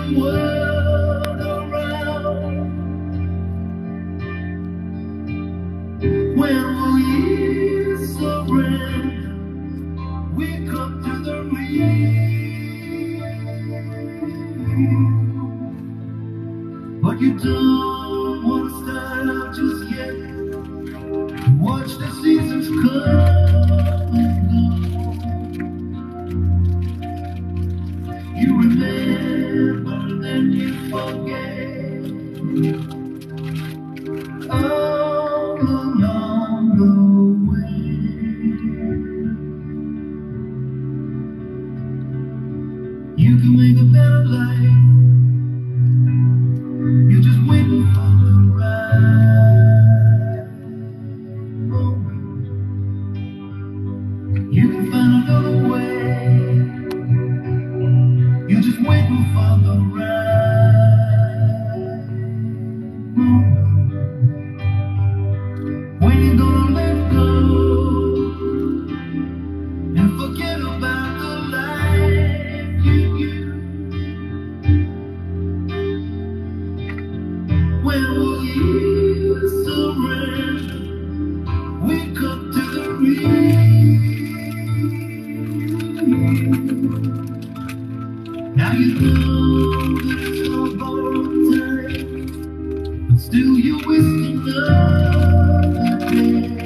the world around. When will you surrender? Wake up to the real. But you don't want to start out just yet. Watch the seasons come and go. You remember, then you forget. All along the way, you can make a better life. You're just waiting for the right moment. You can find another way. You're just waiting for the right moment. When you gonna let go and forget about the life you used? When will you surrender? Wake up to the real. Now you know that it's all borrowed time, but still you're wasting another day.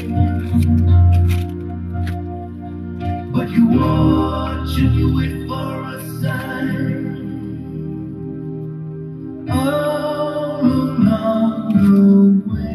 But you watch and you wait for a sign. All along the way.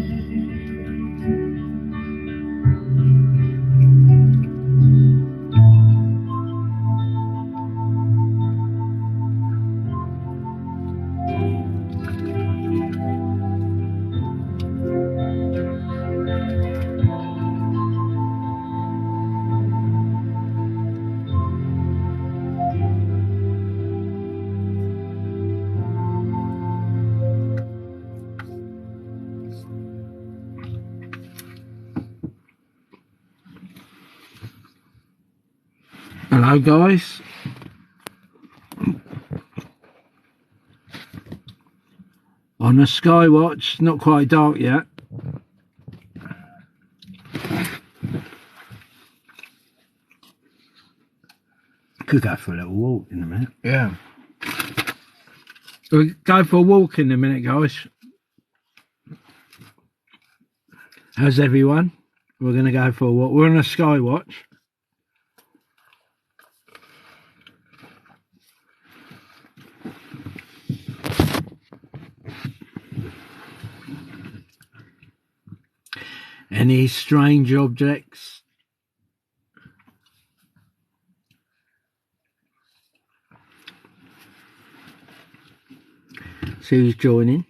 Hello guys, on a skywatch, not quite dark yet. Could go for a little walk in a minute. Yeah. We'll go for a walk in a minute, guys. How's everyone? We're going to go for a walk. We're on a skywatch. Any strange objects? See who's joining.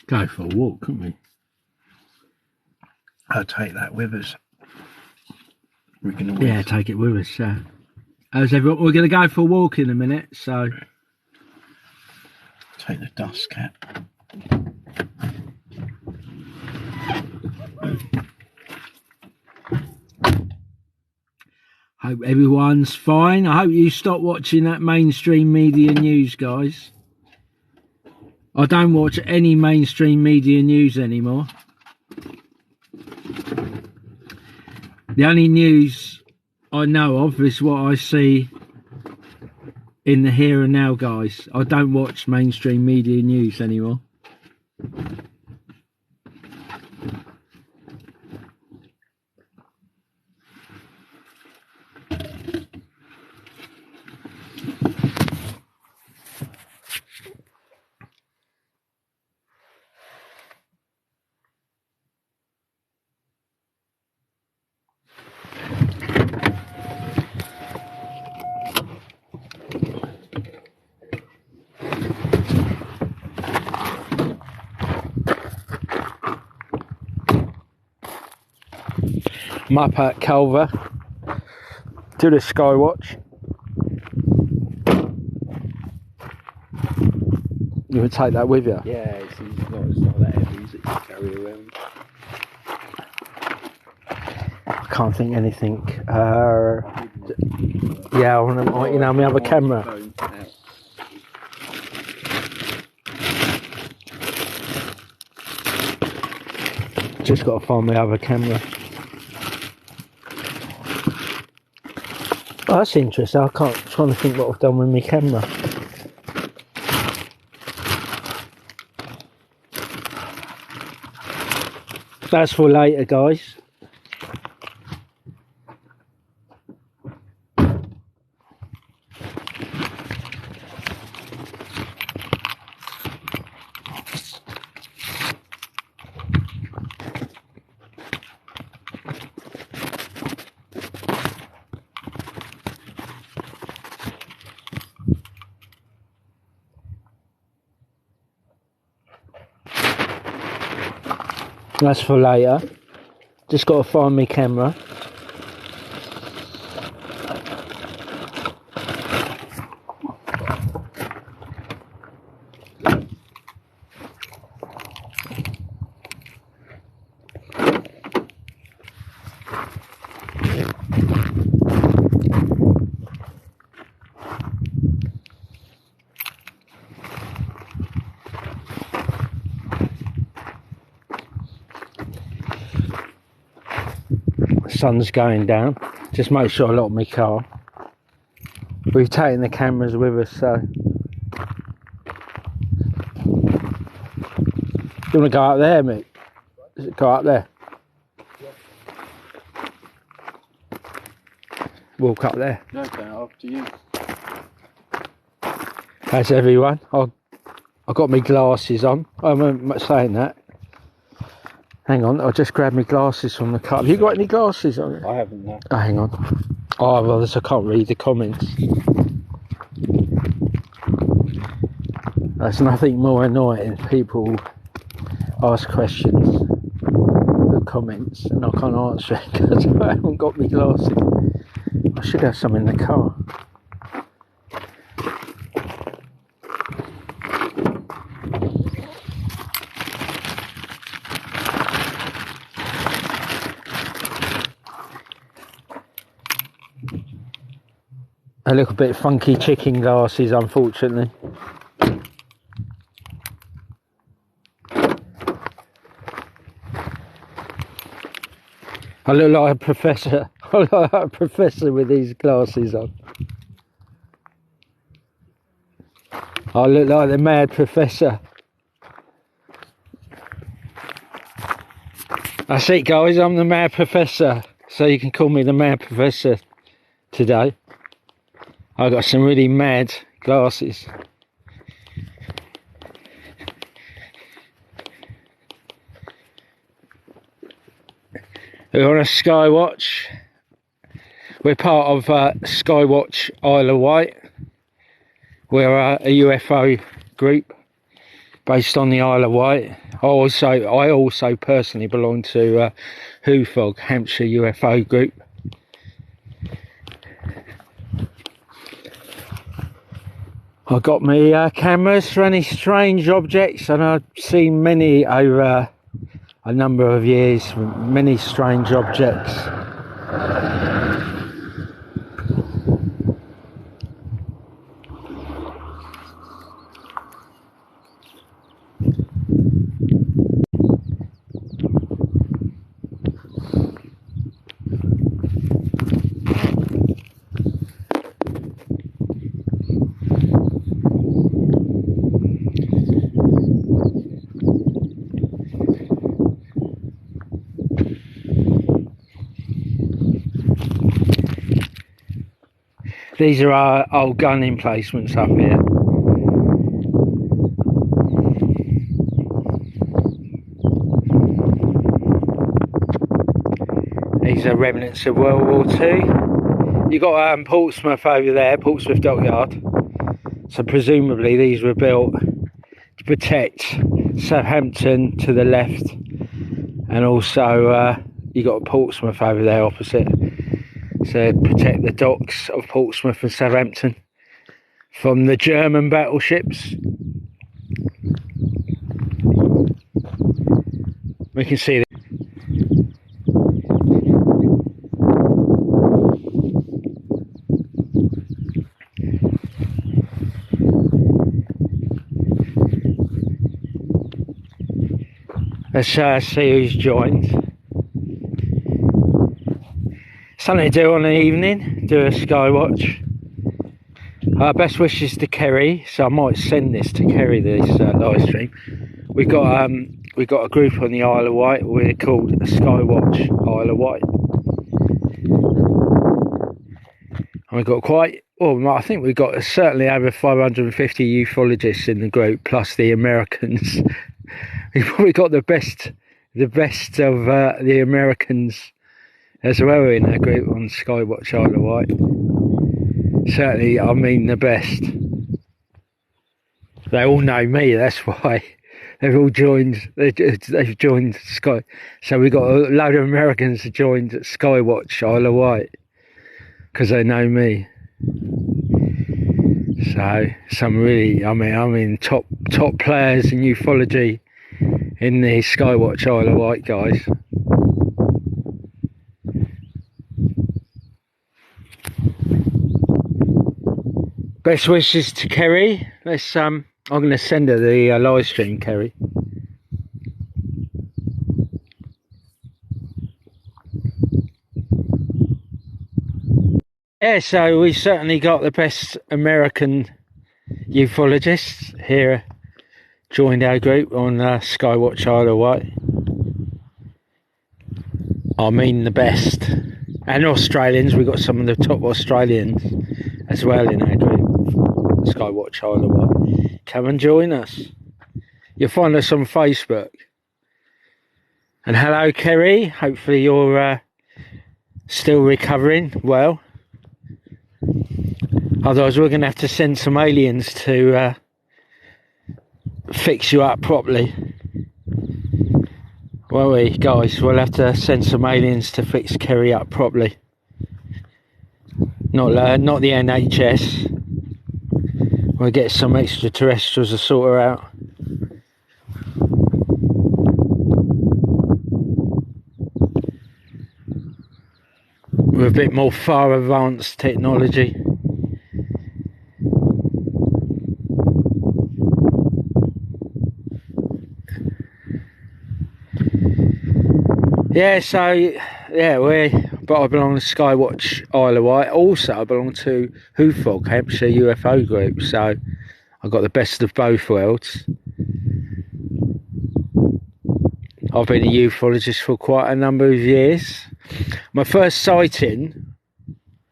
Go for a walk, couldn't we? I'll take that with us. We can Yeah, take it with us. How's everyone? We're going to go for a walk in a minute, so take the dust cap. Hope everyone's fine. I hope you stop watching that mainstream media news, guys. I don't watch any mainstream media news anymore. The only news I know of is what I see in the here and now, guys. I don't watch mainstream media news anymore. I'm up at Culver to the skywatch. You would take that with you? Yeah, it's not that heavy, is it, to carry around? can't think anything. Yeah, I want to, you know, my other camera. Just got to find my other camera. Oh, that's interesting. I'm trying to think what I've done with my camera. That's for later, guys. That's for later. Just got to find my camera. Sun's going down. Just make sure I lock my car. We've taken the cameras with us, so you want to go up there, mate? Go up there. Walk up there. Okay, after you. That's everyone. I got my glasses on. I'm saying that. Hang on, I'll just grab my glasses from the car. Have you got any glasses on? I haven't, no. Oh, hang on. Oh, well, I can't read the comments. There's nothing more annoying. People ask questions with comments and I can't answer it because I haven't got my glasses. I should have some in the car. A little bit funky chicken glasses, unfortunately. I look like a professor. I look like a professor with these glasses on. I look like the mad professor. That's it, guys. I'm the mad professor. So you can call me the mad professor today. I got some really mad glasses. We're on a skywatch. We're part of Skywatch Isle of Wight. We're a UFO group based on the Isle of Wight. I also personally belong to Hubble, Hampshire UFO group. I got my cameras for any strange objects, and I've seen many over a number of years, many strange objects. These are our old gun emplacements up here. These are remnants of World War II. You've got Portsmouth over there, Portsmouth Dockyard. So presumably these were built to protect Southampton to the left, and also you got Portsmouth over there opposite. So protect the docks of Portsmouth and Southampton from the German battleships. We can see Let's see who's joined. Something to do on an evening, do a skywatch. Best wishes to Kerry, so I might send this to Kerry, this live stream. We got a group on the Isle of Wight. We're called Skywatch Isle of Wight. And we've got I think we've got certainly over 550 ufologists in the group, plus the Americans. We've probably got the best of the Americans as well in our group on Skywatch Isle of Wight. Certainly, I mean the best. They all know me, that's why. They've all joined, they've joined Sky. So we've got a load of Americans who joined Skywatch Isle of Wight because they know me. So some really, I mean top players in ufology in the Skywatch Isle of Wight, guys. Best wishes to Kerry. Let's I'm going to send her the live stream, Kerry. Yeah, so we certainly got the best American ufologists here, joined our group on Skywatch Isle of Wight. I mean the best. And Australians, we've got some of the top Australians as well in our group, Skywatch Isle of Wight. Come and join us. You'll find us on Facebook. And hello, Kerry. Hopefully you're still recovering well. Otherwise, we're going to have to send some aliens to fix you up properly. Won't we, guys? We'll have to send some aliens to fix Kerry up properly. Not the NHS. We'll get some extraterrestrials to sort her out. With a bit more far advanced technology. Yeah, so but I belong to Skywatch Isle of Wight. Also, I belong to UFO, Hampshire UFO group. So I've got the best of both worlds. I've been a ufologist for quite a number of years. My first sighting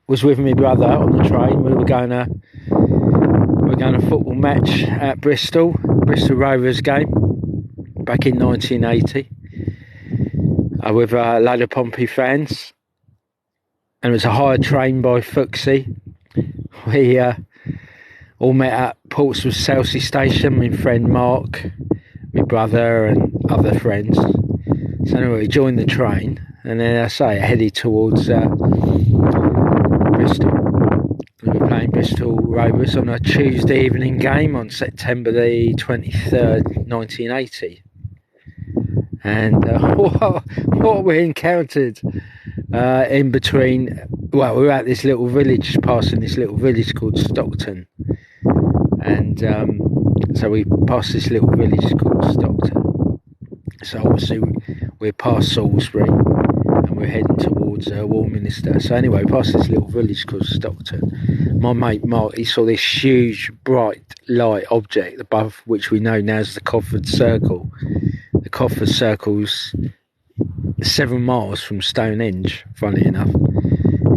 was with my brother on the train. We were going to a football match at Bristol Rovers game back in 1980. With a load of Pompey fans, and it was a hired train by Fuxie. We all met at Portsmouth Chelsea station, my friend Mark, my brother and other friends. So anyway, we joined the train, and then I headed towards Bristol. We were playing Bristol Rovers on a Tuesday evening game on September the 23rd, 1980. And what we encountered in between, well, we were at this little village, passing this little village called Stockton, and so we passed this little village called Stockton. So obviously we're past Salisbury and we're heading towards Warminster. So anyway, past this little village called Stockton. My mate Mark, he saw this huge bright light object above, which we know now as the Culver Circle. The Culver Circle's 7 miles from Stonehenge, funny enough.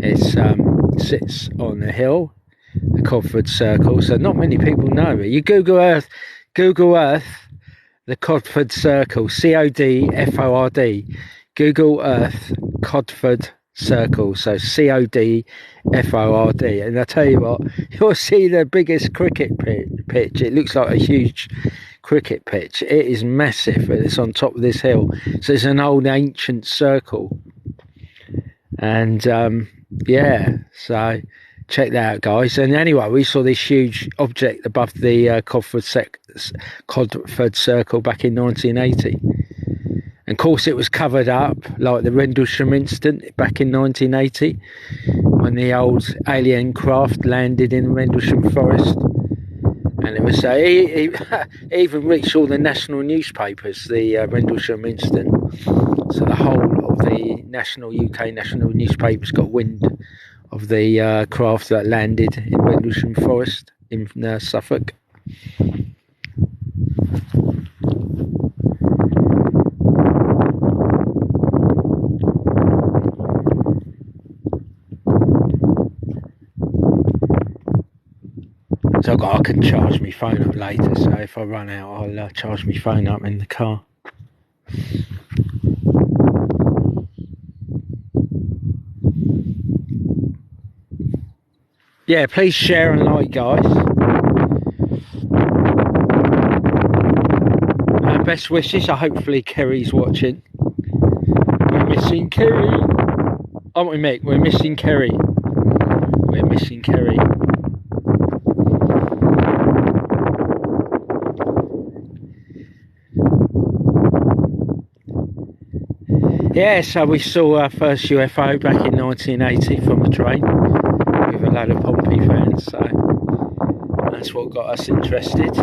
It sits on a hill, the Culver Circle, so not many people know it. You Google Earth, the Culver Circle, CODFORD. Google Earth, Culver Circle, so CODFORD. And I tell you what, you'll see the biggest cricket pitch. It looks like a huge cricket pitch. It is massive, and it's on top of this hill. So it's an old ancient circle. And yeah, so check that out, guys. And anyway, we saw this huge object above the Culver Circle back in 1980. And of course, it was covered up like the Rendlesham incident back in 1980 when the old alien craft landed in Rendlesham Forest. And it was he even reached all the national newspapers, the Rendlesham incident. So the whole of the UK national newspapers got wind of the craft that landed in Rendlesham Forest in Suffolk. So I can charge my phone up later, so if I run out I'll charge my phone up in the car. Yeah, please share and like, guys. And best wishes. Hopefully Kerry's watching. We're missing Kerry. Aren't we, Mick? We're missing Kerry. We're missing Kerry. Yeah, so we saw our first UFO back in 1980 from a train with a load of Pompey fans, so that's what got us interested.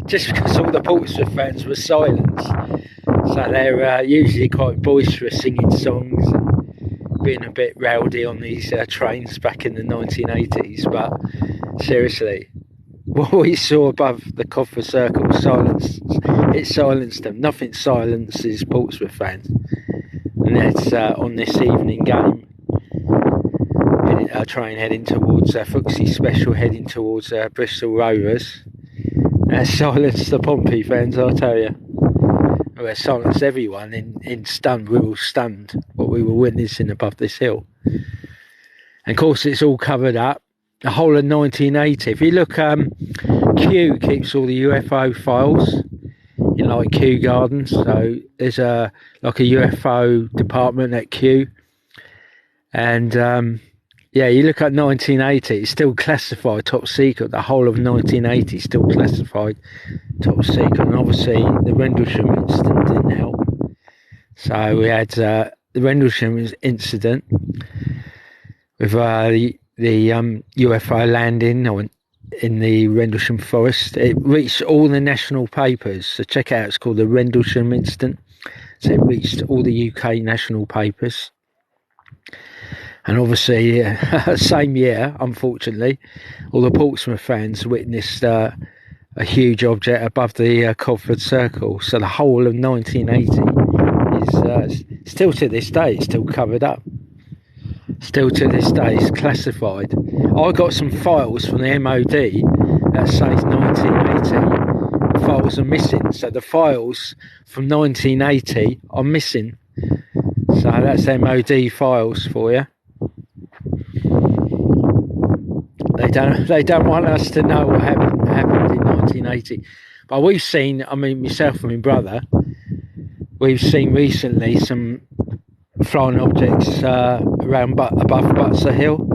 Just because all the Portsmouth fans were silenced, so they're usually quite boisterous, singing songs and being a bit rowdy on these trains back in the 1980s, but seriously, what we saw above the Culver circle silenced them. Nothing silences Portsmouth fans. And that's on this evening game. A train heading towards Fuxie Special, heading towards Bristol Rovers. That silenced the Pompey fans, I'll tell you. Well, it silenced everyone in stun. We were stunned what we were witnessing above this hill. And of course, it's all covered up. The whole of 1980. If you look, Kew keeps all the UFO files in like Kew Gardens. So there's like a UFO department at Kew, and yeah, you look at 1980. It's still classified top secret. The whole of 1980 is still classified top secret. And obviously the Rendlesham incident didn't help. So we had the Rendlesham incident with the UFO landing in the Rendlesham Forest. It reached all the national papers, so check it out, it's called the Rendlesham incident. So it reached all the UK national papers, and obviously same year, unfortunately, all the Portsmouth fans witnessed a huge object above the Culver circle. So the whole of 1980 is still to this day, it's still covered up. Still to this day, it's classified. I got some files from the MOD that says 1980. The files are missing, so the files from 1980 are missing. So that's MOD files for you. They don't want us to know what happened in 1980. But we've seen, I mean, myself and my brother, we've seen recently some flying objects around above Butser Hill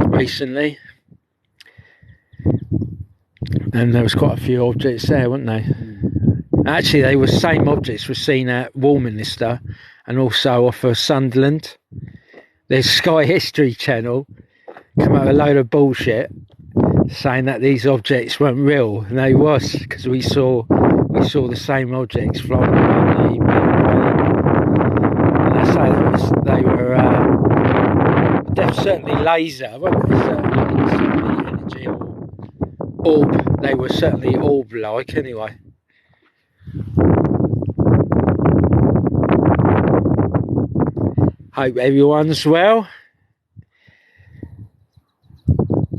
recently, and there was quite a few objects there, weren't they? Actually, they were same objects were seen at Warminster and also off of Sunderland. The Sky History Channel come up with a load of bullshit saying that these objects weren't real, and they was, because we saw the same objects flying around the they were certainly laser, weren't they? Certainly energy or orb. They were certainly orb-like anyway. Hope everyone's well.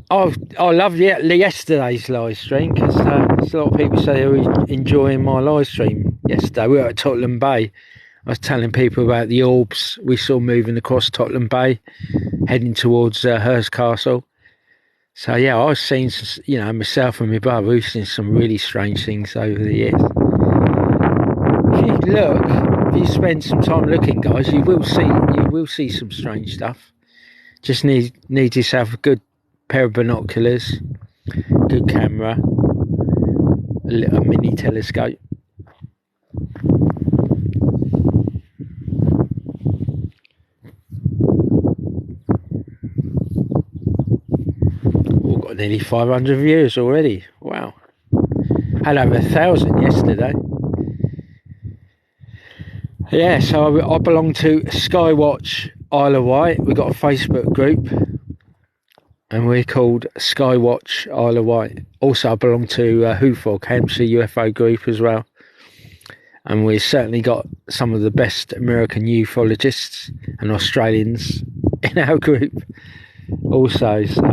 I loved yesterday's live stream, because a lot of people say they were enjoying my live stream yesterday. We were at Tottenham Bay. I was telling people about the orbs we saw moving across Tottenham Bay, heading towards Hurst Castle. So yeah, I've seen, myself and my brother, we've seen some really strange things over the years. If you spend some time looking, guys, you will see some strange stuff. Just need yourself a good pair of binoculars, good camera, a mini telescope. nearly 500 views already. Wow. Had over 1,000 yesterday. Yeah, so I belong to Skywatch Isle of Wight. We've got a Facebook group and we're called Skywatch Isle of Wight. Also, I belong to UFO, Hampshire UFO group as well. And we've certainly got some of the best American ufologists and Australians in our group also. So.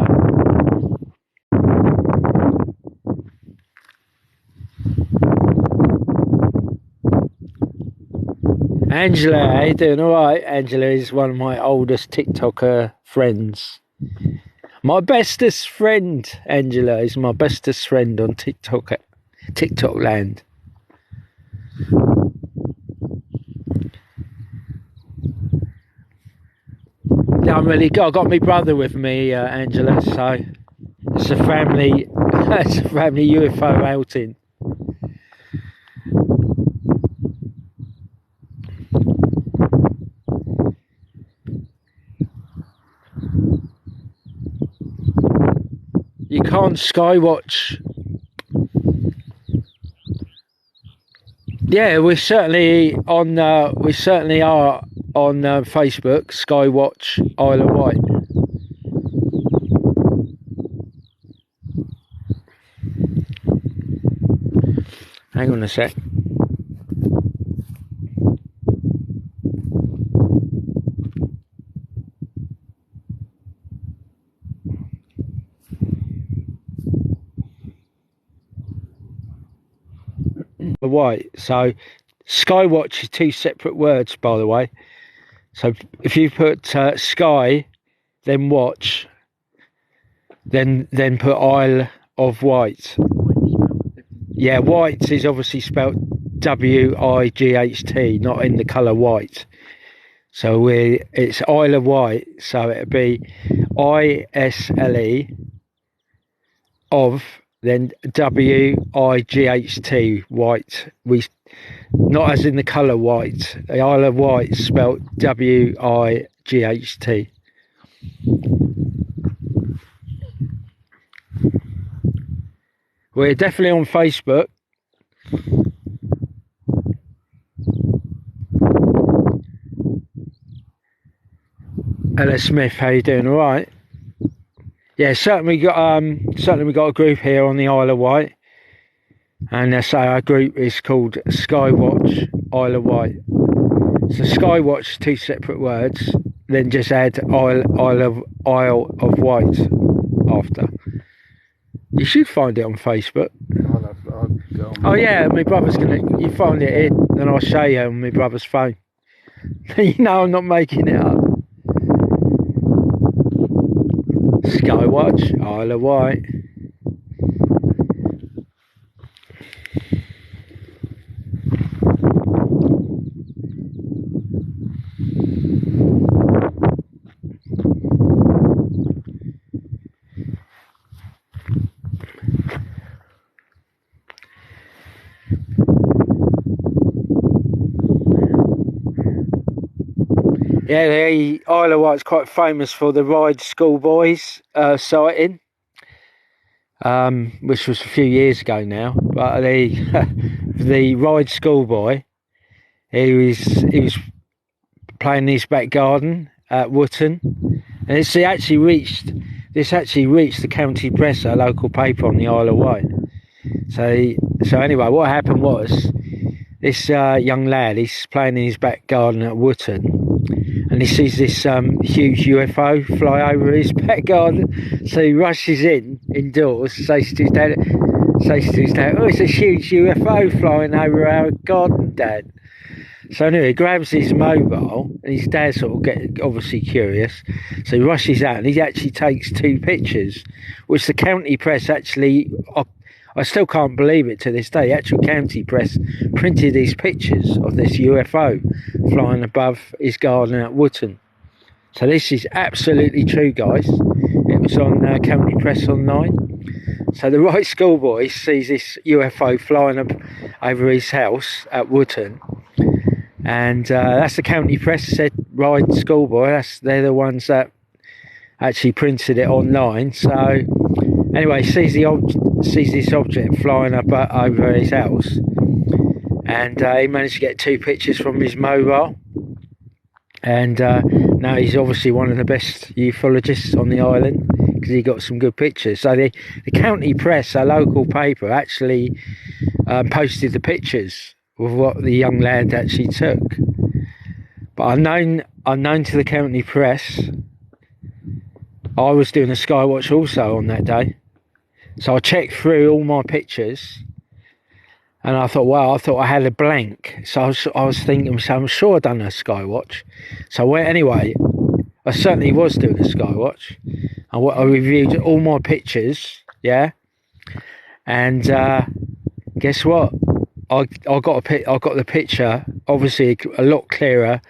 Angela, how you doing? All right. Angela is one of my oldest TikToker friends. My bestest friend, Angela, is my bestest friend on TikTok land. Yeah, I got my brother with me, Angela, so it's a family UFO outing. You can't skywatch. Yeah, we certainly are on Facebook, Skywatch Isle of Wight. Hang on a sec. Wight. So Skywatch is two separate words, by the way. So if you put sky, then watch, then put Isle of Wight. Yeah, Wight is obviously spelt W-I-G-H-T, not in the colour white. So it's Isle of Wight. So it'd be I-S-L-E of, then W-I-G-H-T, Wight. Not as in the colour white. The Isle of Wight spelt W-I-G-H-T. We're definitely on Facebook. Hello Smith, how you doing? All right. Yeah, certainly we got a group here on the Isle of Wight, and I say our group is called Skywatch Isle of Wight. So Skywatch, two separate words, then just add Isle of Wight after. You should find it on Facebook. Oh yeah, my brother's you find it here, then I'll show you on my brother's phone. You know I'm not making it up. Skywatch Isle of Wight. Yeah, the Isle of Wight's quite famous for the Ride Schoolboys sighting, which was a few years ago now. But the Ride Schoolboy, he was playing in his back garden at Wootton, and this actually reached the county press, a local paper on the Isle of Wight. So anyway, what happened was this young lad, he's playing in his back garden at Wootton. And he sees this huge UFO fly over his back garden, so he rushes indoors, says to his dad, "Oh, it's a huge UFO flying over our garden, Dad." So anyway, he grabs his mobile, and his dad sort of obviously curious, so he rushes out, and he actually takes two pictures, which the county press actually, I still can't believe it to this day, the actual county press printed these pictures of this UFO flying above his garden at Wootton. So this is absolutely true, guys. It was on county press online. So the Right Schoolboy sees this UFO flying up over his house at Wootton, and that's the county press said Right Schoolboy. They're the ones that actually printed it online. So Anyway, sees this object flying up over his house, and he managed to get 2 pictures from his mobile. And now he's obviously one of the best ufologists on the island because he got some good pictures. So the county press, a local paper, actually posted the pictures of what the young lad actually took. But unknown to the county press, I was doing a skywatch also on that day. So I checked through all my pictures, and I thought, well, I thought I had a blank. So I was thinking, so I'm sure I'd done a skywatch. So I went anyway. I certainly was doing a skywatch. I reviewed all my pictures, yeah. And guess what? I got the picture, obviously a lot clearer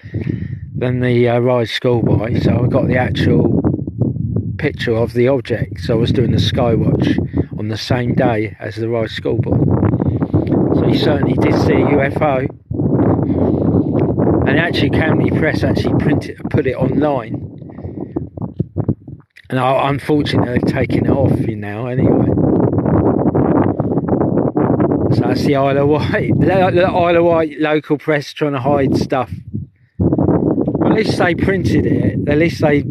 than the Ride schoolboy. So I got the actual picture of the object. So I was doing the skywatch on the same day as the Ride schoolboy. So he certainly did see a UFO. And actually, county press actually put it online. And unfortunately, they've taken it off now anyway. So that's the Isle of Wight. The Isle of Wight local press trying to hide stuff. Well, at least they printed it. At least they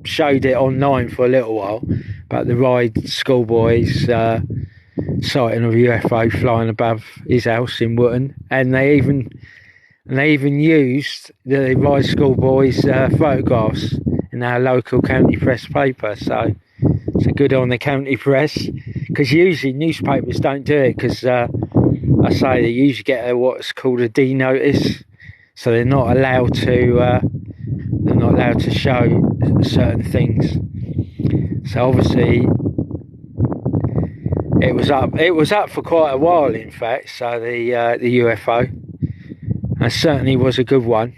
showed it online for a little while. But the Ride schoolboy's sighting of a UFO flying above his house in Wootton, and they even used the Ride schoolboy's photographs in our local county press paper. So good on the county press, because usually newspapers don't do it, because I say they usually get what's called a D notice, so they're not allowed to show certain things. So obviously it was up for quite a while, in fact. So the UFO, and certainly was a good one.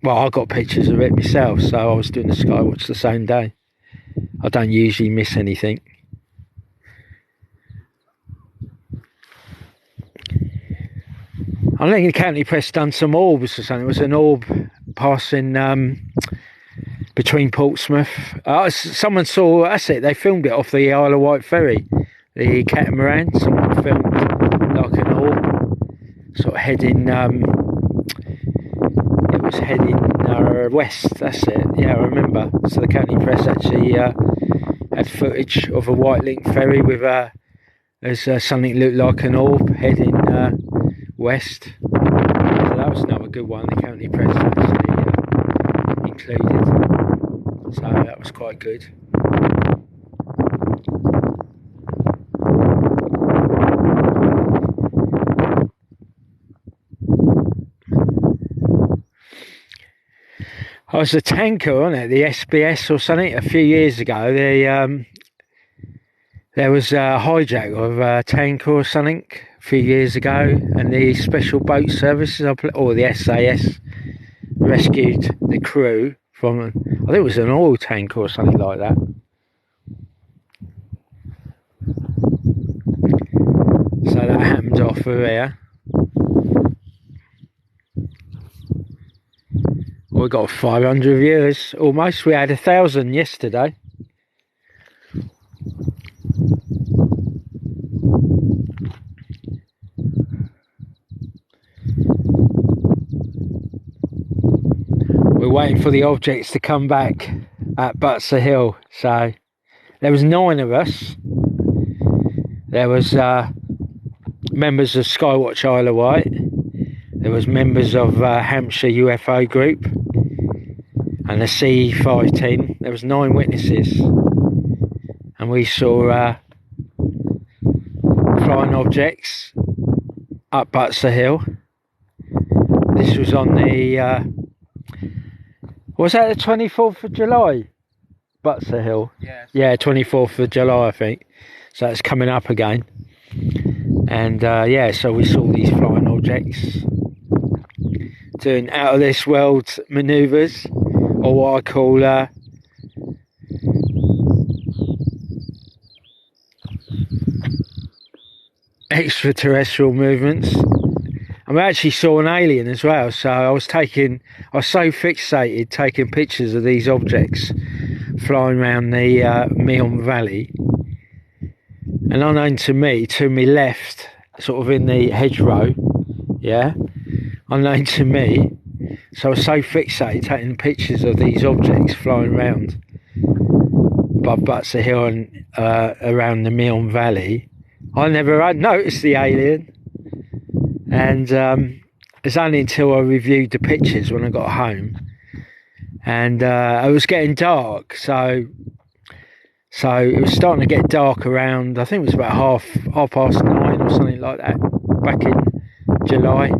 Well, I got pictures of it myself, so I was doing the skywatch the same day. I don't usually miss anything. I think the county press done some orbs or something. It was an orb passing between Portsmouth. Someone saw, that's it, they filmed it off the Isle of Wight ferry, the catamaran. Someone filmed like an orb sort of heading, it was heading west, that's it, yeah, I remember. So the county press actually had footage of a Wight Link ferry with there's something looked like an orb heading west. So that was another good one the county press actually included. So that was quite good. I was a tanker, wasn't it? The SBS or something. A few years ago, there was a hijack of a tanker or something a few years ago, and the Special Boat Services, or the SAS, rescued the crew from, I think it was an oil tanker or something like that. So that happened off of here. We got 500 viewers, almost. We had 1,000 yesterday. We're waiting for the objects to come back at Butser Hill. So there was 9 of us. There was members of Skywatch Isle of Wight. There was members of Hampshire UFO Group and the CE5 team. There was 9 witnesses, and we saw flying objects up Butser Hill. This was on the was that the 24th of July? Butser Hill. Yes. Yeah, 24th of July, I think. So it's coming up again. And yeah, so we saw these flying objects doing out of this world manoeuvres, or what I call extraterrestrial movements. And we actually saw an alien as well. So I was so fixated taking pictures of these objects flying around the Meon Valley, and unknown to me left, sort of in the hedgerow, yeah, unknown to me, so I was so fixated taking pictures of these objects flying around above Butts Hill and around the Meon Valley, I never had noticed the alien. And it's only until I reviewed the pictures when I got home, and it was getting dark, so it was starting to get dark around, I think it was about half past 9 or something like that, back in July,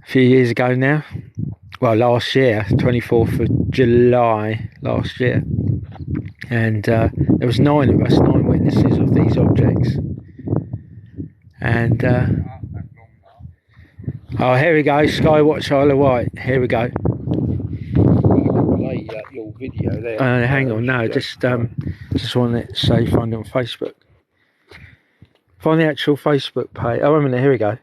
a few years ago now. Well, last year, 24th of July last year, and there was 9 witnesses of these objects. And oh, here we go, Skywatch Isle of Wight. Here we go. Play your video there. Hang on, no, just want it to say find it on Facebook. Find the actual Facebook page. Oh, wait a minute, here we go.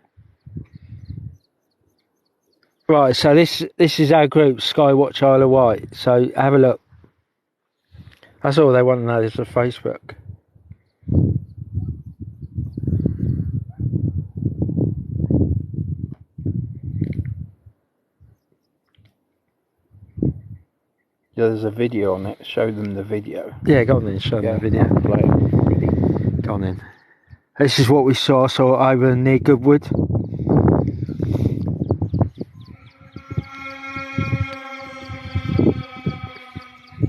Right, so this is our group, Skywatch Isle of Wight. So have a look. That's all they want to know is the Facebook. Yeah, there's a video on it. Show them the video. Yeah, go on then, show them the video. Play it. Go on then. This is what we saw over near Goodwood.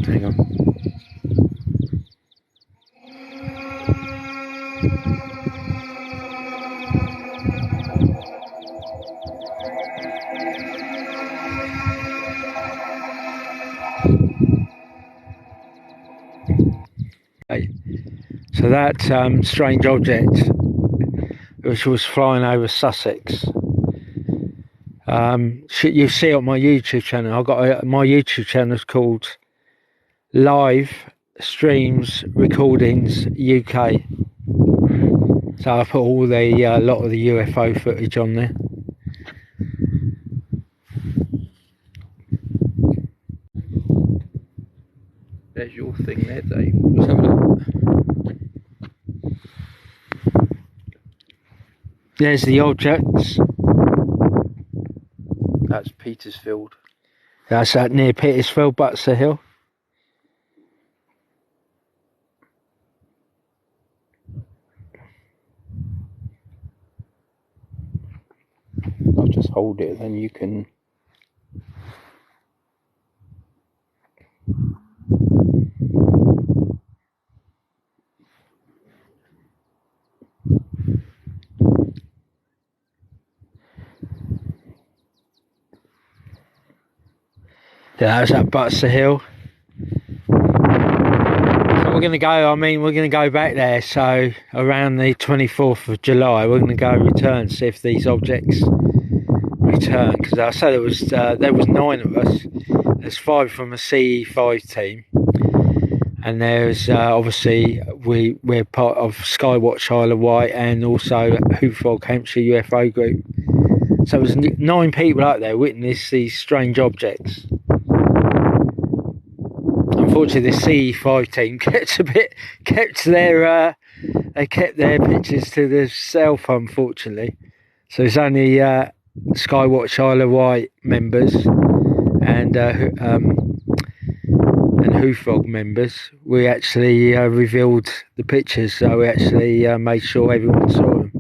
Hang on. So that strange object, which was flying over Sussex, you see it on my YouTube channel. I've got my YouTube channel is called Live Streams Recordings UK. So I put all the lot of the UFO footage on there. There's your thing there, Dave. Let's have a look. There's the objects. That's Petersfield. That's near Petersfield, Butts Hill. I'll just hold it, then you can. Yeah, that's at Butts Hill. So we're going to go back there. So around the 24th of July, we're going to go return, see if these objects return. Because I said there was 9 of us. There's 5 from a CE5 team, and there's obviously we're part of Skywatch Isle of Wight and also Hubble Hampshire UFO group. So there's 9 people out there witness these strange objects. Unfortunately, the CE5 team kept their pictures to themselves, unfortunately. So it's only Skywatch Isle of Wight members and HUFOG members. We actually revealed the pictures, so we actually made sure everyone saw them.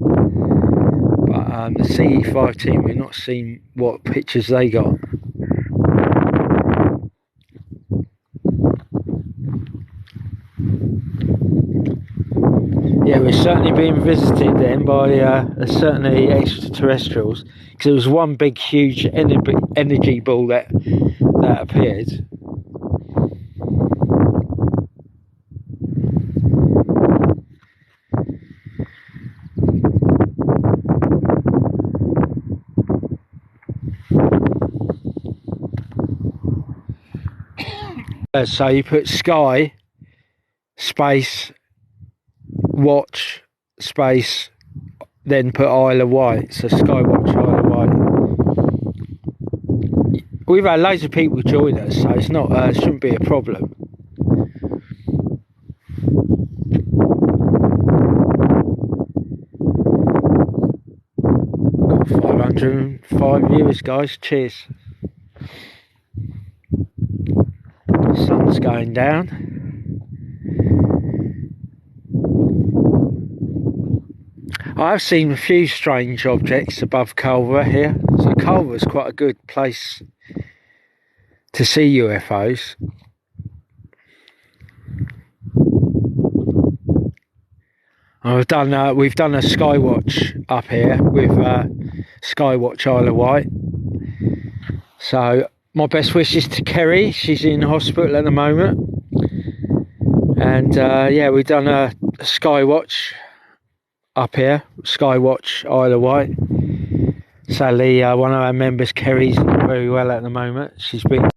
But the CE5 team, we've not seen what pictures they got. Yeah, we're certainly being visited then by certainly extraterrestrials, because it was one big huge energy ball that appeared. So you put sky, space, watch, space, then put Isle of Wight, so Skywatch Isle of Wight. We've had loads of people join us, so it's not shouldn't be a problem. 105 viewers, guys. Cheers. Sun's going down. I've seen a few strange objects above Culver here. So Culver's quite a good place to see UFOs. We've done a skywatch up here with Skywatch Isle of Wight. So my best wishes to Kerry. She's in hospital at the moment. And yeah, we've done a skywatch up here, Skywatch Isle of Wight. Sadly, one of our members, Kerry's not very well at the moment. She's been in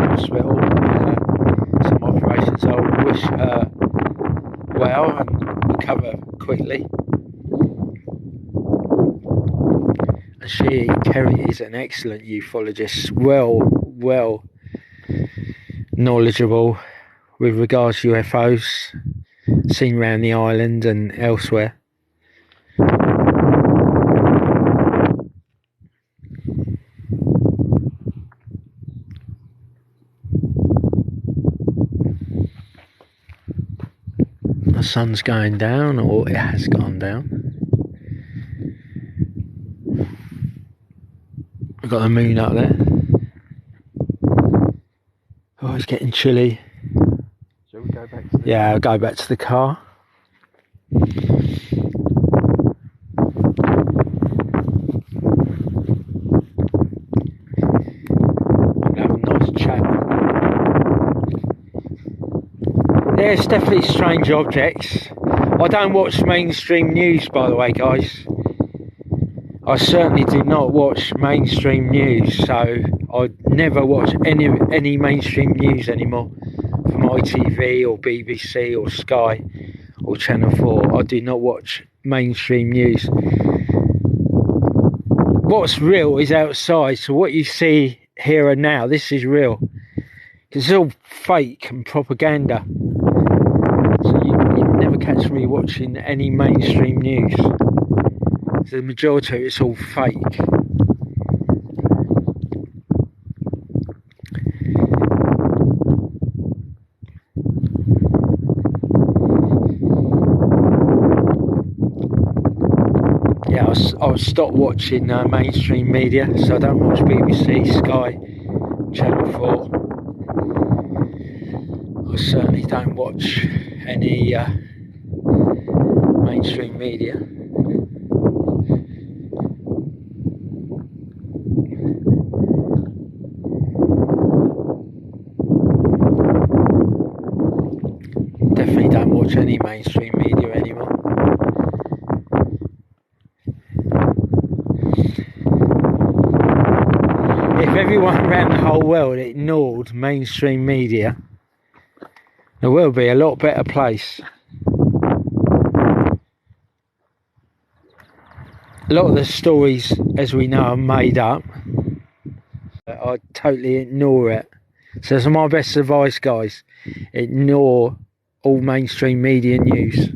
hospital. Some operations. I wish her well and recover quickly. And Kerry is an excellent ufologist, well knowledgeable with regards to UFOs seen around the island and elsewhere. The sun's going down, or it has gone down. We've got the moon up there. Oh, it's getting chilly. Shall we go back to the Yeah, I'll go back to the car. We'll have a nice chat. There's definitely strange objects. I don't watch mainstream news, by the way, guys. I certainly do not watch mainstream news, so I never watch any mainstream news anymore from ITV or BBC or Sky or Channel 4. I do not watch mainstream news. What's real is outside, so what you see here and now, this is real. It's all fake and propaganda. So you never catch me watching any mainstream news. The majority of it's all fake. Yeah, I'll stop watching mainstream media, so I don't watch BBC, Sky, Channel 4. I certainly don't watch any mainstream media. Definitely don't watch any mainstream media anymore. If everyone around the whole world ignored mainstream media, the world would be a lot better place. A lot of the stories, as we know, are made up. I totally ignore it. So that's my best advice, guys. Ignore all mainstream media news.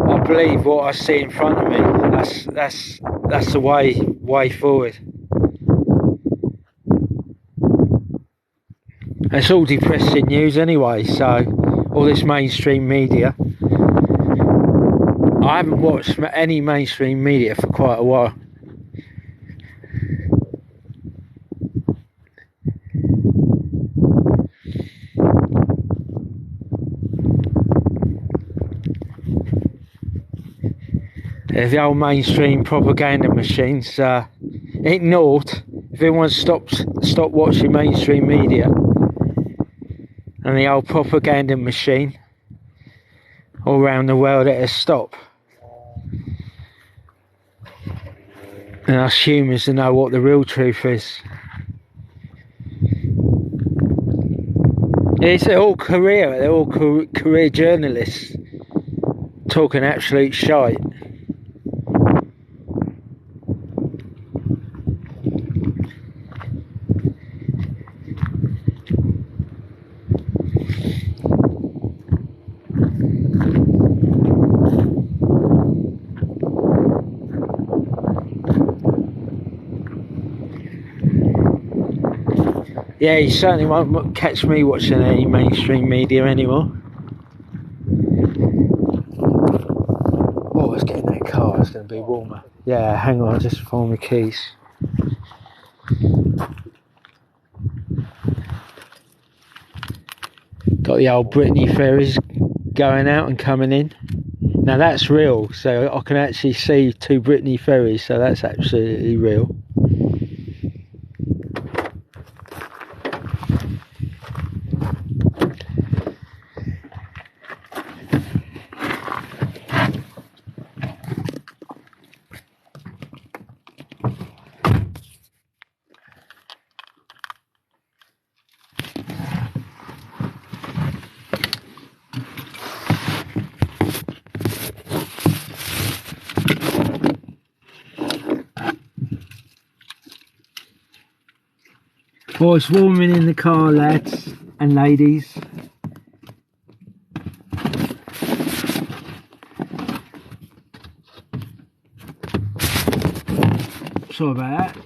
I believe what I see in front of me. That's the way forward. It's all depressing news anyway, so all this mainstream media. I haven't watched any mainstream media for quite a while. The old mainstream propaganda machines ignored. If everyone stopped watching mainstream media, and the old propaganda machine all around the world, it has stopped. And us humans to know what the real truth is. They're all career journalists talking absolute shite. Yeah, you certainly won't catch me watching any mainstream media anymore. Oh, let's get in that car, it's going to be warmer. Yeah, hang on, I'll just find my keys. Got the old Brittany ferries going out and coming in. Now that's real, so I can actually see 2 Brittany ferries, so that's absolutely real. Well, it's warming in the car, lads and ladies. Sorry about that.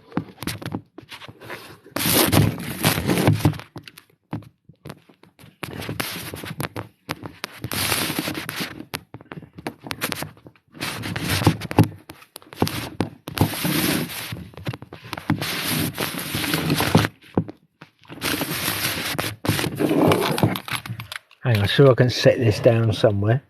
Hang on, so I can set this down somewhere.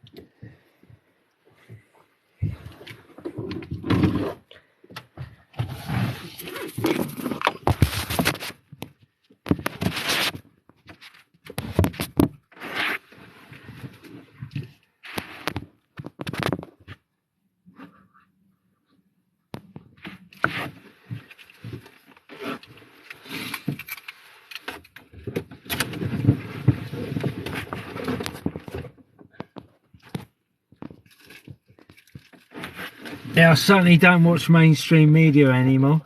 Yeah, I certainly don't watch mainstream media anymore.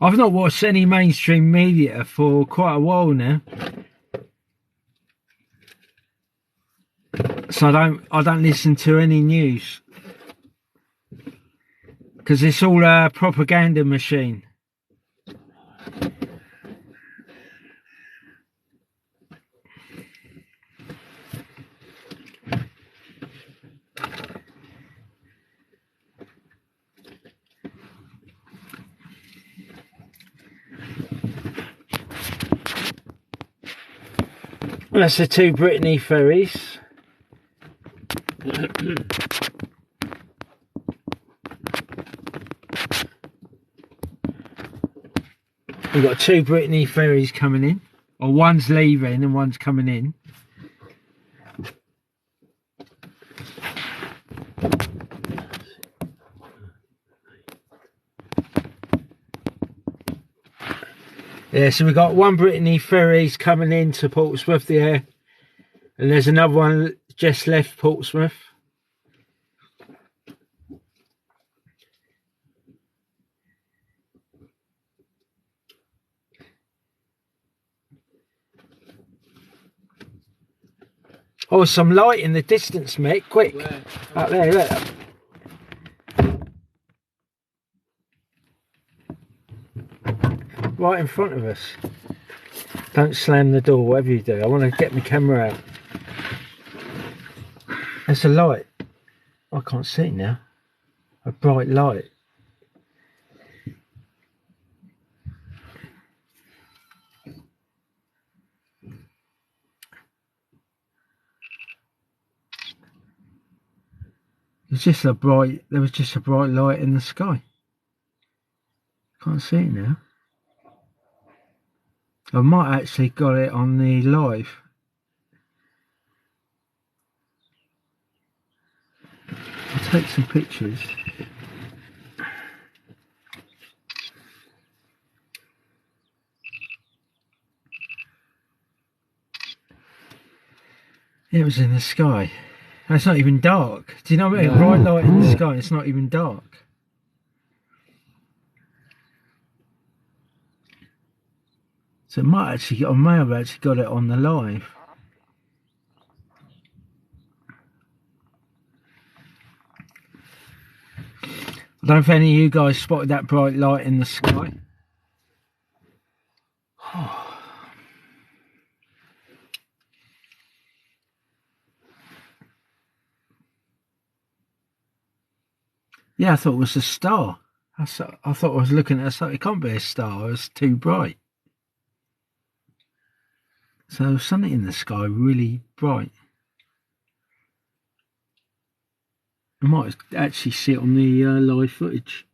I've not watched any mainstream media for quite a while now. So I don't listen to any news. Because it's all a propaganda machine. That's the 2 Brittany ferries. We've got 2 Brittany ferries coming in, or one's leaving and one's coming in. Yeah, so we've got 1 Brittany ferries coming in to Portsmouth there, and there's another one just left Portsmouth. Oh, some light in the distance, mate. Quick. Where? Up there, look. Right in front of us. Don't slam the door, whatever you do. I want to get my camera out. There's a light. I can't see now. A bright light. There was just a bright light in the sky. Can't see it now. I might actually got it on the live. I'll take some pictures. It was in the sky. And it's not even dark. Do you know what I mean? Bright light in the sky, it's not even dark. So I may have actually got it on the live. I don't know if any of you guys spotted that bright light in the sky. Yeah, I thought it was a star. I thought I was looking at a star. It can't be a star. It's too bright. So there's something in the sky really bright. I might actually see it on the live footage.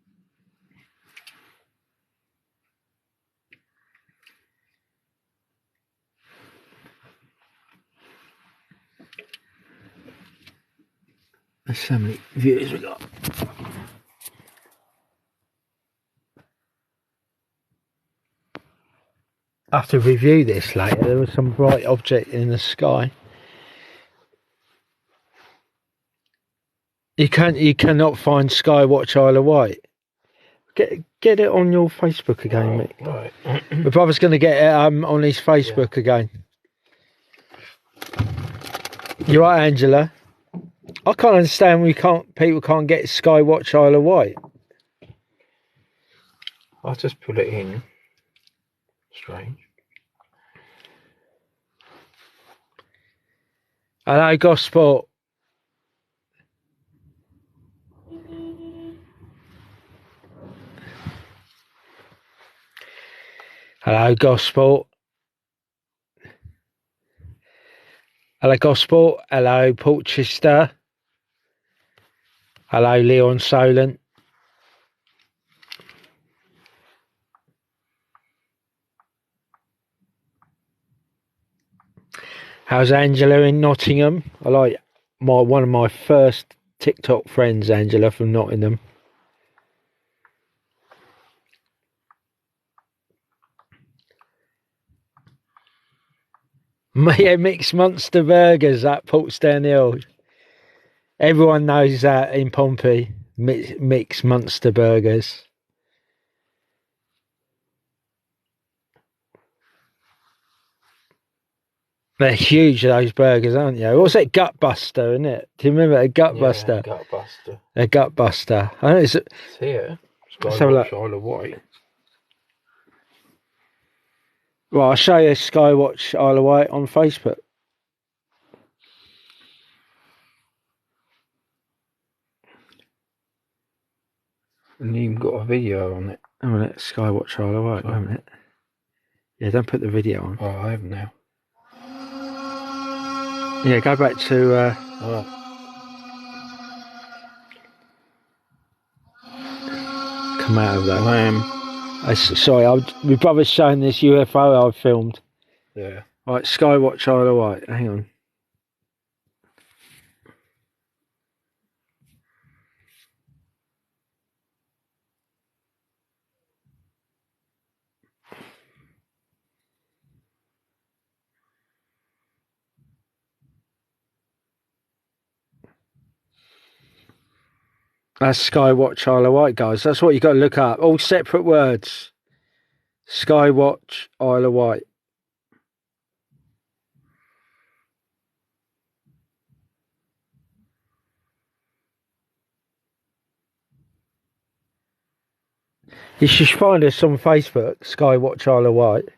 There's so many views we got. I have to review this later. There was some bright object in the sky. You cannot find Skywatch Isle of Wight. Get it on your Facebook again, mate. Right. My brother's going to get it on his Facebook again. You're right, Angela. I can't understand people can't get Skywatch Isle of Wight. I'll just put it in. Strange. Hello, Gospel. Hello, Gospel. Hello, Gospel. Hello, Portchester. Hello, Leon Solent. How's Angela in Nottingham? I like one of my first TikTok friends, Angela from Nottingham. Yeah, mixed monster burgers at Portsdown Hill. Everyone knows that in Pompey. Mixed monster burgers. They're huge, those burgers, aren't you? What's that? Gutbuster, isn't it? Do you remember a Gutbuster? Yeah, Gutbuster. A Gutbuster. I know it's here. Let's have a look. Isle of Wight. Right, I'll show you Skywatch Isle of Wight on Facebook. And you've got a video on it. Oh, minute, Skywatch Isle of Wight, wait a minute. Yeah, don't put the video on. Oh, I have now. Yeah, go back to... Come out of that. Sorry, my brother's showing this UFO I've filmed. Yeah. Right, Skywatch Isle of Wight. Hang on. That's Skywatch Isle of Wight, guys. That's what you got to look up. All separate words. Skywatch Isle of Wight. You should find us on Facebook, Skywatch Isle of Wight.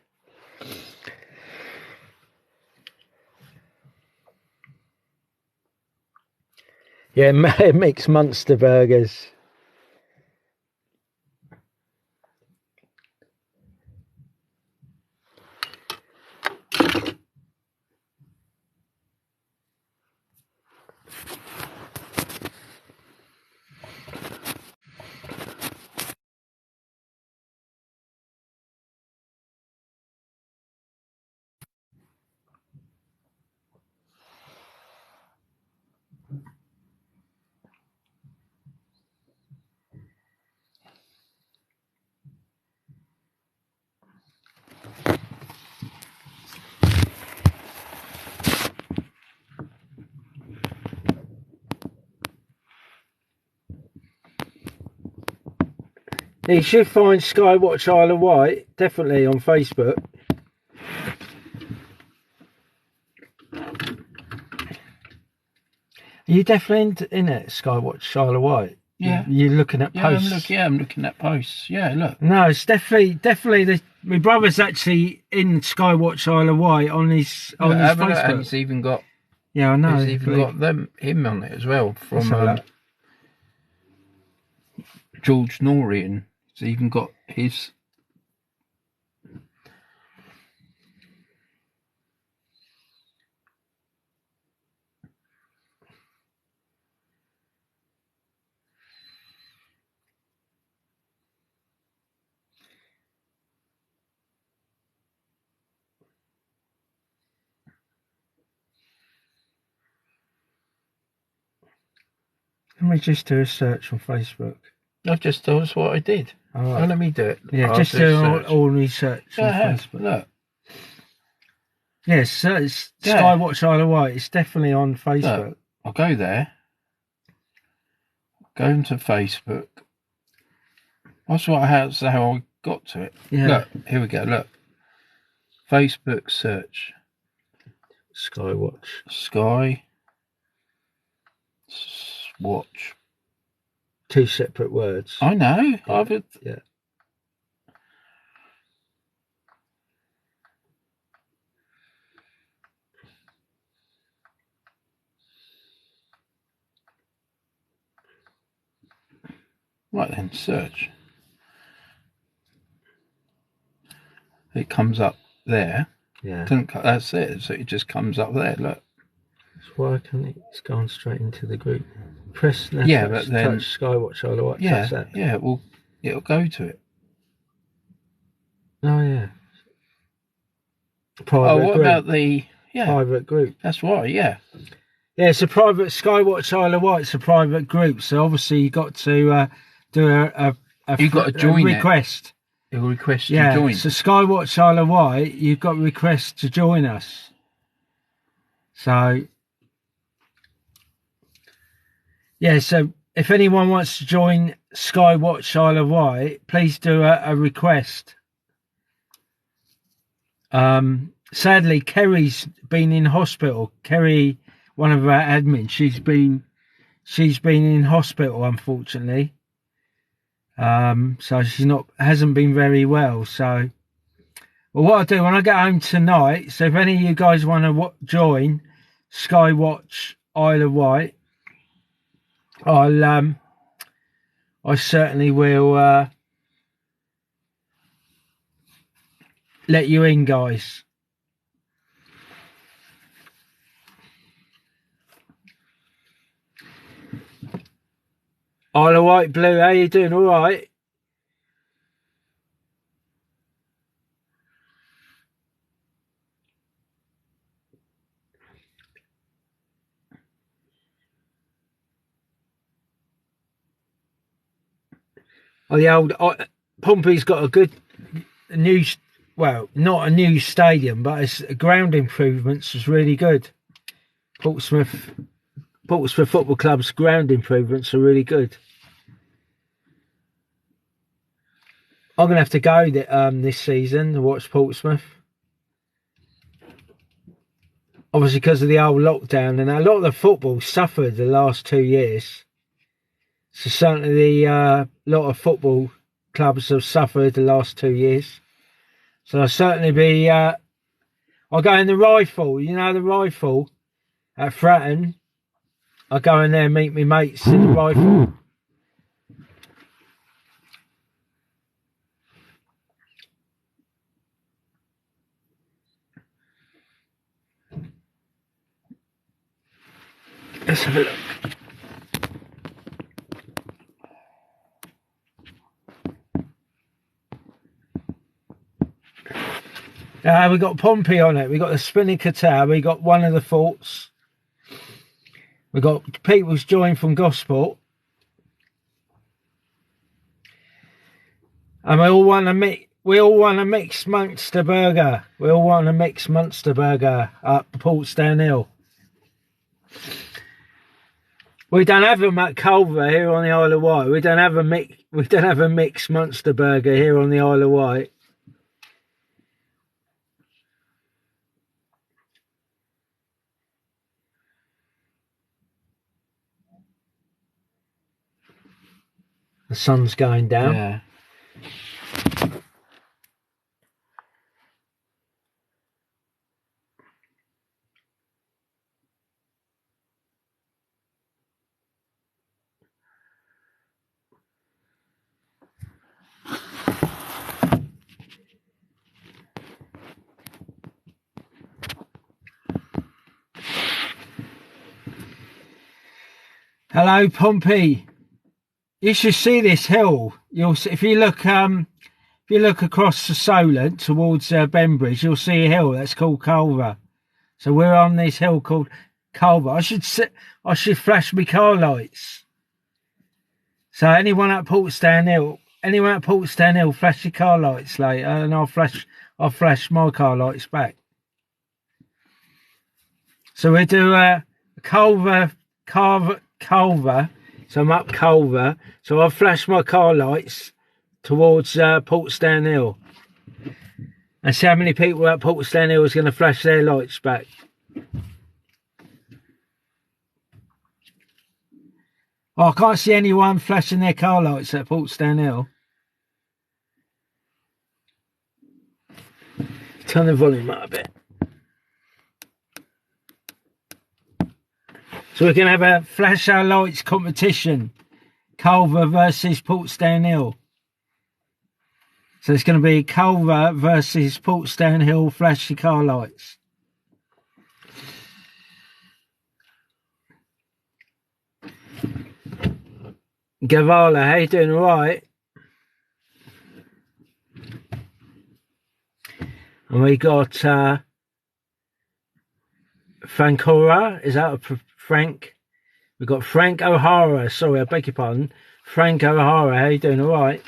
Yeah, mixed monster burgers. You should find Skywatch Isle of Wight, definitely on Facebook. Are you definitely in it, Skywatch Isle of Wight? Yeah. You're looking at posts. I'm looking at posts. Yeah, look. No, it's definitely my brother's actually in Skywatch Isle of Wight on his Facebook. And he's even got I know. He's even got him on it as well from George Norian. He's even got his. Let me just do a search on Facebook. That's what I did. All right. Oh, let me do it. Yeah, just do an ordinary search on Facebook. Look. Yes, it's Skywatch Isle of Wight. It's definitely on Facebook. Look, I'll go there. Go into Facebook. That's how I got to it. Yeah. Look, here we go. Look. Facebook search. Skywatch. Watch. 2 separate words. I know. Yeah. Right then, search. It comes up there. Yeah. That's it. So it just comes up there. Look. Why can't it's gone straight into the group? Press now. Yeah, but then touch Skywatch Isle of Wight. Yeah, Touch that. yeah. Well, it'll go to it. Oh yeah. Private what group. about the private group? That's right. Yeah. Yeah, it's a private Skywatch Isle of Wight. It's a private group, so obviously you got to do You've got to join a request. It will request to join. So Skywatch Isle of Wight, you've got to request to join us. So yeah, so if anyone wants to join Skywatch Isle of Wight, please do a request. Sadly, Kerry's been in hospital. Kerry, one of our admins, she's been in hospital, unfortunately. So she hasn't been very well. So, well, what I'll do when I get home tonight. So, if any of you guys want to join Skywatch Isle of Wight, I certainly will let you in, guys. Isle of Wight Blue, how you doing? All right. Oh, the old Pompey's got a good new, well, not a new stadium, but its ground improvements is really good. Portsmouth Football Club's ground improvements are really good. I'm going to have to go this season to watch Portsmouth. Obviously because of the old lockdown, and a lot of the football suffered the last 2 years. So certainly a lot of football clubs have suffered the last 2 years. So I'll certainly be, I'll go in the rifle, the rifle at Fratton. I'll go in there and meet my mates in the rifle. Let's have a look. We got Pompey on it. We got the Spinnaker Tower. We got one of the forts. We got people's joined from Gosport. And we all want a mixed Munster burger. We all want a mixed Munster burger up Portsdown Hill. We don't have them at Culver here on the Isle of Wight. We don't have a mixed Munster burger here on the Isle of Wight. The sun's going down. Yeah. Hello, Pompey. You should see this hill. You'll see, if you look across the Solent towards Benbridge, you'll see a hill that's called Culver. So we're on this hill called Culver. I should flash my car lights. So anyone at Portsdown Hill, flash your car lights later, and I'll flash my car lights back. So we do Culver. So I'm up Culver. So I'll flash my car lights towards Portsdown Hill. And see how many people at Portsdown Hill is going to flash their lights back. Oh, I can't see anyone flashing their car lights at Portsdown Hill. Turn the volume up a bit. So we're going to have a flash our lights competition. Culver versus Portsdown Hill. So it's going to be Culver versus Portsdown Hill flash your car lights. Gavala, how you doing? All right? And we got Francora, is that a Frank? We've got Frank O'Hara. Sorry, I beg your pardon. Frank O'Hara, how you doing? All right?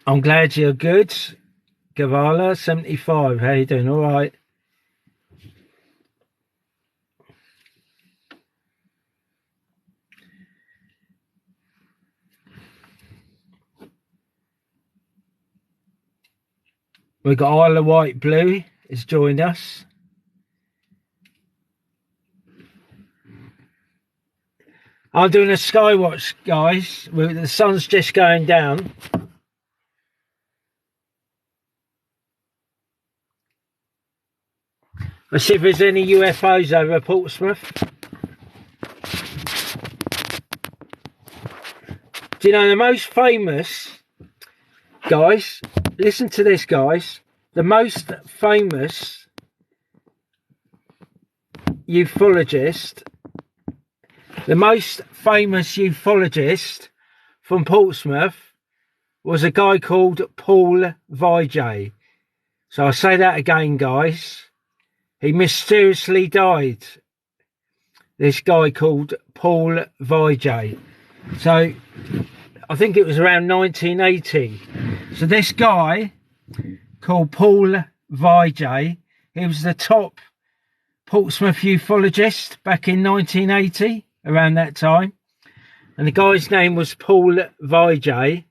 I'm glad you're good. Gavala, 75, how you doing? All right? We've got Isla White Blue has joined us. I'm doing a skywatch, guys. The sun's just going down. Let's see if there's any UFOs over Portsmouth. Do you know the most famous, guys, listen to this, guys. The most famous ufologist from Portsmouth was a guy called Paul Vijay. So I'll say that again, guys. He mysteriously died. This guy called Paul Vijay. So I think it was around 1980. So this guy called Paul Vijay, he was the top Portsmouth ufologist back in 1980, around that time. And the guy's name was Paul Vijay.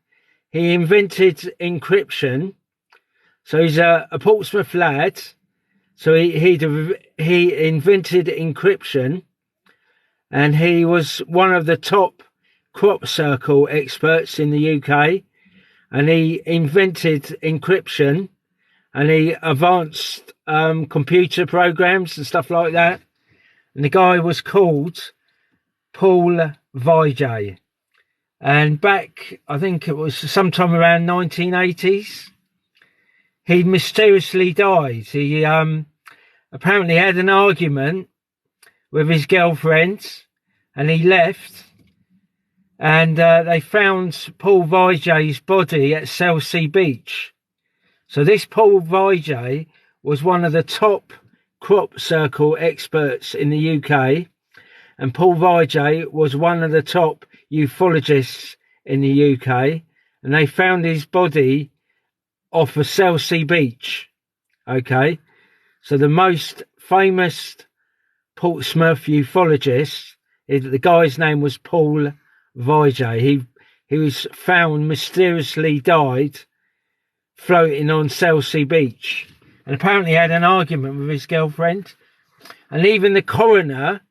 He invented encryption. So he's a Portsmouth lad. So he invented encryption, and he was one of the top crop circle experts in the UK, and he invented encryption, and he advanced computer programs and stuff like that. And the guy was called Paul Vijay. And back, I think it was sometime around 1980s, he mysteriously died. He apparently had an argument with his girlfriend, and he left. And they found Paul Vijay's body at Chelsea Beach. So this Paul Vijay was one of the top crop circle experts in the UK, and Paul Vijay was one of the top ufologists in the UK, and they found his body off of Chelsea Beach. Okay, so the most famous Portsmouth ufologist, the guy's name was Paul Vijay. He was found mysteriously died floating on Chelsea Beach, and apparently had an argument with his girlfriend, And even the coroner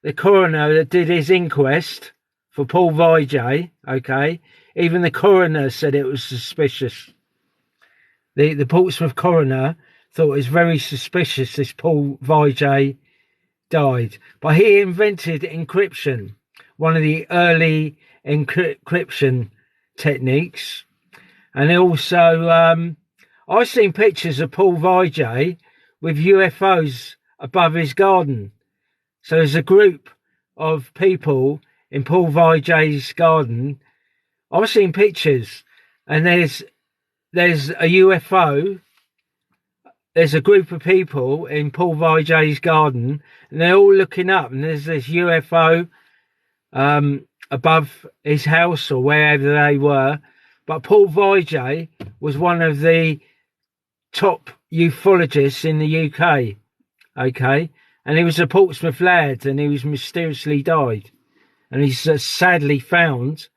that did his inquest for Paul Vijay, okay, even the coroner said it was suspicious. The Portsmouth coroner thought it was very suspicious this Paul Vijay died. But he invented encryption, one of the early encryption techniques. And also, I've seen pictures of Paul Vijay with UFOs above his garden. So there's a group of people in Paul Vijay's garden. I've seen pictures, and there's a UFO. There's a group of people in Paul Vijay's garden, and they're all looking up, and there's this UFO above his house or wherever they were. But Paul Vijay was one of the top ufologists in the UK, okay? And he was a Portsmouth lad, and he was mysteriously died. And he's sadly found,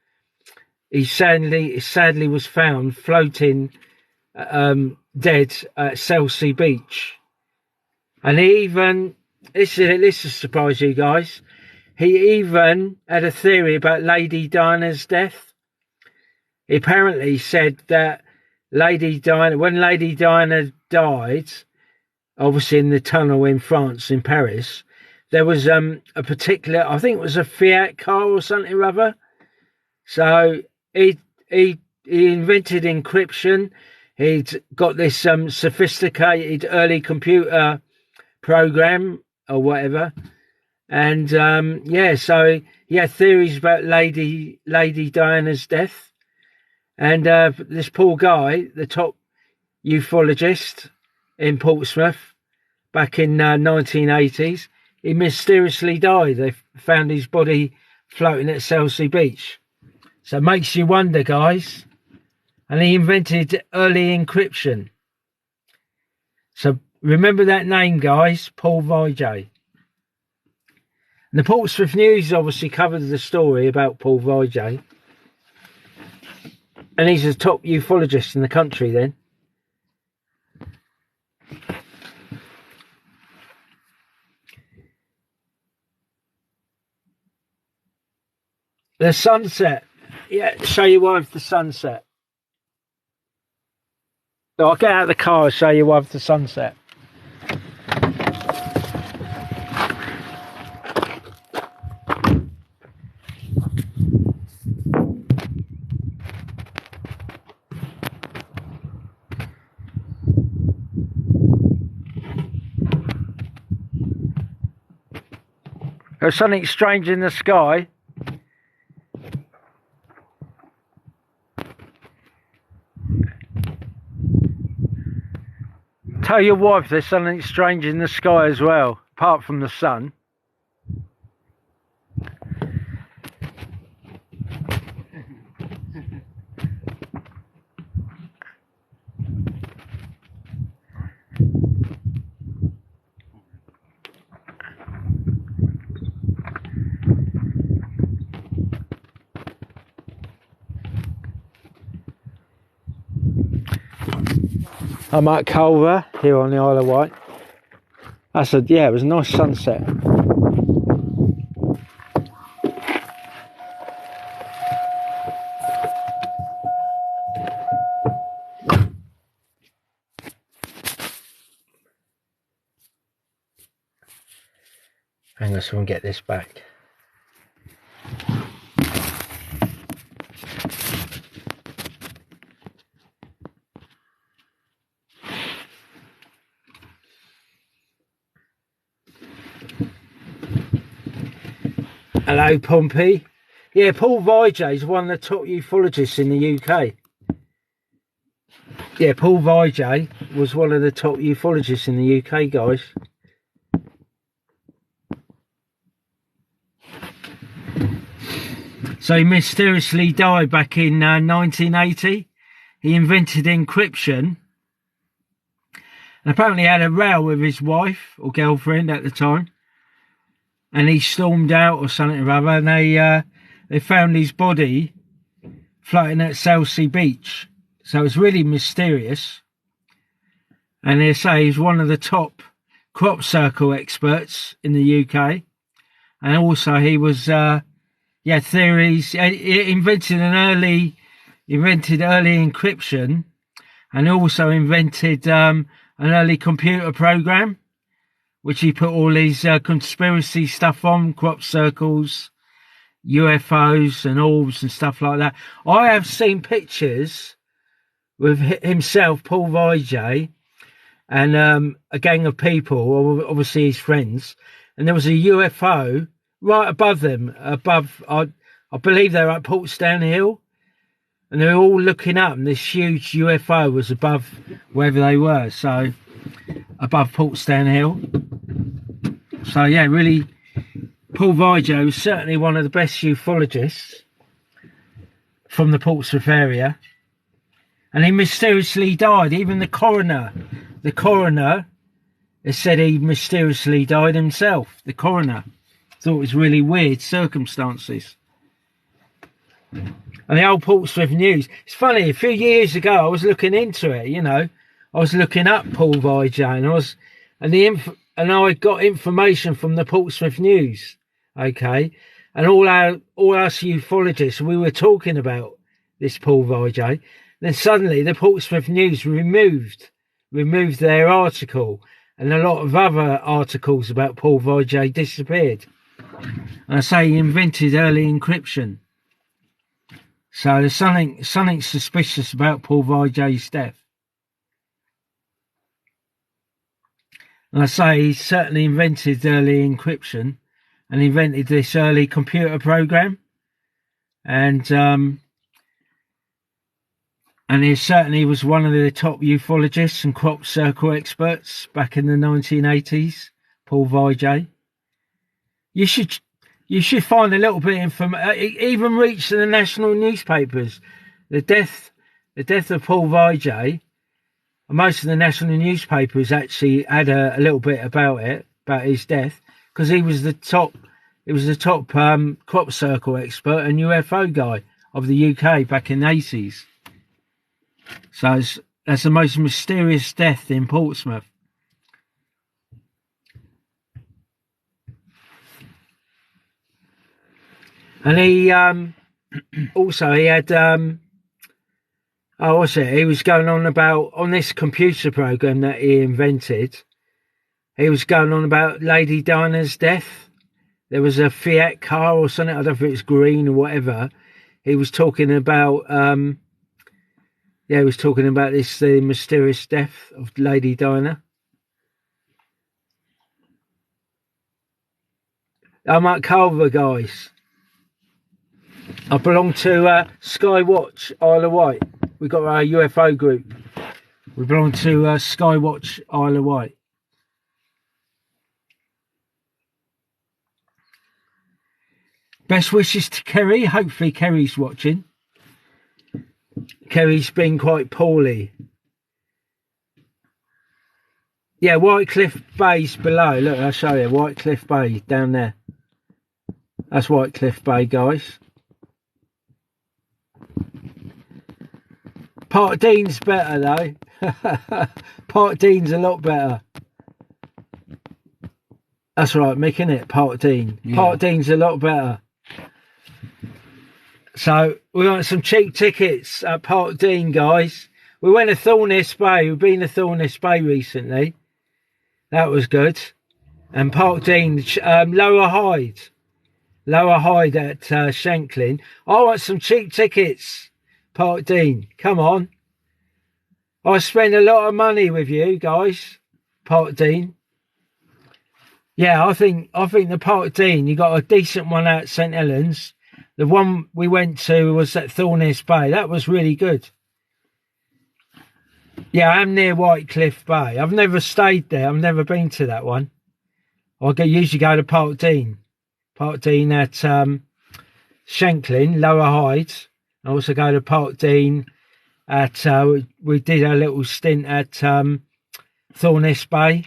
he sadly was found floating dead at Chelsea Beach. And he even, this will surprise you guys, he even had a theory about Lady Diana's death. He apparently said that when Lady Diana died, obviously in the tunnel in France, in Paris, there was a particular, I think it was a Fiat car or something or other. So he invented encryption. He'd got this sophisticated early computer program or whatever. And so he had theories about Lady Diana's death. And this poor guy, the top ufologist in Portsmouth back in 1980s, he mysteriously died. They found his body floating at Chelsea Beach. So it makes you wonder, guys. And he invented early encryption. So remember that name, guys, Paul Vijay. And the Portsmouth News obviously covered the story about Paul Vijay. And he's a top ufologist in the country then. The sunset. Yeah, show your wife the sunset. So I'll get out of the car and show your wife the sunset. There's something strange in the sky. Tell your wife there's something strange in the sky as well, apart from the sun. I'm at Culver here on the Isle of Wight. I said, yeah, it was a nice sunset. Hang on, so we can get this back. Hello, Pompey. Yeah, Paul Vijay is one of the top ufologists in the UK. Yeah, Paul Vijay was one of the top ufologists in the UK, guys. So he mysteriously died back in 1980. He invented encryption. And apparently had a row with his wife or girlfriend at the time. And he stormed out or something or other, and they found his body floating at Chelsea Beach. So it's really mysterious. And they say he's one of the top crop circle experts in the UK, and also he was theories. He invented early encryption, and also invented an early computer program, which he put all these conspiracy stuff on, crop circles, UFOs and orbs and stuff like that. I have seen pictures with himself, Paul Vijay, and a gang of people, obviously his friends, and there was a UFO right above them, I believe they were at Portsdown Hill, and they were all looking up, and this huge UFO was above wherever they were, so above Portsdown Hill. So yeah, really, Paul Vijay was certainly one of the best ufologists from the Portsmouth area, and he mysteriously died. Even the coroner has said he mysteriously died himself. The coroner thought it was really weird circumstances. And the old Portsmouth News, it's funny, a few years ago I was looking into it, you know, I was looking up Paul Vijay, and I got information from the Portsmouth News, okay, and all us ufologists, we were talking about this Paul Vijay. Then suddenly the Portsmouth News removed their article, and a lot of other articles about Paul Vijay disappeared. And I say he invented early encryption. So there's something suspicious about Paul Vijay's death. And I say he certainly invented early encryption and invented this early computer program. And he certainly was one of the top ufologists and crop circle experts back in the 1980s, Paul Vijay. You should find a little bit of information. It even reached the national newspapers. The death of Paul Vijay. Most of the national newspapers actually had a little bit about his death, because he was the top crop circle expert and UFO guy of the UK back in the 80s. So that's the most mysterious death in Portsmouth. And he also he had he was going on about, on this computer program that he invented, he was going on about Lady Diana's death. There was a Fiat car or something, I don't know if it was green or whatever. He was talking about this the mysterious death of Lady Diana. I'm at Culver, guys. I belong to Skywatch, Isle of Wight. We've got our UFO group. We belong to Skywatch, Isle of Wight. Best wishes to Kerry. Hopefully Kerry's watching. Kerry's been quite poorly. Yeah, Whitecliff Bay's below. Look, I'll show you. Whitecliff Bay down there. That's Whitecliff Bay, guys. Park Dean's better though. Park Dean's a lot better. That's right, Mick, isn't it? Park Dean. Yeah. Park Dean's a lot better. So we want some cheap tickets at Park Dean, guys. We went to Thorness Bay. We've been to Thorness Bay recently. That was good. And Park Dean, Lower Hyde at Shanklin. I want some cheap tickets. Park Dean, come on. I spend a lot of money with you guys. Park Dean. Yeah, I think the Park Dean, you got a decent one out at St Helens. The one we went to was at Thorness Bay. That was really good. Yeah, I'm near Whitecliff Bay. I've never stayed there. I've never been to that one. Usually go to Park Dean. Park Dean at Shanklin, Lower Hyde. I also go to Park Dean at, we did a little stint at Thorness Bay.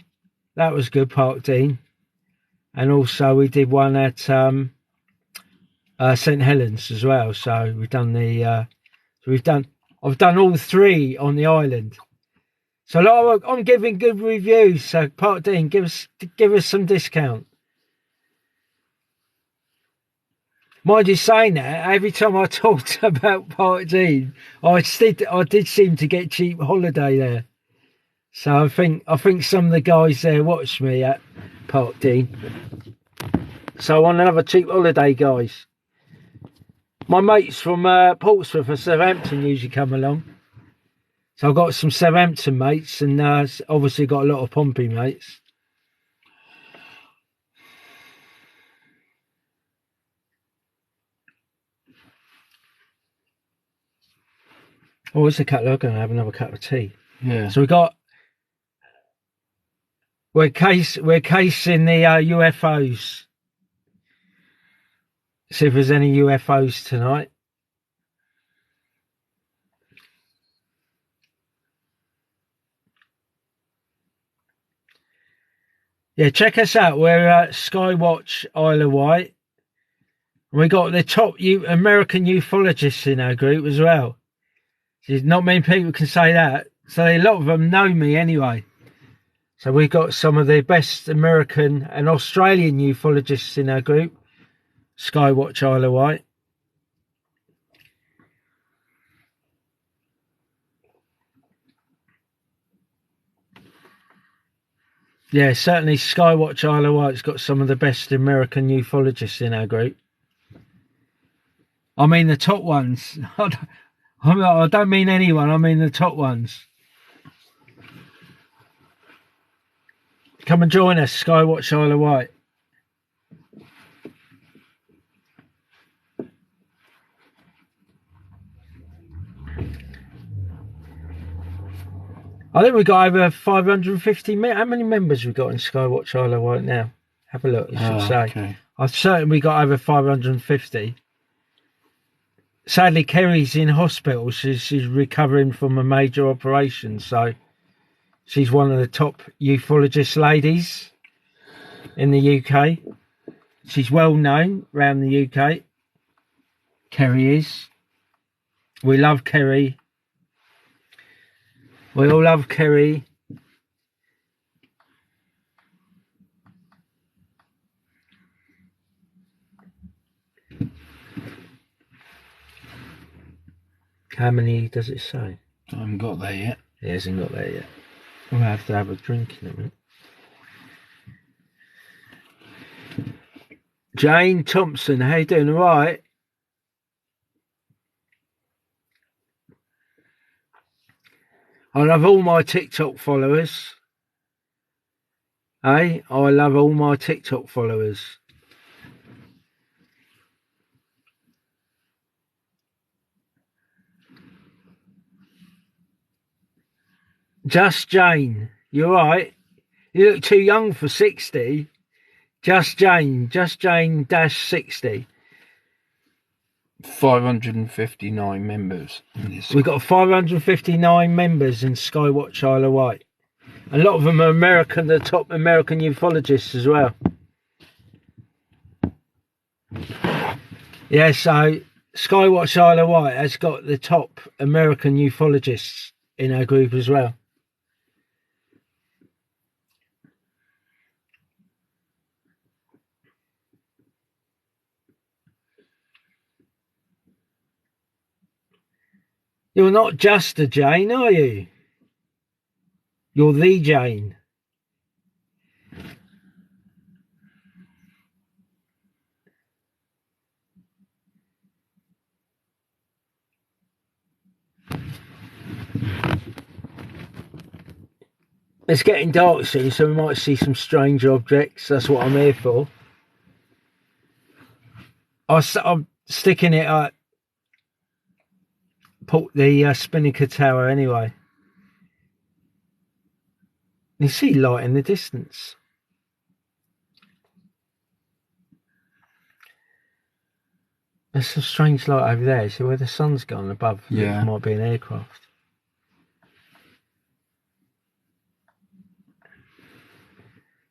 That was good, Park Dean. And also we did one at St Helens as well. So we've done I've done all three on the island. So like, I'm giving good reviews. So Part Dean, give us some discount. Mind you saying that, every time I talked about Part Dean, I did seem to get cheap holiday there. So I think some of the guys there watched me at Part Dean. So I want another cheap holiday, guys. My mates from Portsmouth and Southampton usually come along. So I've got some Southampton mates and obviously got a lot of Pompey mates. Oh, it's a cut. I'm going to have another cup of tea. Yeah. So we're casing the UFOs. See if there's any UFOs tonight. Yeah, check us out. We're at Skywatch, Isle of Wight. We got the top American ufologists in our group as well. There's not many people can say that. So a lot of them know me anyway. So we've got some of the best American and Australian ufologists in our group. Skywatch, Isle of Wight. Yeah, certainly Skywatch, Isle of Wight's got some of the best American ufologists in our group. I mean the top ones. I don't mean anyone, I mean the top ones. Come and join us, Skywatch, Isle of Wight. I think we got over 550. How many members we got in Skywatch Isle of Wight now? Have a look, you should say. Okay. I'm certain we got over 550. Sadly, Kerry's in hospital. She's recovering from a major operation, so she's one of the top ufologist ladies in the UK. She's well known around the UK. Kerry is. We love Kerry. We all love Kerry. How many does it say? I haven't got there yet. It hasn't got there yet. We'll have to have a drink in a minute. Jane Thompson, how you doing? All right? I love all my TikTok followers. Hey, I love all my TikTok followers. Just Jane, you all right? You look too young for 60. Just Jane -60. 559 members. We've got 559 members in Skywatch Isle of Wight. A lot of them are American, the top American ufologists as well. Yeah, so Skywatch Isle of Wight has got the top American ufologists in our group as well. You're not just a Jane, are you? You're the Jane. It's getting dark soon, so we might see some strange objects. That's what I'm here for. I'm sticking it at the Spinnaker Tower anyway. You see light in the distance. There's a strange light over there. See where the sun's gone above? Yeah. It might be an aircraft.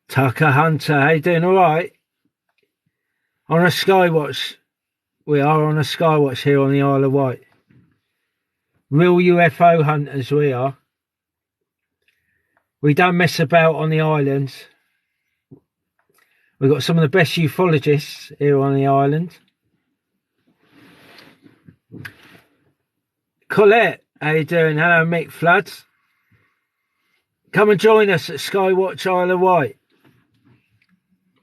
Tucker Hunter, how you doing? All right? On a Skywatch. We are on a Skywatch here on the Isle of Wight. Real UFO hunters we are. We don't mess about on the island. We've got some of the best ufologists here on the island. Colette, how you doing? Hello, Mick Floods. Come and join us at Skywatch Isle of Wight.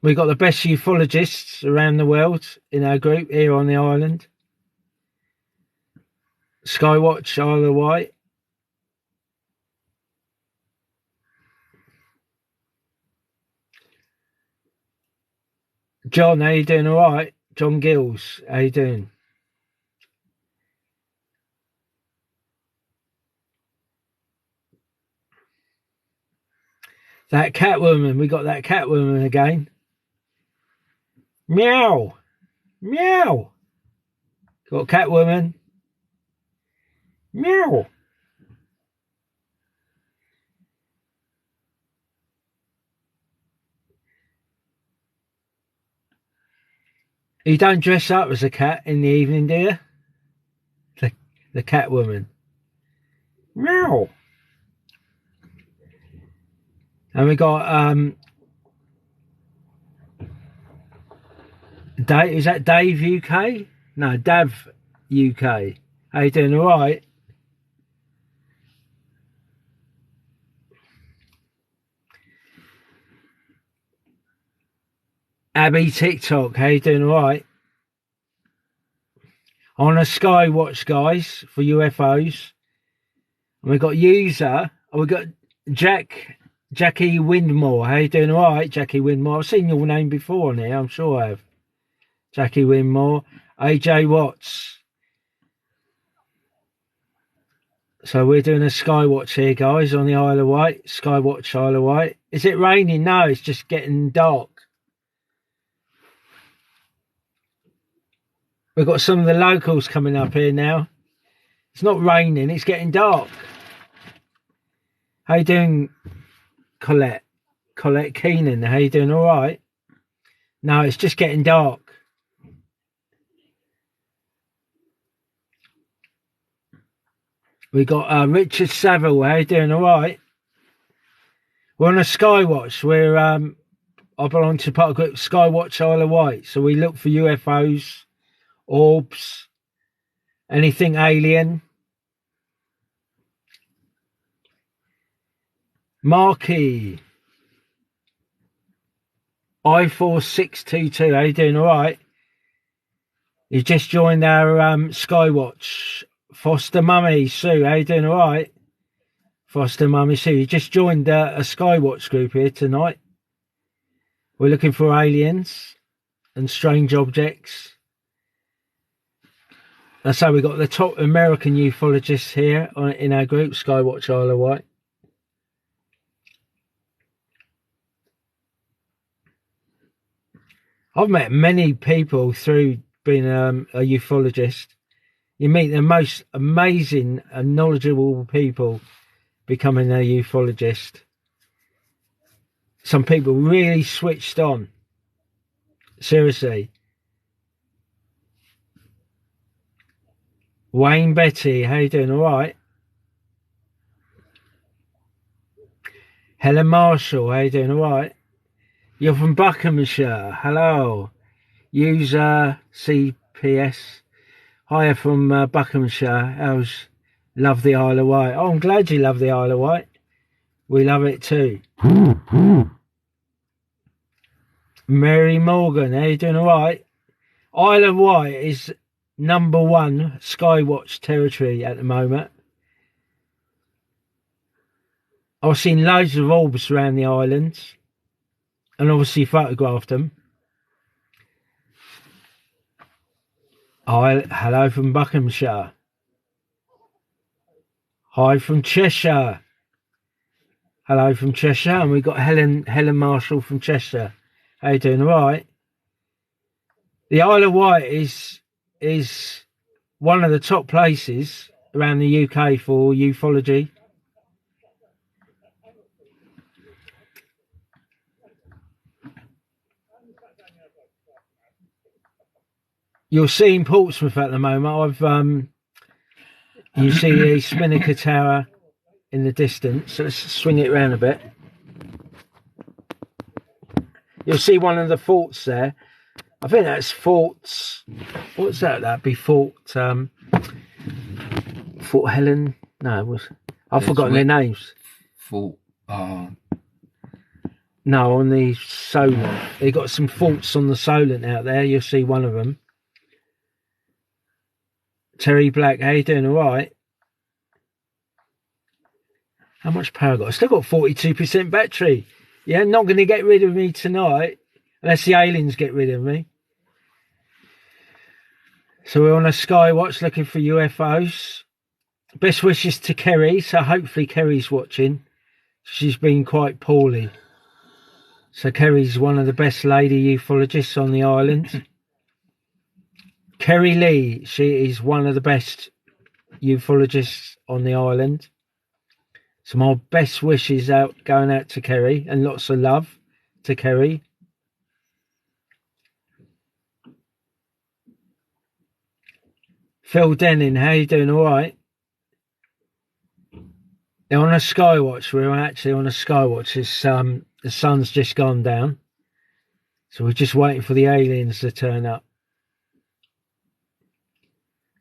We've got the best ufologists around the world in our group here on the island. Skywatch Isle of Wight. John, how you doing? All right. John Gills, how you doing? That Catwoman, we got that Catwoman again. Meow, meow. Got Catwoman. Meow. You don't dress up as a cat in the evening, do you? The Catwoman. Meow. And we got Dave, is that Dave UK? No, Dav UK. How you doing? All right? Abby TikTok, how you doing? All right? On a Skywatch, guys, for UFOs. And we got user. We got Jackie Windmore. How you doing? All right, Jackie Windmore. I've seen your name before on here. I'm sure I have. Jackie Windmore. AJ Watts. So we're doing a Skywatch here, guys, on the Isle of Wight. Skywatch Isle of Wight. Is it raining? No, it's just getting dark. We've got some of the locals coming up here now. It's not raining, it's getting dark. How you doing, Colette? Colette Keenan, how you doing? All right? No, it's just getting dark. We got Richard Saville, how you doing? All right? We're on a Skywatch. We're I belong to part of the group Skywatch Isle of Wight. So we look for UFOs, orbs, anything alien. Marky, I4622, how you doing? All right? You just joined our Skywatch. Foster Mummy Sue, how you doing? All right? Foster Mummy Sue, you just joined a Skywatch group here tonight. We're looking for aliens and strange objects. And so we've got the top American ufologists here in our group, Skywatch Isle of Wight. I've met many people through being a ufologist. You meet the most amazing and knowledgeable people becoming a ufologist. Some people really switched on. Seriously. Wayne Betty, how you doing? All right? Helen Marshall, how you doing? All right? You're from Buckinghamshire. Hello. User CPS. Hiya from Buckinghamshire. Love the Isle of Wight. Oh, I'm glad you love the Isle of Wight. We love it too. Mary Morgan, how you doing? All right? Isle of Wight is #1 Skywatch territory at the moment. I've seen loads of orbs around the islands and obviously photographed them. Hi, hello from Buckinghamshire. Hi from Cheshire. Hello from Cheshire. And we've got Helen Marshall from Cheshire. How you doing? All right? The Isle of Wight is one of the top places around the UK for ufology. You'll see in Portsmouth at the moment. You see the Spinnaker Tower in the distance. So let's swing it around a bit. You'll see one of the forts there. I think that's forts. What's that? That'd be Fort Helen. No, it was. I've forgotten their names. Fort. No, on the Solent. They got some forts on the Solent out there. You'll see one of them. Terry Black, how you doing? All right. How much power I got? I still got 42% battery. Yeah, not going to get rid of me tonight unless the aliens get rid of me. So we're on a skywatch looking for UFOs. Best wishes to Kerry. So hopefully Kerry's watching. She's been quite poorly. So Kerry's one of the best lady ufologists on the island. Kerry Lee, she is one of the best ufologists on the island. So my best wishes going out to Kerry, and lots of love to Kerry. Phil Denning, how you doing? All right. They're on a skywatch. We're actually on a skywatch. It's, the sun's just gone down. So we're just waiting for the aliens to turn up.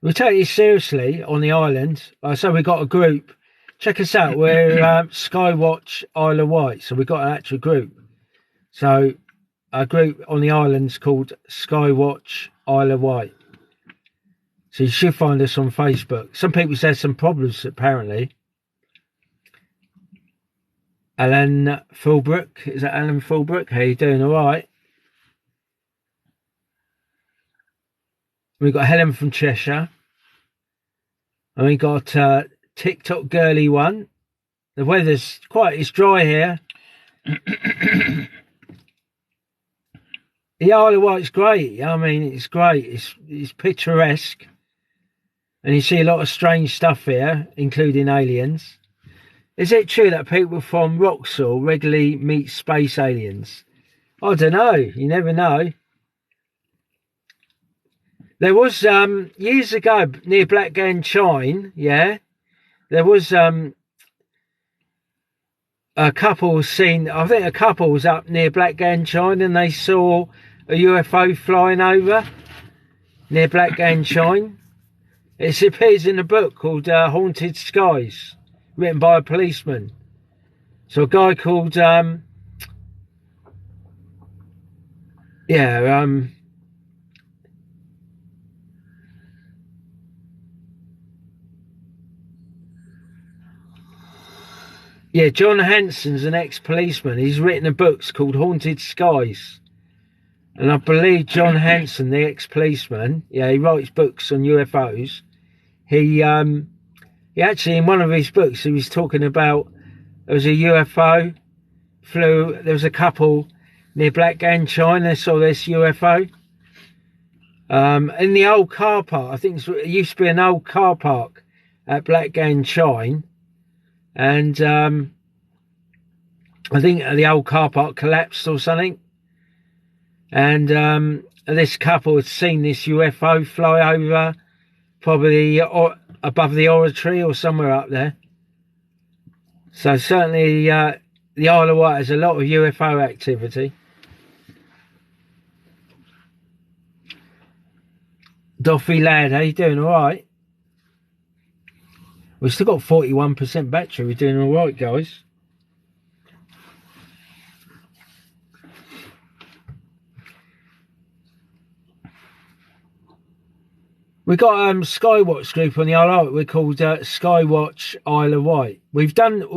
We take this seriously on the island. So we've got a group. Check us out. We're Skywatch Isle of Wight. So we've got an actual group. So our group on the island's called Skywatch Isle of Wight. So you should find us on Facebook. Some people said some problems apparently. Alan Fulbrook. Is that Alan Fulbrook? How you doing? All right. We've got Helen from Cheshire. And we got TikTok girly one. The weather's it's dry here. The Isle of Wight's great. I mean, it's great. It's picturesque. And you see a lot of strange stuff here, including aliens. Is it true that people from Wroxall regularly meet space aliens? I don't know. You never know. There was, years ago, near Blackgate Chine, yeah, there was a couple seen, I think a couple was up near Blackgate Chine and they saw a UFO flying over near Blackgate Chine. It appears in a book called Haunted Skies, written by a policeman. So a guy called, John Hanson's an ex-policeman. He's written a book called Haunted Skies. And I believe John Hanson, the ex-policeman, he writes books on UFOs. He actually, in one of his books, he was talking about there was a UFO there was a couple near Blackgate Chine, they saw this UFO. In the old car park, I think it used to be an old car park at Blackgate Chine. And I think the old car park collapsed or something. And this couple had seen this UFO fly over, probably above the oratory or somewhere up there. So certainly the Isle of Wight has a lot of UFO activity. Doffy lad, how you doing? All right. We've still got 41% battery. We're doing all right, guys. We've got Skywatch group on the Isle of Wight. We're called Skywatch Isle of Wight. We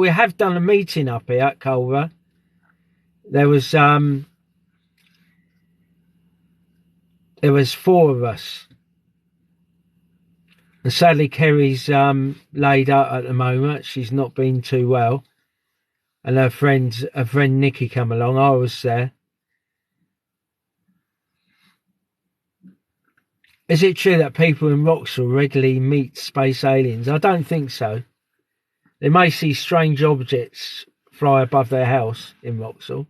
have done a meeting up here at Culver. There was 4 of us. And sadly, Kerry's laid out at the moment. She's not been too well. And her friend Nikki come along. I was there. Is it true that people in Wroxall regularly meet space aliens? I don't think so. They may see strange objects fly above their house in Wroxall.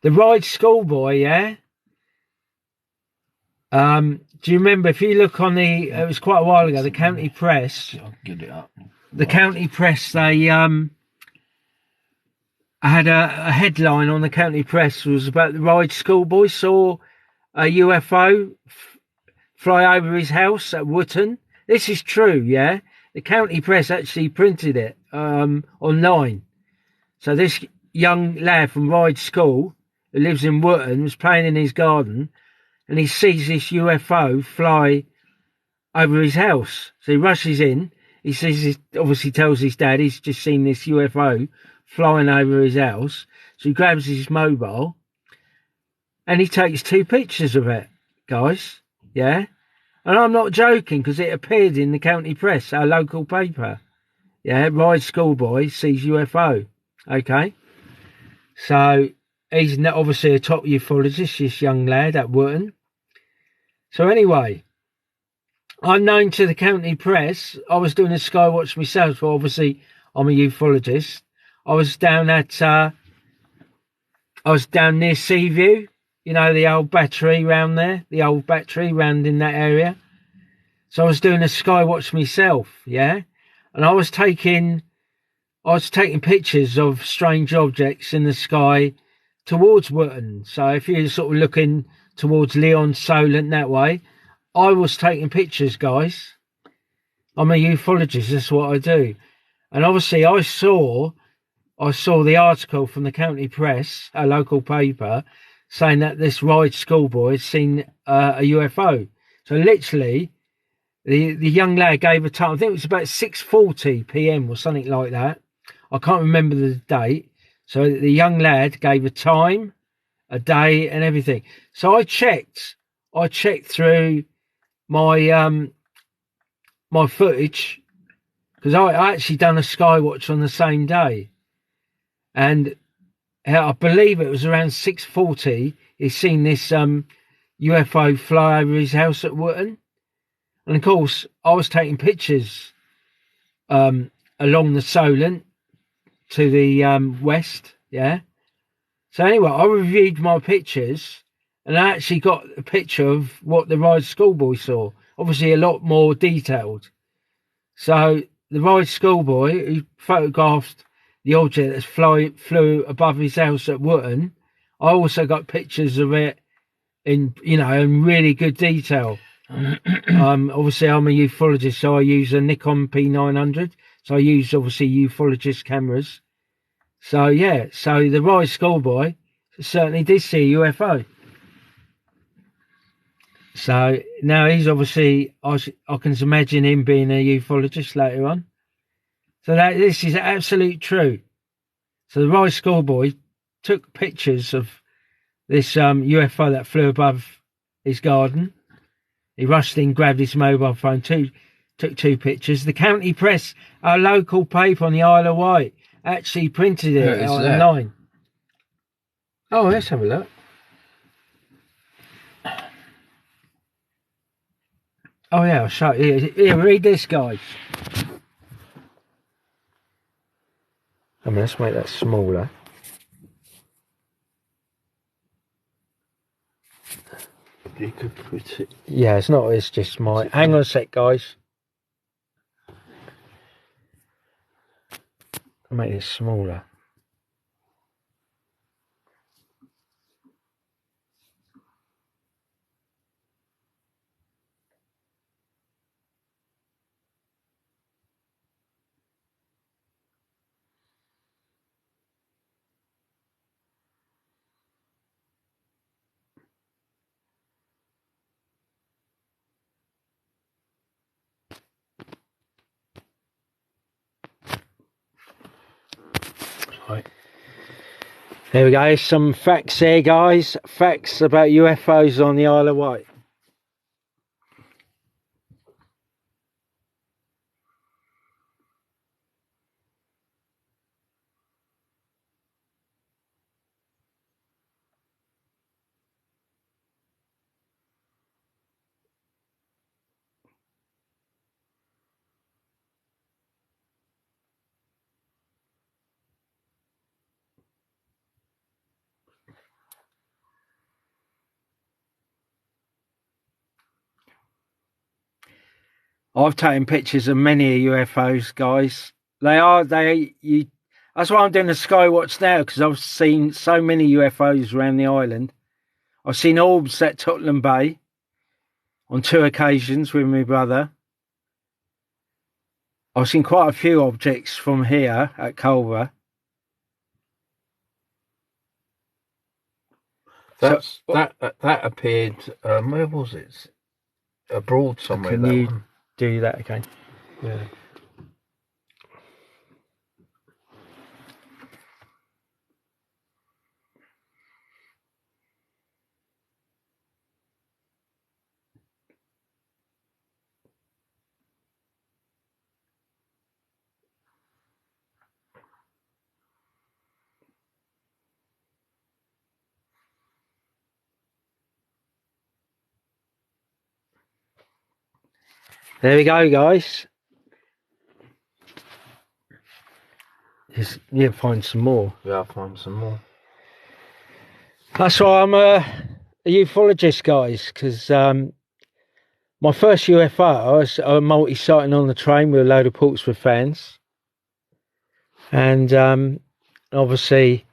The Ride Schoolboy, yeah? Do you remember, if you look on the, it was quite a while ago, the county press, I'll get it up. the county press, they had a headline on the county press, was about the Ryde schoolboy saw a UFO fly over his house at Wootton. This is true, yeah? The county press actually printed it online. So this young lad from Ryde School, who lives in Wootton, was playing in his garden, and he sees this UFO fly over his house. So he rushes in. He says, obviously tells his dad he's just seen this UFO flying over his house. So he grabs his mobile and he takes 2 pictures of it, guys. Yeah. And I'm not joking, because it appeared in the county press, our local paper. Yeah. Ryde schoolboy sees UFO. Okay. So he's obviously a top ufologist, this young lad at Wootton. So anyway, unknown to the county press, I was doing a skywatch myself. So obviously, I'm a ufologist. I was down near Seaview, you know, the old battery round there, the old battery round in that area. So I was doing a skywatch myself, yeah, and I was taking pictures of strange objects in the sky towards Wootton. So if you're sort of looking towards Leon, Solent that way, I was taking pictures, guys. I'm a ufologist, that's what I do. And obviously I saw the article from the county press, a local paper, saying that this Ryde schoolboy had seen a UFO. So literally, the young lad gave a time, I think it was about 6:40 p.m. or something like that. I can't remember the date. So the young lad gave a time, a day, and everything. So I checked through my my footage, because I actually done a skywatch on the same day, and I believe it was around 6:40. He's seen this UFO fly over his house at Wootton, and of course I was taking pictures along the Solent to the west, yeah. So anyway, I reviewed my pictures, and I actually got a picture of what the Ryde schoolboy saw. Obviously, a lot more detailed. So the Ryde schoolboy, who photographed the object that flew above his house at Wootton, I also got pictures of it in really good detail. Obviously, I'm a ufologist, so I use a Nikon P900. So I use obviously ufologist cameras. So yeah, so the Ryde schoolboy certainly did see a UFO. So now he's obviously, I can imagine him being a ufologist later on. So this is absolute true. So the Ryde schoolboy took pictures of this UFO that flew above his garden. He rushed in, grabbed his mobile phone, took 2 pictures. The county press, our local paper on the Isle of Wight, actually printed it online. Oh, let's have a look. Oh yeah, I'll show you. Here, read this, guys. Let's make that smaller. You could put it. Yeah, it's just my. Hang on a sec, guys. I'll make it smaller. Right. There we go, some facts here, guys. Facts about UFOs on the Isle of Wight. I've taken pictures of many UFOs, guys. That's why I'm doing a skywatch now, because I've seen so many UFOs around the island. I've seen orbs at Tottenham Bay on 2 occasions with my brother. I've seen quite a few objects from here at Culver. That appeared. Where was it? Abroad somewhere. Can you do that again? Yeah. There we go, guys. You'll find some more. Yeah, I'll find some more. That's why I'm a ufologist, guys, because my first UFO was a multi-sighting on the train with a load of Portsmouth fans. And obviously,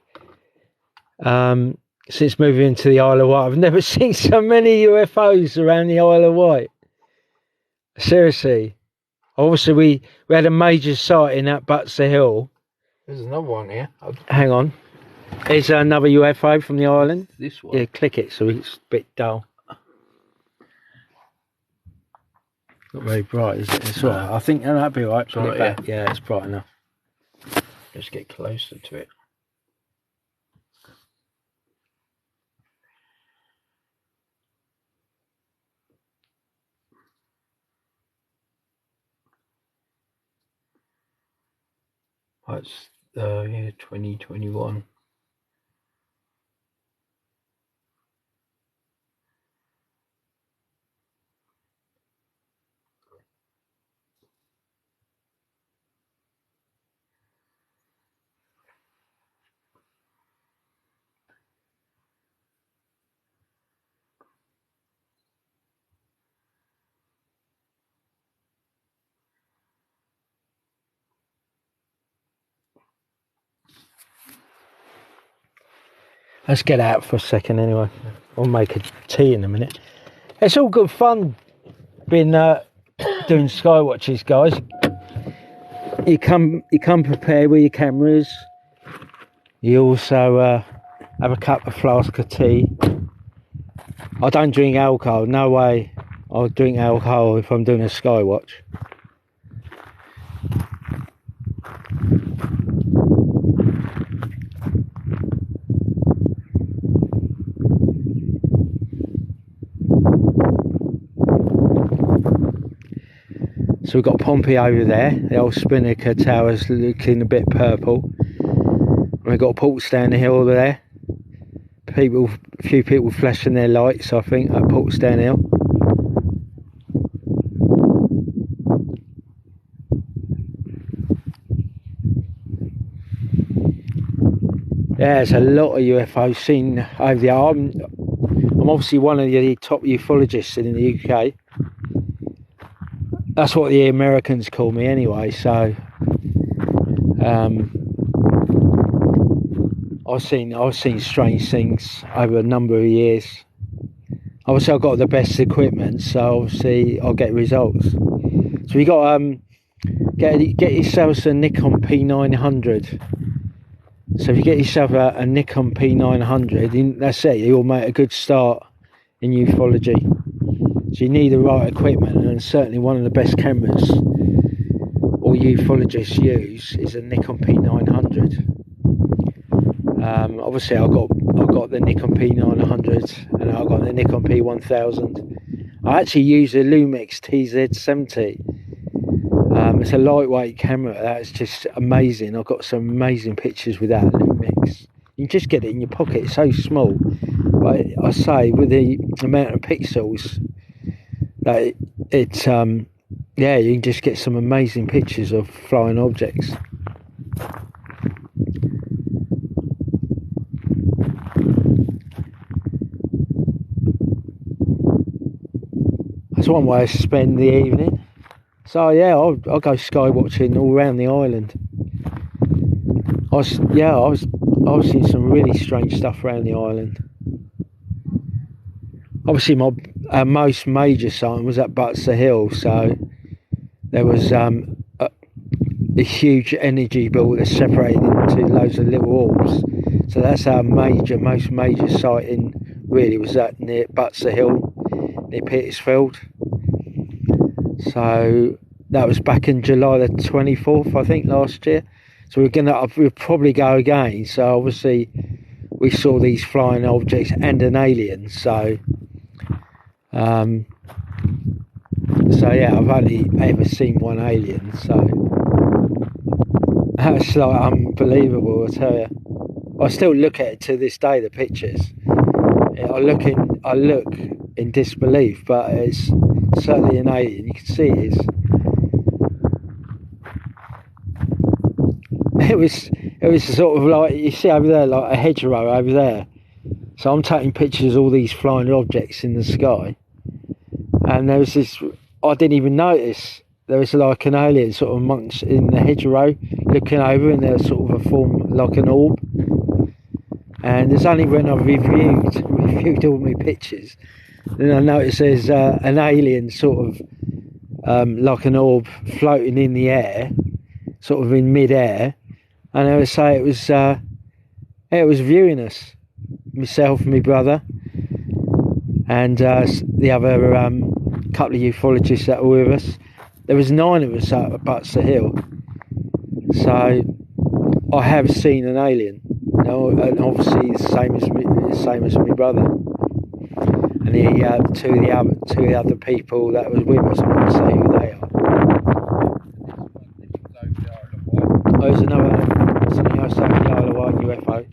since moving into the Isle of Wight, I've never seen so many UFOs around the Isle of Wight. Seriously. Obviously, we had a major sighting at Butser Hill. There's another one here. Hang on. Here's another UFO from the island. This one? Yeah, click it so it's a bit dull. Not very bright, is it? It's all right. I think that'd be all right. Put it back. Yeah, it's bright enough. Let's get closer to it. That's yeah, 2021. Let's get out for a second anyway. I'll make a tea in a minute. It's all good fun being doing skywatches, guys. You come prepared with your cameras. You also have a cup of flask of tea. I don't drink alcohol. No way I'll drink alcohol if I'm doing a skywatch. So we've got Pompey over there, the old Spinnaker Tower's looking a bit purple. We've got Portsdown Hill there. A few people flashing their lights, I think, at Portsdown Hill. Yeah, there's a lot of UFOs seen over there. I'm obviously one of the top ufologists in the UK. That's what the Americans call me anyway, so I've seen strange things over a number of years. Obviously I've got the best equipment, so obviously I'll get results. So you got get yourself a Nikon P900. So if you get yourself a Nikon P900, that's it, you'll make a good start in ufology. So you need the right equipment, and certainly one of the best cameras all ufologists use is a Nikon P900. Obviously I've got the Nikon P900 and I've got the Nikon P1000. I actually use a Lumix TZ70. It's a lightweight camera that's just amazing. I've got some amazing pictures with that Lumix. You can just get it in your pocket, it's so small. But I say, with the amount of pixels, that yeah, you can just get some amazing pictures of flying objects. That's one way to spend the evening. So yeah, I'll go sky watching all around the island. I was seeing some really strange stuff around the island. Obviously, my most major sighting was at Butser Hill, so there was a huge energy ball that separated into loads of little orbs. So that's our most major sighting. Really, was that near Butser Hill, near Petersfield. So that was back in July the 24th, I think, last year. So we'll probably go again. So obviously we saw these flying objects and an alien. So yeah, I've only ever seen one alien. So that's like unbelievable, I tell you. I still look at it to this day, the pictures. I look in disbelief, but it's certainly an alien. You can see it is. It was sort of like, you see over there, like a hedgerow over there. So I'm taking pictures of all these flying objects in the sky, and there was this, I didn't even notice, there was like an alien sort of amongst in the hedgerow looking over, and there was sort of a form like an orb. And it's only when I reviewed all my pictures, then I noticed there's an alien sort of like an orb floating in the air, sort of in mid-air, and I would say it was viewing us, myself and my brother, and the other couple of ufologists that were with us. There was 9 of us up at Butser Hill, so I have seen an alien. And obviously the same as my brother, and the other people that was with us. I won't say who they are. Oh, there's something else over the Isle of Wight UFO.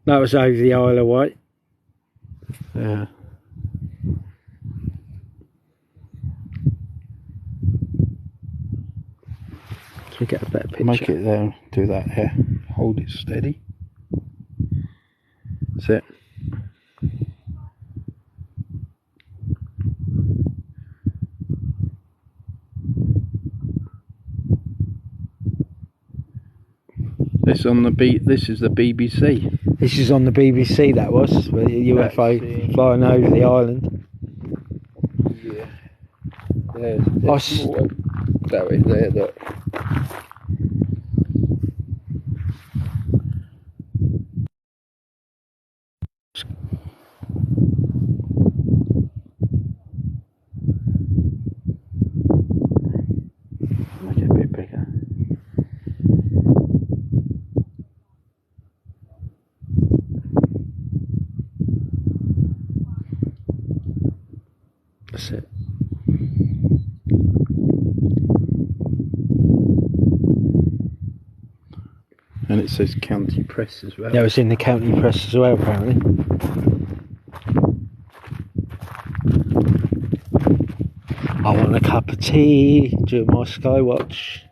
That was over the Isle of Wight. Yeah. We get a better picture. Make it there, do that here. Hold it steady. That's it. This is the BBC. This is on the BBC, that was, the UFO flying over the island. Yeah. There's more. That way there, look. Make it a bit bigger. That's it. And it says county press as well. That was in the county press as well, apparently. I want a cup of tea during my sky watch.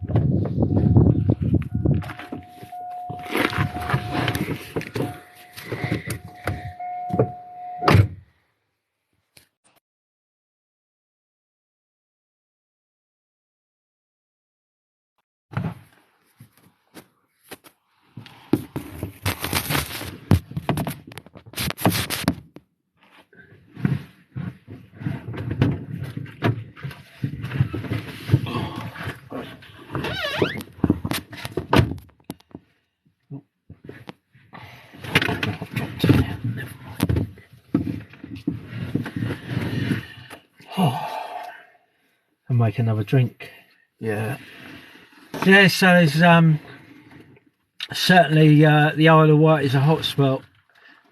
And make another drink. Yeah. Yeah, so there's certainly the Isle of Wight is a hotspot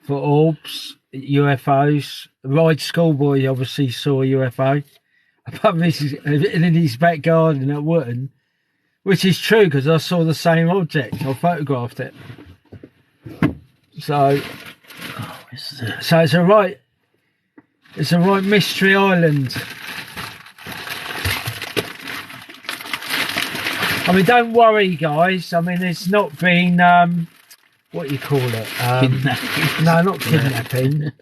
for orbs, UFOs. Ride Schoolboy obviously saw a UFO above in his back garden at Wootton, which is true because I saw the same object. I photographed it. So it's a right mystery island. I mean, don't worry, guys. I mean, it's not been what do you call it? Kidnapping. No, not kidnapping.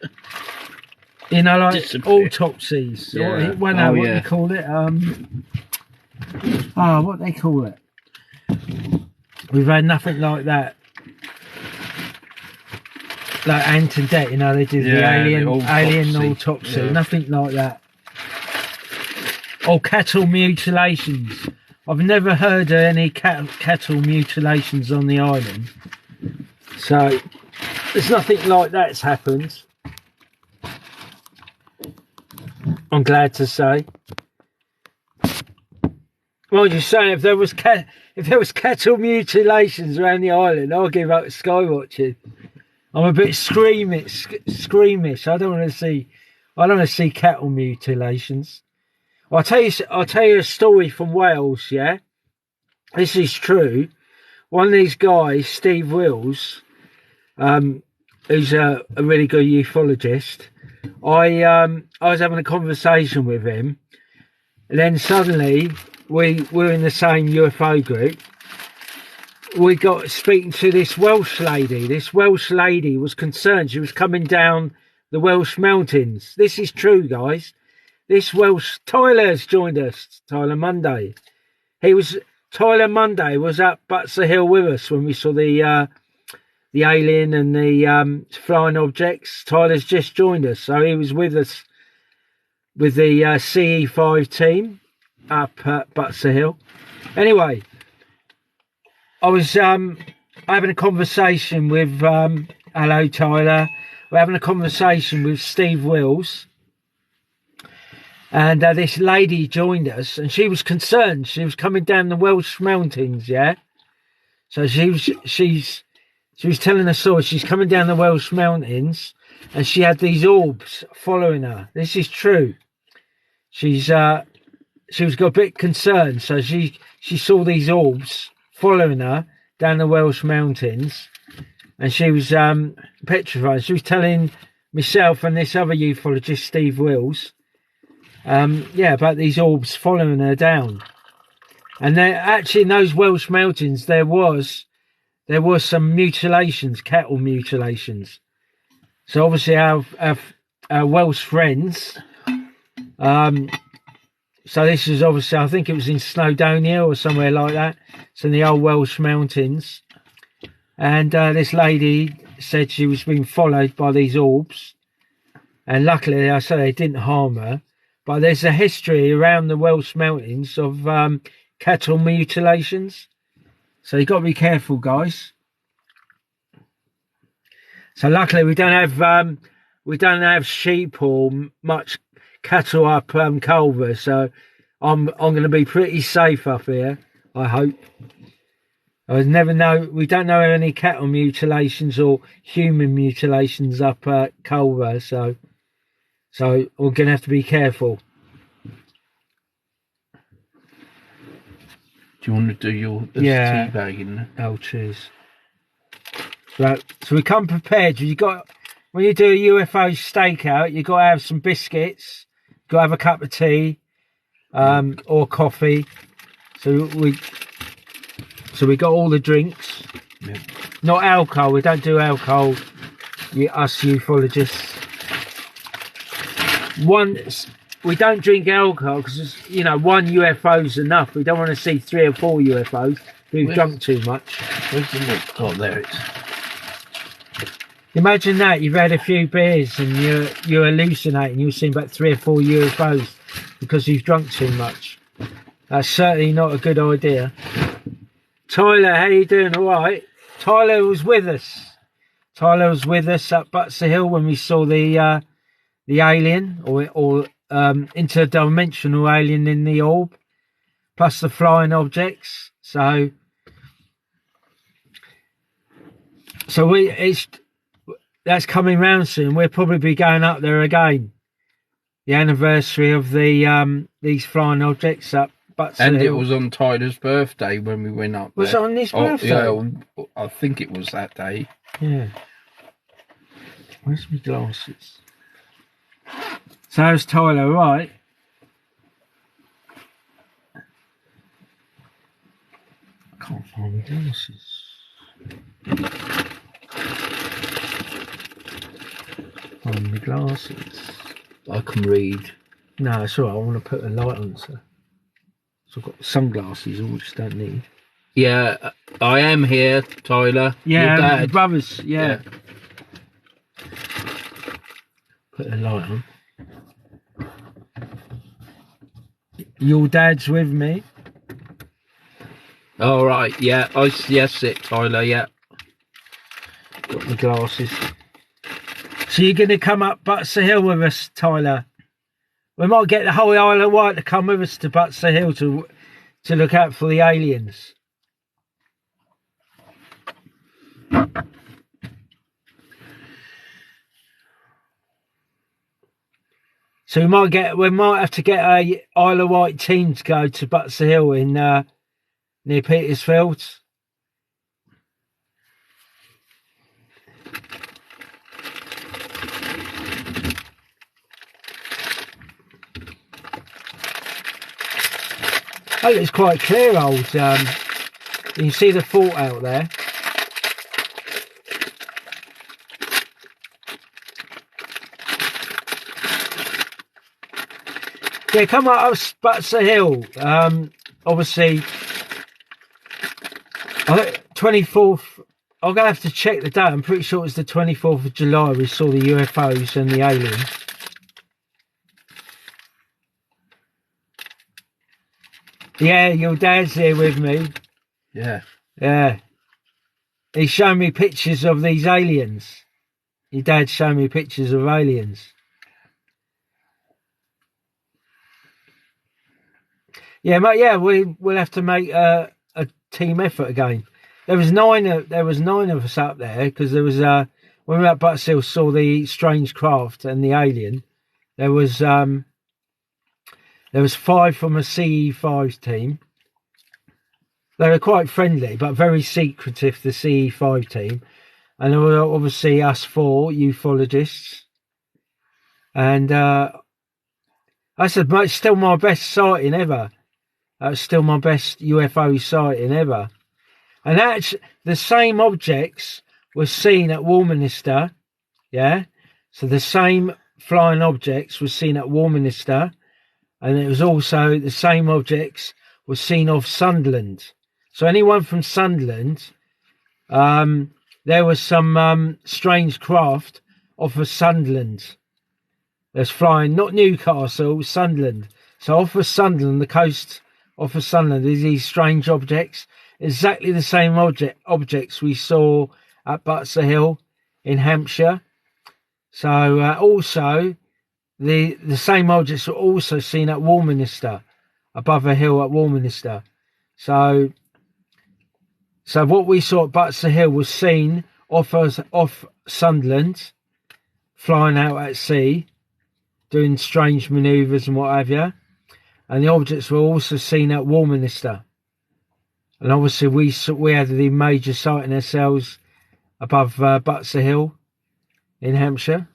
You know, like Disappear. autopsies. Yeah. Or, well, no, what do yeah. you call it? What they call it? We've had nothing like that. Like Ant and Dec, you know, they did the alien autopsy. Yeah. Nothing like that. Or cattle mutilations. I've never heard of any cattle mutilations on the island. So there's nothing like that's happened. I'm glad to say. Well, you're saying if there was cattle mutilations around the island, I'll give up skywatching. I'm a bit squeamish. I don't want to see cattle mutilations. I'll tell you a story from Wales. Yeah, this is true. One of these guys, Steve Wills, who's a really good ufologist. I was having a conversation with him, and then suddenly we were in the same UFO group. We got speaking to this Welsh lady. This Welsh lady was concerned. She was coming down the Welsh mountains. This is true, guys. This Welsh Tyler's joined us. Tyler Monday. Tyler Monday was up Butser Hill with us when we saw the alien and the flying objects. Tyler's just joined us, so he was with us with the CE5 team up at Butser Hill. Anyway, I was having a conversation with hello Tyler. We're having a conversation with Steve Wills, and this lady joined us, and she was concerned. She was coming down the Welsh mountains, yeah. So she was telling us story. She's coming down the Welsh mountains, and she had these orbs following her. This is true. She was got a bit concerned, so she saw these orbs following her down the Welsh mountains, and she was petrified. She was telling myself and this other ufologist, Steve Wills, about these orbs following her down. And there actually in those Welsh mountains there was some mutilations, cattle mutilations. So obviously our Welsh friends, so this is obviously, I think it was in Snowdonia or somewhere like that. It's in the old Welsh mountains. And this lady said she was being followed by these orbs. And luckily, I say they didn't harm her. But there's a history around the Welsh mountains of cattle mutilations. So you've got to be careful, guys. So luckily, we don't have sheep or much cattle up Culver, so I'm going to be pretty safe up here, I hope. We don't know any cattle mutilations or human mutilations up Culver, so we're going to have to be careful. Do you want to do tea bagging? Oh, cheers. Right, so we come prepared. When you do a UFO stakeout, you've got to have some biscuits, got to have a cup of tea, or coffee. So we got all the drinks. Yep. Not alcohol. We don't do alcohol. Us ufologists. We don't drink alcohol because one UFO's enough. We don't want to see 3 or 4 UFOs. We've drunk too much. Where's the milk? Oh, there it is. Imagine that you've had a few beers and you're hallucinating. You've seen about 3 or 4 UFOs because you've drunk too much. That's certainly not a good idea. Tyler, how you doing? All right. Tyler was with us. Tyler was with us at Butser Hill when we saw the alien or interdimensional alien in the orb, plus the flying objects. So that's coming round soon. We'll probably be going up there again. The anniversary of the these flying objects up Butser Hill. And it was on Tyler's birthday when we went up there. Was it on his birthday? Yeah, I think it was that day. Yeah. Where's my glasses? So how's Tyler, right? I can't find my glasses. find my glasses. I can read. No, it's alright, I want to put a light on, so I've got sunglasses, I just don't need. Yeah, I am here, Tyler. Yeah, Your dad. brothers, yeah. Put a light on. Your dad's with me. All right, yeah, yes, it, Tyler, yeah. Got my glasses. So you're going to come up Butser Hill with us, Tyler? We might get the whole Isle of Wight to come with us to Butser Hill to look out for the aliens. So we might have to get a Isle of Wight team to go to Butser Hill in near Petersfield. Oh, it's quite clear, old. You can see the fort out there. Yeah, come up Butser Hill. Obviously, I think 24th. I'm gonna have to check the date. I'm pretty sure it's the 24th of July. We saw the UFOs and the aliens. Yeah, your dad's here with me. Yeah. Yeah. He's showing me pictures of these aliens. Your dad's showing me pictures of aliens. Yeah, mate. Yeah, we'll have to make a team effort again. There was nine of us up there because there was when we were at Butts Hill, saw the strange craft and the alien. There was 5 from a CE5 team. They were quite friendly, but very secretive, the CE5 team. And there were obviously us 4 ufologists. And that's still my best sighting ever. That's still my best UFO sighting ever. And that's the same objects were seen at Warminster. Yeah. So the same flying objects were seen at Warminster. And it was also the same objects were seen off Sunderland. So anyone from Sunderland, there was some strange craft off of Sunderland. That's flying, not Newcastle, Sunderland. So off of Sunderland, the coast off of Sunderland, there's these strange objects. Exactly the same objects we saw at Butser Hill in Hampshire. So also... The same objects were also seen at Warminster, above a hill at Warminster. So what we saw at Butser Hill was seen off Sunderland, flying out at sea, doing strange manoeuvres and what have you. And the objects were also seen at Warminster. And obviously we had the major sighting ourselves above Butser Hill in Hampshire.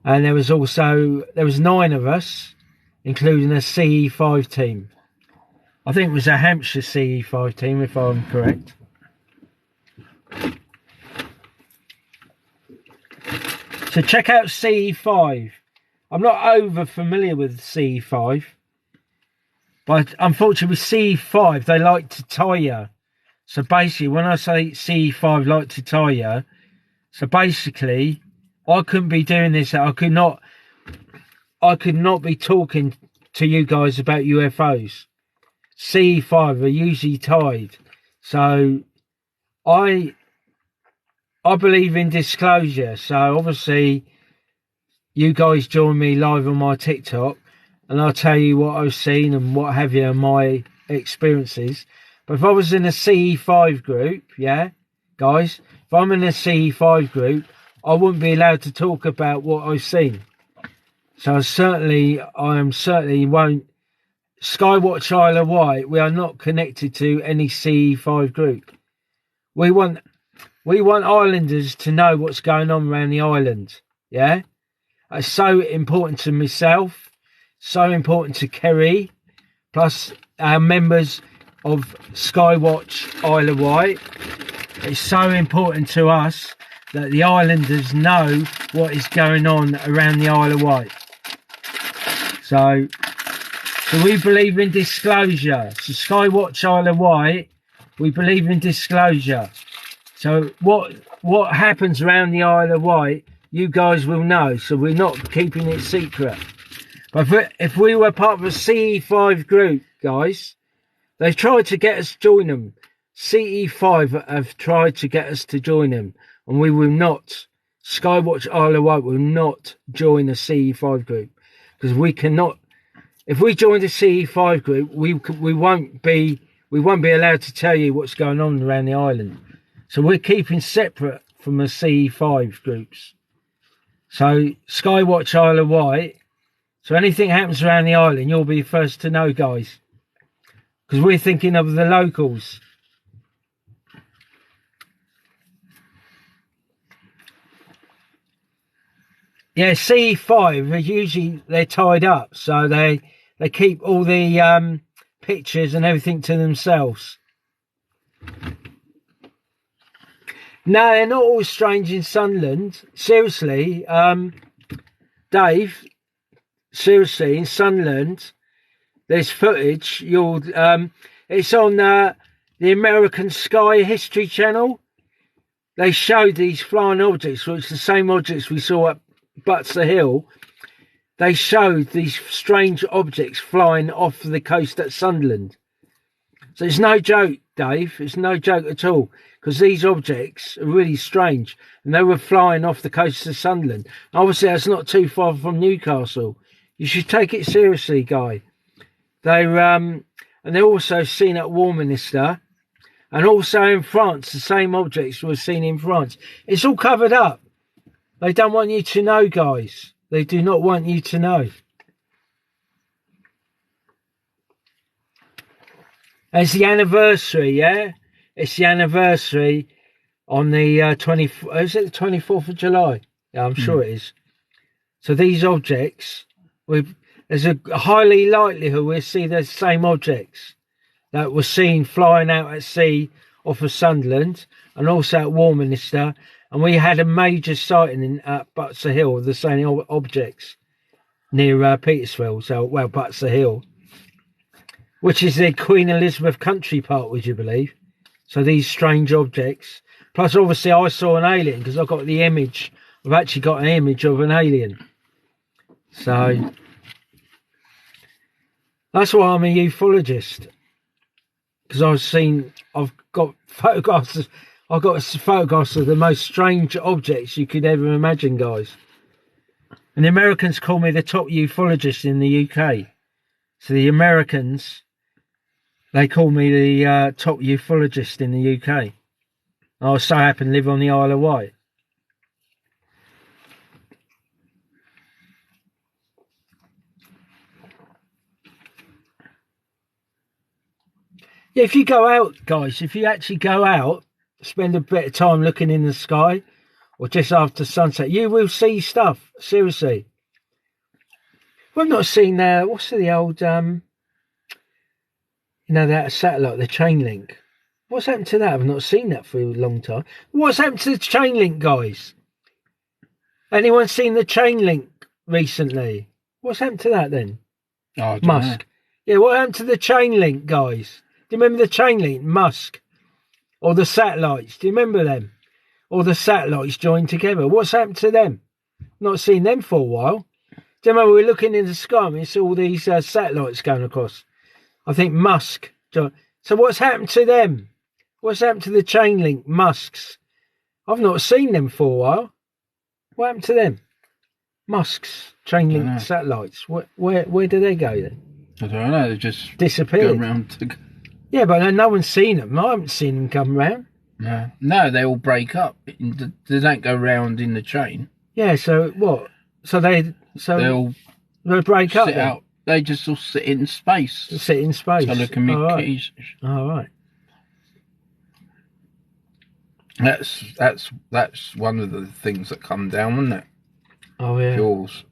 And there was 9 of us, including a CE5 team. I think it was a Hampshire CE5 team, if I'm correct. So check out CE5. I'm not over familiar with CE5, but unfortunately with CE5, they like to tie you. So basically, when I say CE5 like to tie you, so basically... I couldn't be doing this. I could not be talking to you guys about UFOs. CE5 are usually tied. So I believe in disclosure. So obviously you guys join me live on my TikTok and I'll tell you what I've seen and what have you and my experiences. But if I was in a CE5 group, yeah, guys, if I'm in a CE5 group, I wouldn't be allowed to talk about what I've seen. So I certainly won't. Skywatch Isle of Wight, we are not connected to any CE5 group. We want islanders to know what's going on around the island. Yeah? It's so important to myself, so important to Kerry, plus our members of Skywatch Isle of Wight. It's so important to us that the islanders know what is going on around the Isle of Wight. So we believe in disclosure. So Skywatch Isle of Wight, we believe in disclosure. So what happens around the Isle of Wight, you guys will know. So we're not keeping it secret. But if we were part of a CE5 group, guys, they've tried to get us to join them. CE5 have tried to get us to join them, and we will not. Skywatch Isle of Wight will not join a CE5 group, because we cannot. If we joined a CE5 group, we won't be allowed to tell you what's going on around the island. So we're keeping separate from the CE5 groups. So Skywatch Isle of Wight. So anything happens around the island, you'll be the first to know, guys, because we're thinking of the locals. Yeah, CE5 are usually they're tied up, so they keep all the pictures and everything to themselves. No, they're not all strange in Sunderland. Seriously, Dave. Seriously, in Sunderland, there's footage. It's on the American Sky History Channel. They showed these flying objects, which are the same objects we saw at Butser Hill. They showed these strange objects flying off the coast at Sunderland. So it's no joke, Dave. It's no joke at all, because these objects are really strange, and they were flying off the coast of Sunderland. Obviously, that's not too far from Newcastle. You should take it seriously, guy. And they're also seen at Warminster, and also in France. The same objects were seen in France. It's all covered up. They don't want you to know, guys. They do not want you to know. It's the anniversary, yeah? It's the anniversary on the 24th of July? Yeah, I'm sure it is. So these objects, there's a highly likelihood we'll see the same objects that were seen flying out at sea off of Sunderland and also at Warminster. And we had a major sighting at Butser Hill of the same objects near Petersfield. So, well, Butser Hill, which is the Queen Elizabeth Country Park, would you believe? So these strange objects. Plus, obviously, I saw an alien because I got the image. I've actually got an image of an alien. So that's why I'm a ufologist, because I've got photographs of the most strange objects you could ever imagine, guys. And the Americans call me the top ufologist in the UK. So the Americans, they call me the top ufologist in the UK. I so happen to live on the Isle of Wight. Yeah, if you go out, guys, if you actually go out, spend a bit of time looking in the sky, or just after sunset, you will see stuff. Seriously. We've not seen what's the old that satellite, the chain link. What's happened to that? I've not seen that for a long time. What's happened to the chain link, guys? Anyone seen the chain link recently? What's happened to that then? Oh, I don't Musk. know. Yeah, what happened to the chain link, guys? Do you remember the chain link, Musk? Or the satellites? Do you remember them? Or the satellites joined together? What's happened to them? Not seen them for a while. Do you remember we were looking in the sky and we saw all these satellites going across? I think Musk. So what's happened to them? What's happened to the chain link Musks? I've not seen them for a while. What happened to them? Musk's chain link satellites. Where do they go then? I don't know. They just disappeared. Go around. Yeah, but no one's seen them. I haven't seen them come round. No, they all break up. They don't go round in the chain. Yeah. So what? So they break up. Sit out. They just all sit in space. Sit in space. So they can make keys. All right. That's one of the things that come down, isn't it? Oh yeah. Yours.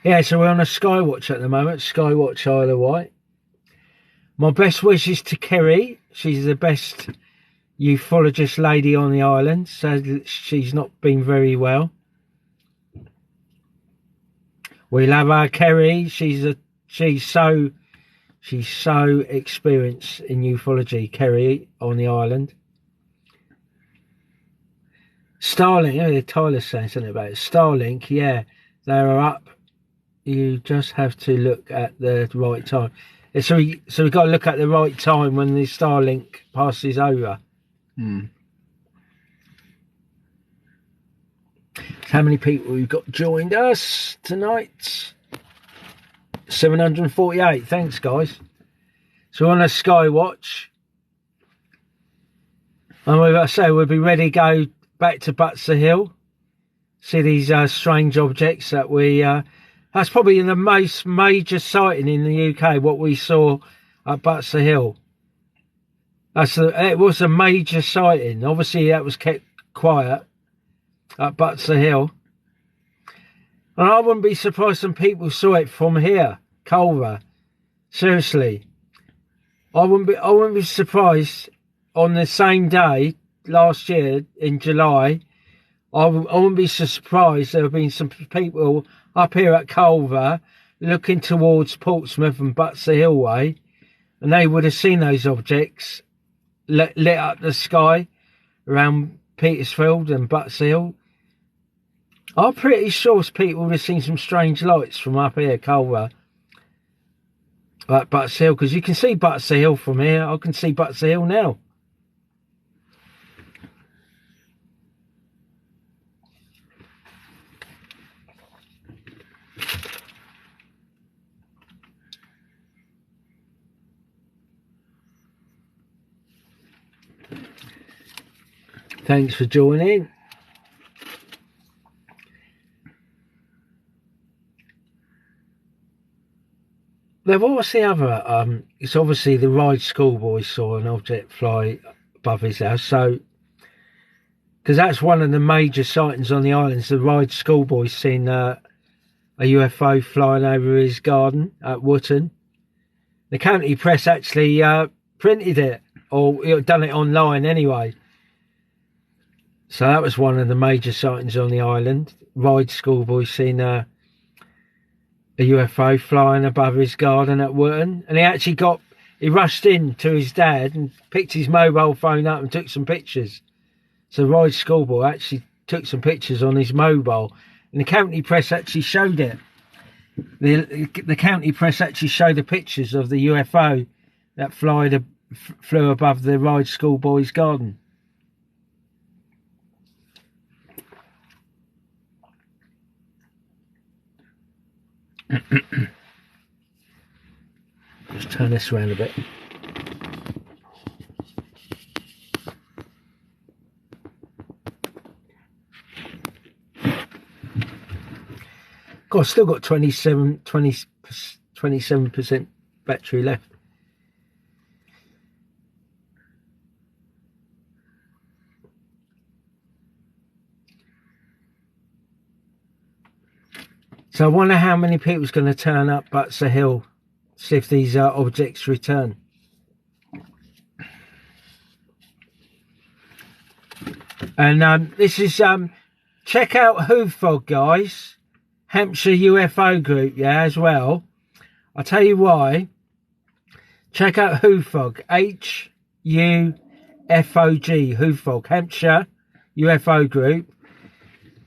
Yeah, so we're on a Skywatch at the moment, Skywatch Isle of Wight. My best wishes to Kerry. She's the best ufologist lady on the island. So she's not been very well. We'll have her Kerry. She's so experienced in ufology, Kerry on the island. Starlink, Tyler's saying something about it. Starlink, yeah, they are up. You just have to look at the right time. So we got to look at the right time when the Starlink passes over. How many people we've got joined us tonight? 748. Thanks, guys. So we're on a skywatch, and we'll be ready to go back to Butser Hill. See these strange objects that we. That's probably the most major sighting in the UK. What we saw at Butser Hill. It was a major sighting. Obviously, that was kept quiet at Butser Hill. And I wouldn't be surprised some people saw it from here, Culver. Seriously. I wouldn't be surprised on the same day last year in July. I wouldn't be surprised there have been some people up here at Culver looking towards Portsmouth and Butser Hill way, and they would have seen those objects lit up the sky around Petersfield and Butser Hill. I'm pretty sure people would have seen some strange lights from up here, Culver, at Butser Hill, because you can see Butser Hill from here. I can see Butser Hill now. Thanks for joining. There was the other, it's obviously the Ride schoolboy saw an object fly above his house, so, because that's one of the major sightings on the islands. The Ride schoolboy seen a UFO flying over his garden at Wootton. The county press actually printed it, or done it online anyway. So that was one of the major sightings on the island. Ride schoolboy seen a UFO flying above his garden at Wootton, and he rushed in to his dad and picked his mobile phone up and took some pictures. So Ride schoolboy actually took some pictures on his mobile, and the county press actually showed it. The county press actually showed the pictures of the UFO that flew above the Ride schoolboy's garden. Just turn this around a bit. God, still got 27% battery left. So I wonder how many people's going to turn up Butser Hill, see if these objects return. And this is, check out HUFOG, guys. Hampshire UFO group, yeah, as well. I'll tell you why. Check out HUFOG, HUFOG, HUFOG, Hampshire UFO group.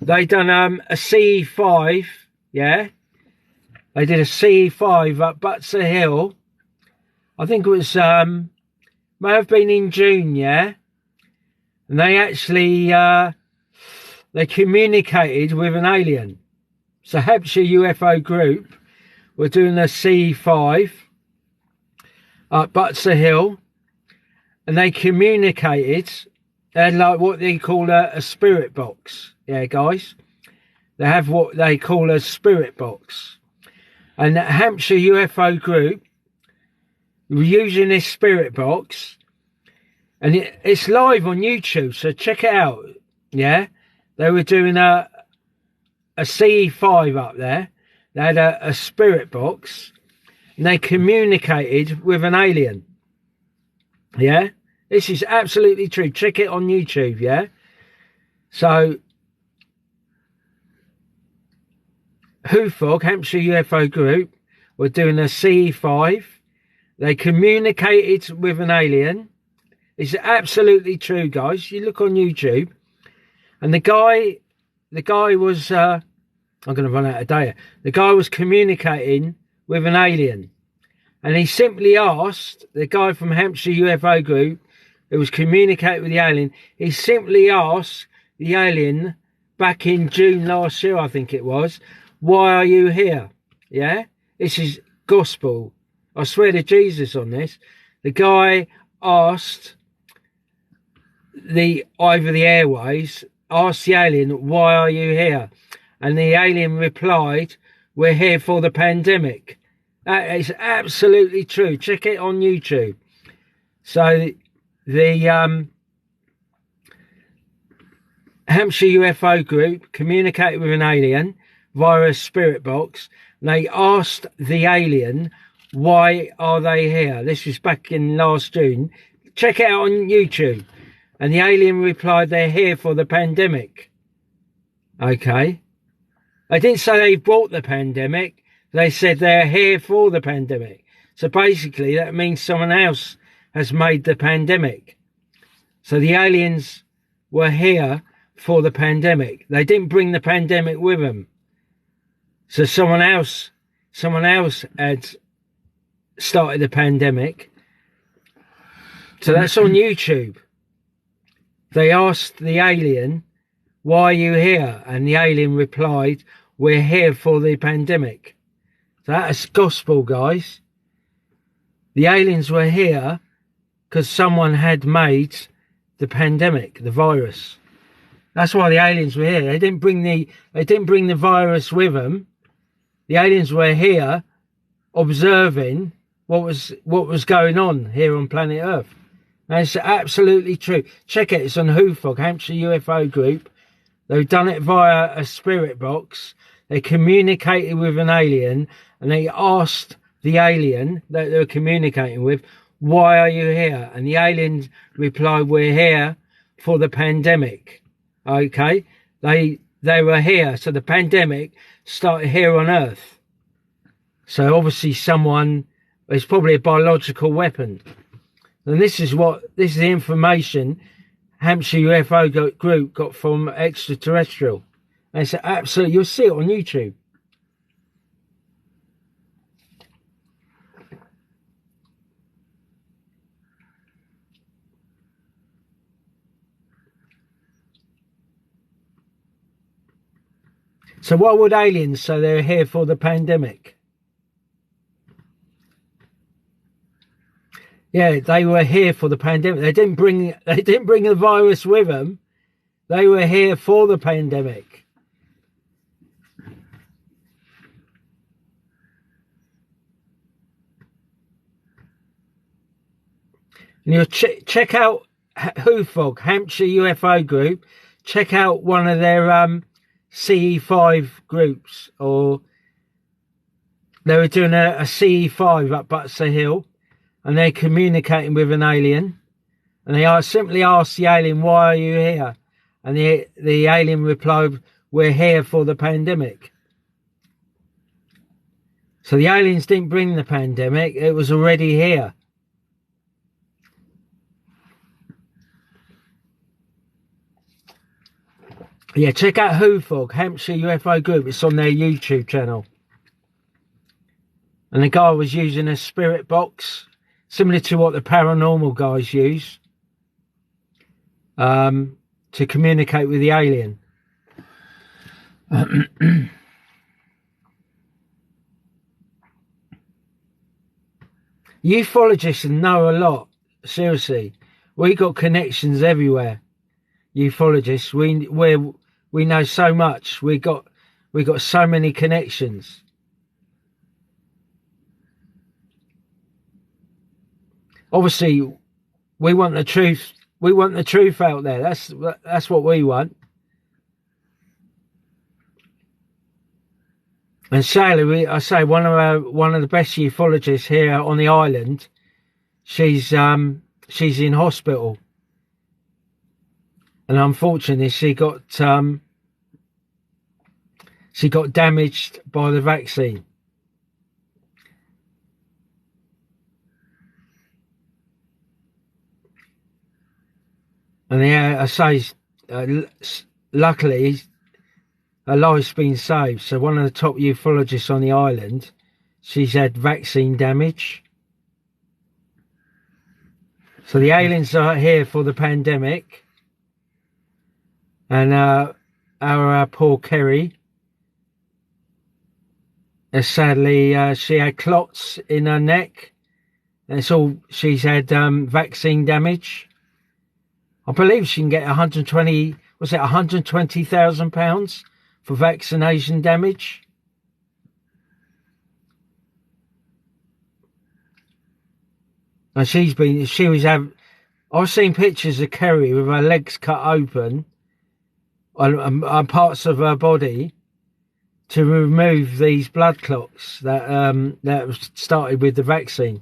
They done a CE5. Yeah, they did a CE5 at Butser Hill. I think it was, may have been in June, yeah. And they actually, they communicated with an alien. So Hampshire UFO group were doing a CE5 at Butser Hill, and they communicated. They had like what they call a spirit box. Yeah, guys. They have what they call a spirit box. And the Hampshire UFO group were using this spirit box. And it's live on YouTube, so check it out. Yeah? They were doing a CE5 up there. They had a spirit box. And they communicated with an alien. Yeah? This is absolutely true. Check it on YouTube, yeah? So, HUFOG, Hampshire UFO Group, were doing a CE5. They communicated with an alien. It's absolutely true, guys. You look on YouTube, and the guy was, I'm going to run out of data. The guy was communicating with an alien, and he simply asked, the guy from Hampshire UFO Group, who was communicating with the alien, he simply asked the alien back in June last year, I think it was, why are you here? Yeah? This is gospel. I swear to Jesus on this. The guy asked over the airways, asked the alien, why are you here? And the alien replied, we're here for the pandemic. That is absolutely true. Check it on YouTube. So the Hampshire UFO Group communicated with an alien via a spirit box. And they asked the alien, why are they here? This was back in last June. Check it out on YouTube. And the alien replied, they're here for the pandemic. Okay. They didn't say they brought the pandemic. They said they're here for the pandemic. So basically that means someone else has made the pandemic. So the aliens were here for the pandemic. They didn't bring the pandemic with them. So someone else had started the pandemic. So that's on YouTube. They asked the alien, why are you here? And the alien replied, we're here for the pandemic. So that's gospel, guys. The aliens were here because someone had made the pandemic, the virus. That's why the aliens were here. They didn't bring the virus with them. The aliens were here observing what was going on here on planet Earth. And it's absolutely true. Check it. It's on HUFOG, Hampshire UFO Group. They've done it via a spirit box. They communicated with an alien, and they asked the alien that they were communicating with, why are you here? And the alien replied, we're here for the pandemic. Okay? They were here. So the pandemic started here on Earth. So obviously it's probably a biological weapon. And this is the information Hampshire UFO Group got from extraterrestrial. And it's absolutely, you'll see it on YouTube. So why would aliens say they're here for the pandemic? Yeah, they were here for the pandemic. They didn't bring the virus with them. They were here for the pandemic. And you'll check out HUFOG, Hampshire UFO Group. Check out one of their CE5 groups, or they were doing a CE5 up Butser Hill. And they're communicating with an alien, and they simply asked the alien, why are you here? And the alien replied, we're here for the pandemic. So the aliens didn't bring the pandemic, it was already here. Yeah, check out HUFOG, Hampshire UFO Group. It's on their YouTube channel. And the guy was using a spirit box, similar to what the paranormal guys use, to communicate with the alien. Ufologists know a lot. Seriously, we got connections everywhere. Ufologists, we know so much. We got so many connections. Obviously, we want the truth. We want the truth out there. That's what we want. And sadly, I say one of the best ufologists here on the island. She's she's in hospital, and unfortunately she got damaged by the vaccine. And yeah, I say, luckily, her life's been saved. So one of the top ufologists on the island, she's had vaccine damage. So the aliens are here for the pandemic. And our poor Kerry, sadly, she had clots in her neck. And it's all, she's had vaccine damage. I believe she can get £120,000 for vaccination damage. And I've seen pictures of Kerry with her legs cut open on parts of her body to remove these blood clots that started with the vaccine.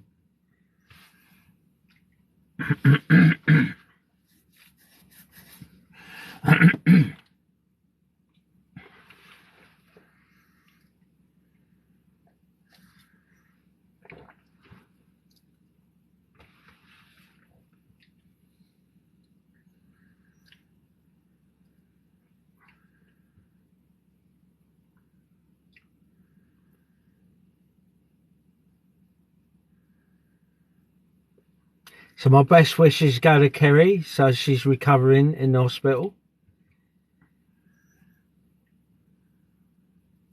So my best wishes go to Kerry, so she's recovering in the hospital.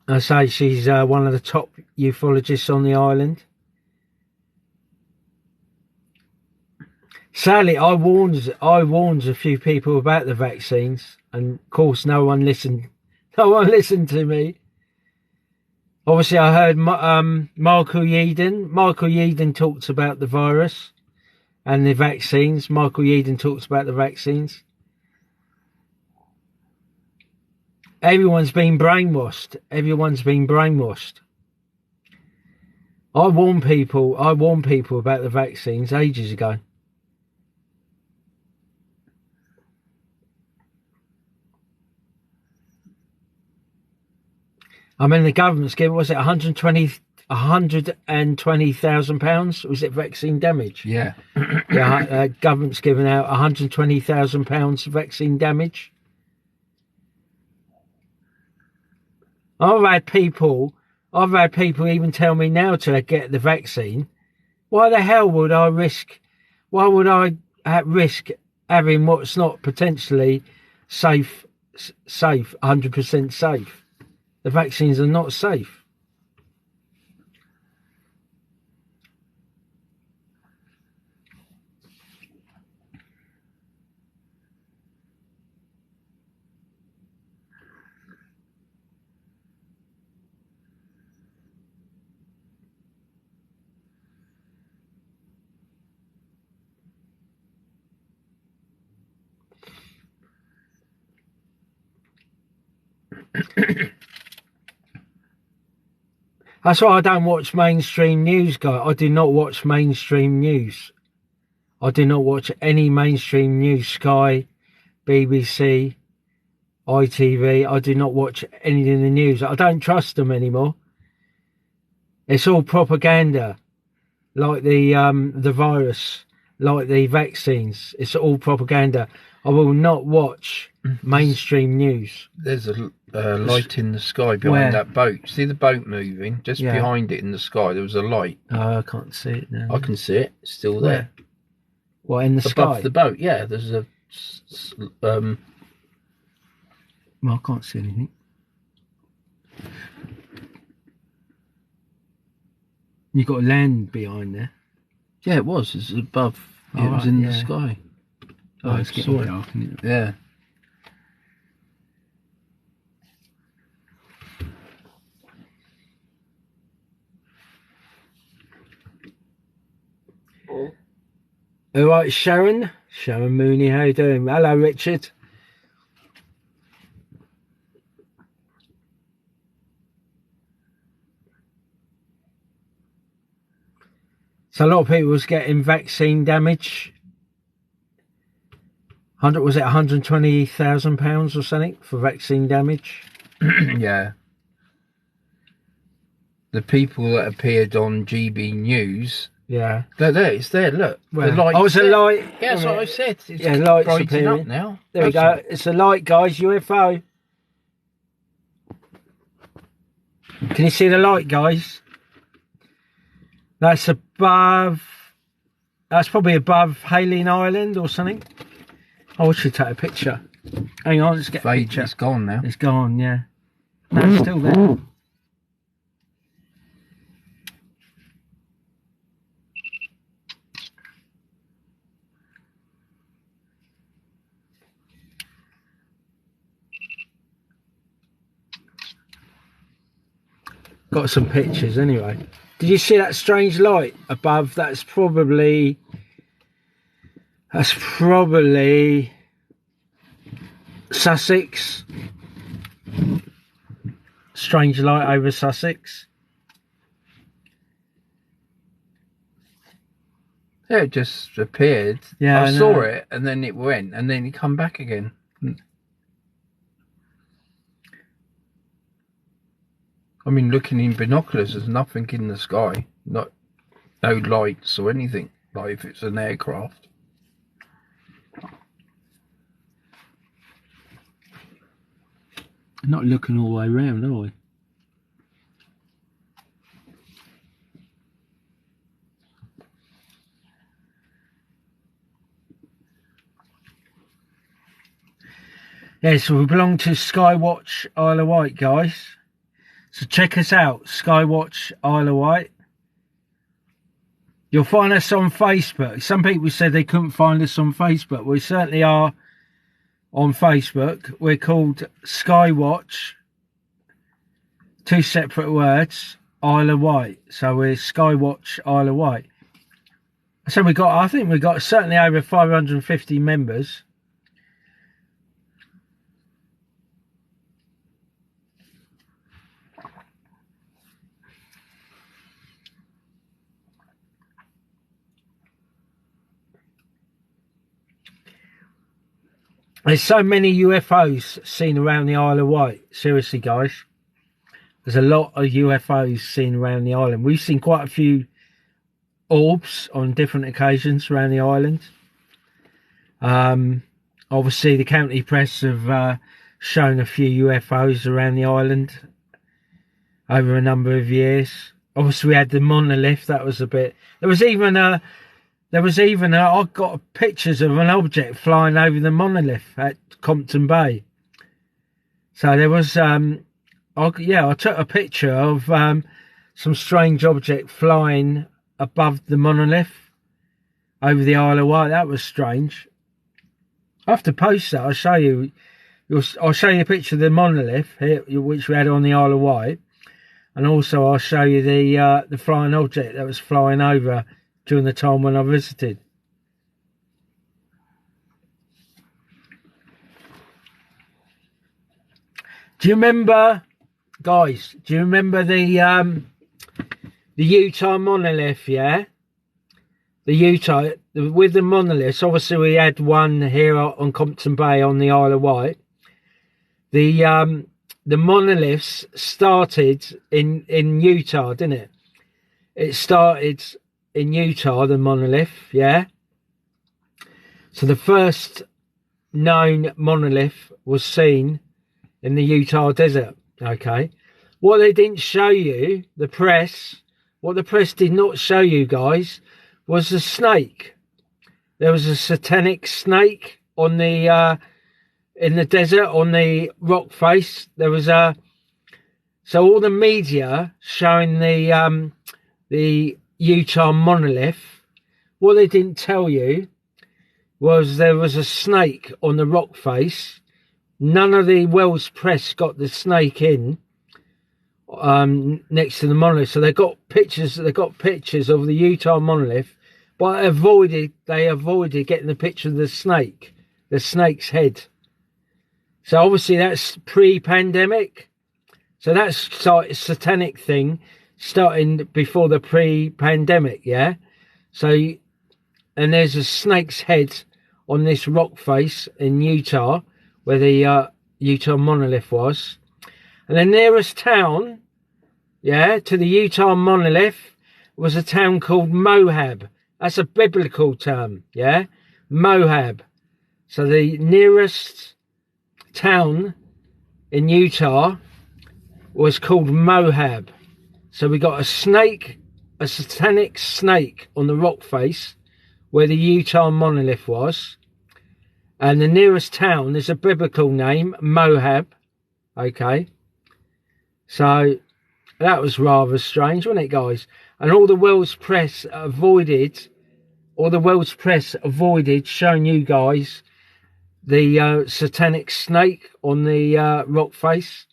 I say she's one of the top ufologists on the island. Sadly, I warned a few people about the vaccines, and of course, no one listened. No one listened to me. Obviously, I heard Michael Yeadon. Michael Yeadon talks about the virus and the vaccines. Michael Yeadon talks about the vaccines. Everyone's been brainwashed. Everyone's been brainwashed. I warned people about the vaccines ages ago. I mean, the government's given, was it £120,000? Was it vaccine damage? Yeah. Yeah, government's given out £120,000 vaccine damage. I've had people even tell me now to get the vaccine. Why the hell would I risk? Why would I risk having what's not potentially safe, 100% safe? The vaccines are not safe. That's why I don't watch mainstream news, guys. I do not watch mainstream news. I do not watch any mainstream news. Sky, BBC, ITV. I do not watch any of the news. I don't trust them anymore. It's all propaganda, like the virus, like the vaccines. It's all propaganda. I will not watch mainstream news. There's a light in the sky behind that boat. See the boat moving? Just behind it in the sky, there was a light. Oh, I can't see it now. I can see it. It's still there. What, in the sky? Above the boat, yeah. There's a... Well, I can't see anything. You got land behind there. Yeah, it was. It's above. It was in the sky. Oh, it's getting dark, isn't it? Yeah. All right, Sharon Mooney, how you doing? Hello, Richard. So a lot of people was getting vaccine damage Was it £120,000 or something for vaccine damage? Yeah. The people that appeared on GB News. Yeah. They're there. It's there. Look. Well, the light. Oh, it's a light. Yeah, that's what I said. It's lights brightening appearing up now. There we go. It's a light, guys. UFO. Can you see the light, guys? That's above. That's probably above Hailing Island or something. Oh, I should take a picture. Hang on, let's get a picture. It's gone now. It's gone, yeah. No, it's still there. Got some pictures anyway. Did you see that strange light above? That's probably Sussex. Strange light over Sussex. Yeah, it just appeared. Yeah, I saw it, and then it went, and then it come back again. I mean, looking in binoculars, there's nothing in the sky. No lights or anything, like if it's an aircraft. Not looking all the way around, are we? Yeah, so we belong to Skywatch Isle of Wight, guys. So check us out, Skywatch Isle of Wight. You'll find us on Facebook. Some people said they couldn't find us on Facebook. We certainly are on Facebook. We're called Skywatch, two separate words, Isle of Wight. So we're Skywatch Isle of Wight. So I think we got certainly over 550 members. There's so many UFOs seen around the Isle of Wight. Seriously, guys. There's a lot of UFOs seen around the island. We've seen quite a few orbs on different occasions around the island. Obviously, the county press have shown a few UFOs around the island over a number of years. Obviously, we had the monolith. That was a bit... There was even I got pictures of an object flying over the monolith at Compton Bay. So there was, I took a picture of some strange object flying above the monolith over the Isle of Wight. That was strange. I have to post that. I'll show you. I'll show you a picture of the monolith here, which we had on the Isle of Wight, and also I'll show you the flying object that was flying over during the time when I visited. Do you remember, guys? Do you remember the Utah monolith? Yeah, the Utah with the monoliths. Obviously, we had one here on Compton Bay on the Isle of Wight. The monoliths started in Utah, didn't it? It started in Utah, the monolith, yeah. So the first known monolith was seen in the Utah desert. Okay, what they didn't show you, what the press did not show you, guys, was the snake. There was a satanic snake on the in the desert on the rock face. There was so all the media showing the Utah monolith, what they didn't tell you was there was a snake on the rock face. None of the world's press got the snake in next to the monolith. So they got pictures of the Utah monolith, but they avoided getting the picture of the snake's head. So obviously that's pre-pandemic. So that's a satanic thing starting before the pre-pandemic, yeah. So, and there's a snake's head on this rock face in Utah, where the Utah monolith was. And the nearest town, to the Utah monolith was a town called Moab. That's a biblical term, Moab. So the nearest town in Utah was called Moab. So we got a snake, a satanic snake on the rock face where the Utah monolith was. And the nearest town is a biblical name, Moab. Okay. So that was rather strange, wasn't it, guys? And all the world's press avoided showing you guys the satanic snake on the rock face.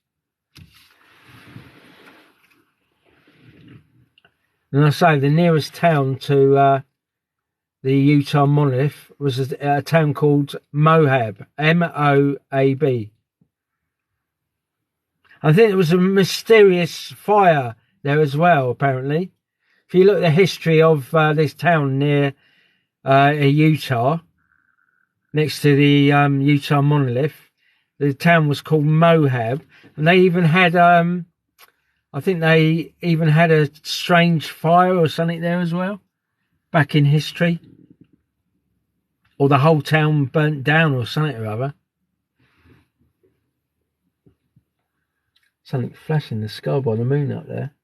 And I say the nearest town to the Utah monolith was a town called Moab, M-O-A-B. I think there was a mysterious fire there as well, apparently. If you look at the history of this town near Utah, next to the Utah monolith, the town was called Moab, and they even had, I think they even had a strange fire or something there as well, back in history. Or the whole town burnt down or something or other. Something flashing in the sky by the moon up there.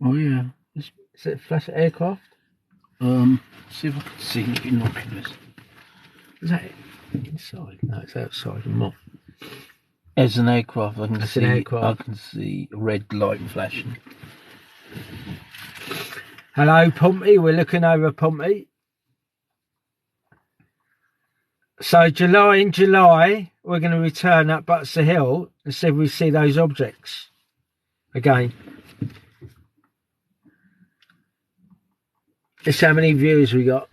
Oh yeah. Is it a flash aircraft? See if I can see any binoculars. Is that inside? No, it's outside. I'm off. As an aircraft, I can That's see. an aircraft. I can see a red light flashing. Hello, Pompey. We're looking over Pompey. So in July, we're going to return up Butser Hill and see if we see those objects again. Let's see how many views we got.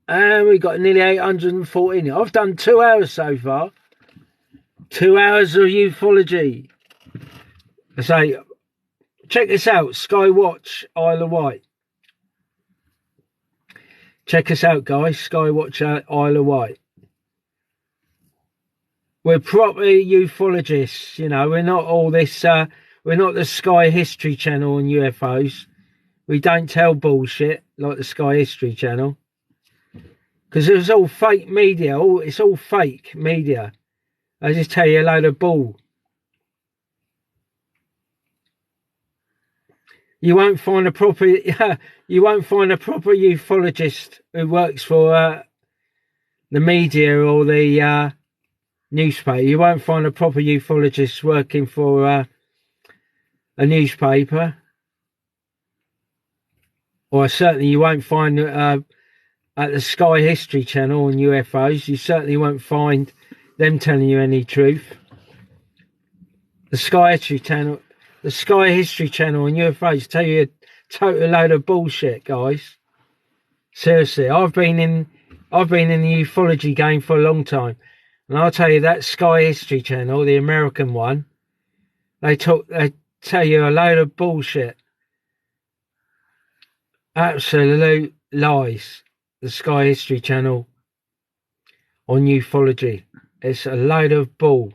And we got nearly 814. I've done 2 hours so far. 2 hours of ufology. So, check this out. Skywatch, Isle of Wight. Check us out, guys. Skywatch, Isle of Wight. We're proper ufologists, you know. We're not all this, we're not the Sky History Channel on UFOs. We don't tell bullshit like the Sky History Channel. Because it's all fake media. It's all fake media. I just tell you a load of bull. You won't find a proper ufologist who works for the media or the newspaper. You won't find a proper ufologist working for a newspaper. Or certainly you won't find at the Sky History Channel on UFOs. You certainly won't find them telling you any truth. The Sky History Channel on UFOs tell you a total load of bullshit, guys. Seriously, I've been in the ufology game for a long time, and I'll tell you that Sky History Channel, the American one, they tell you a load of bullshit. Absolute lies. The Sky History Channel on ufology. It's a load of bull.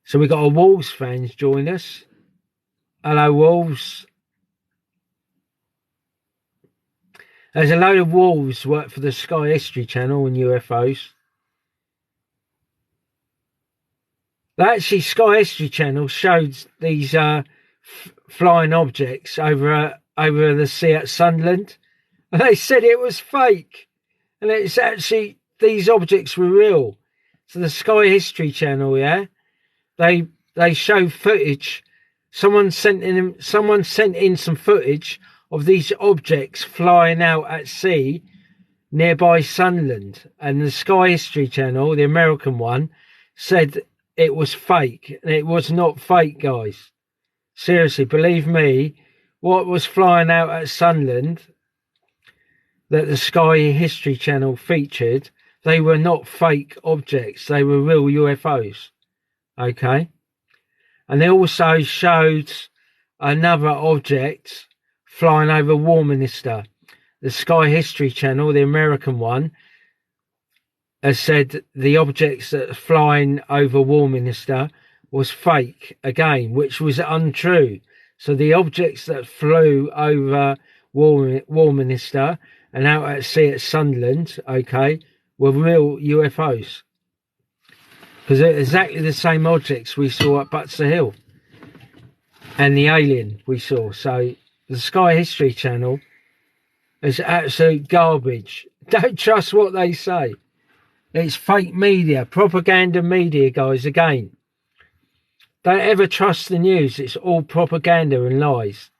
So we got our Wolves fans join us. Hello, Wolves. There's a load of Wolves work for the Sky History Channel and UFOs. Actually, Sky History Channel showed these flying objects over the sea at Sunderland, and they said it was fake, and it's actually these objects were real. So the Sky History Channel, they show footage. Someone sent in some footage of these objects flying out at sea nearby Sunderland, and the Sky History Channel, the American one, said it was fake, and it was not fake, guys. Seriously, believe me, what was flying out at Sunderland that the Sky History Channel featured, they were not fake objects. They were real UFOs. Okay? And they also showed another object flying over Warminster. The Sky History Channel, the American one, has said the objects that are flying over Warminster was fake again, which was untrue. So the objects that flew over Warminster and out at sea at Sunderland, okay, were real UFOs. Because they're exactly the same objects we saw at Butser Hill. And the alien we saw. So the Sky History Channel is absolute garbage. Don't trust what they say. It's fake media, propaganda media, guys, again. Don't ever trust the news. It's all propaganda and lies.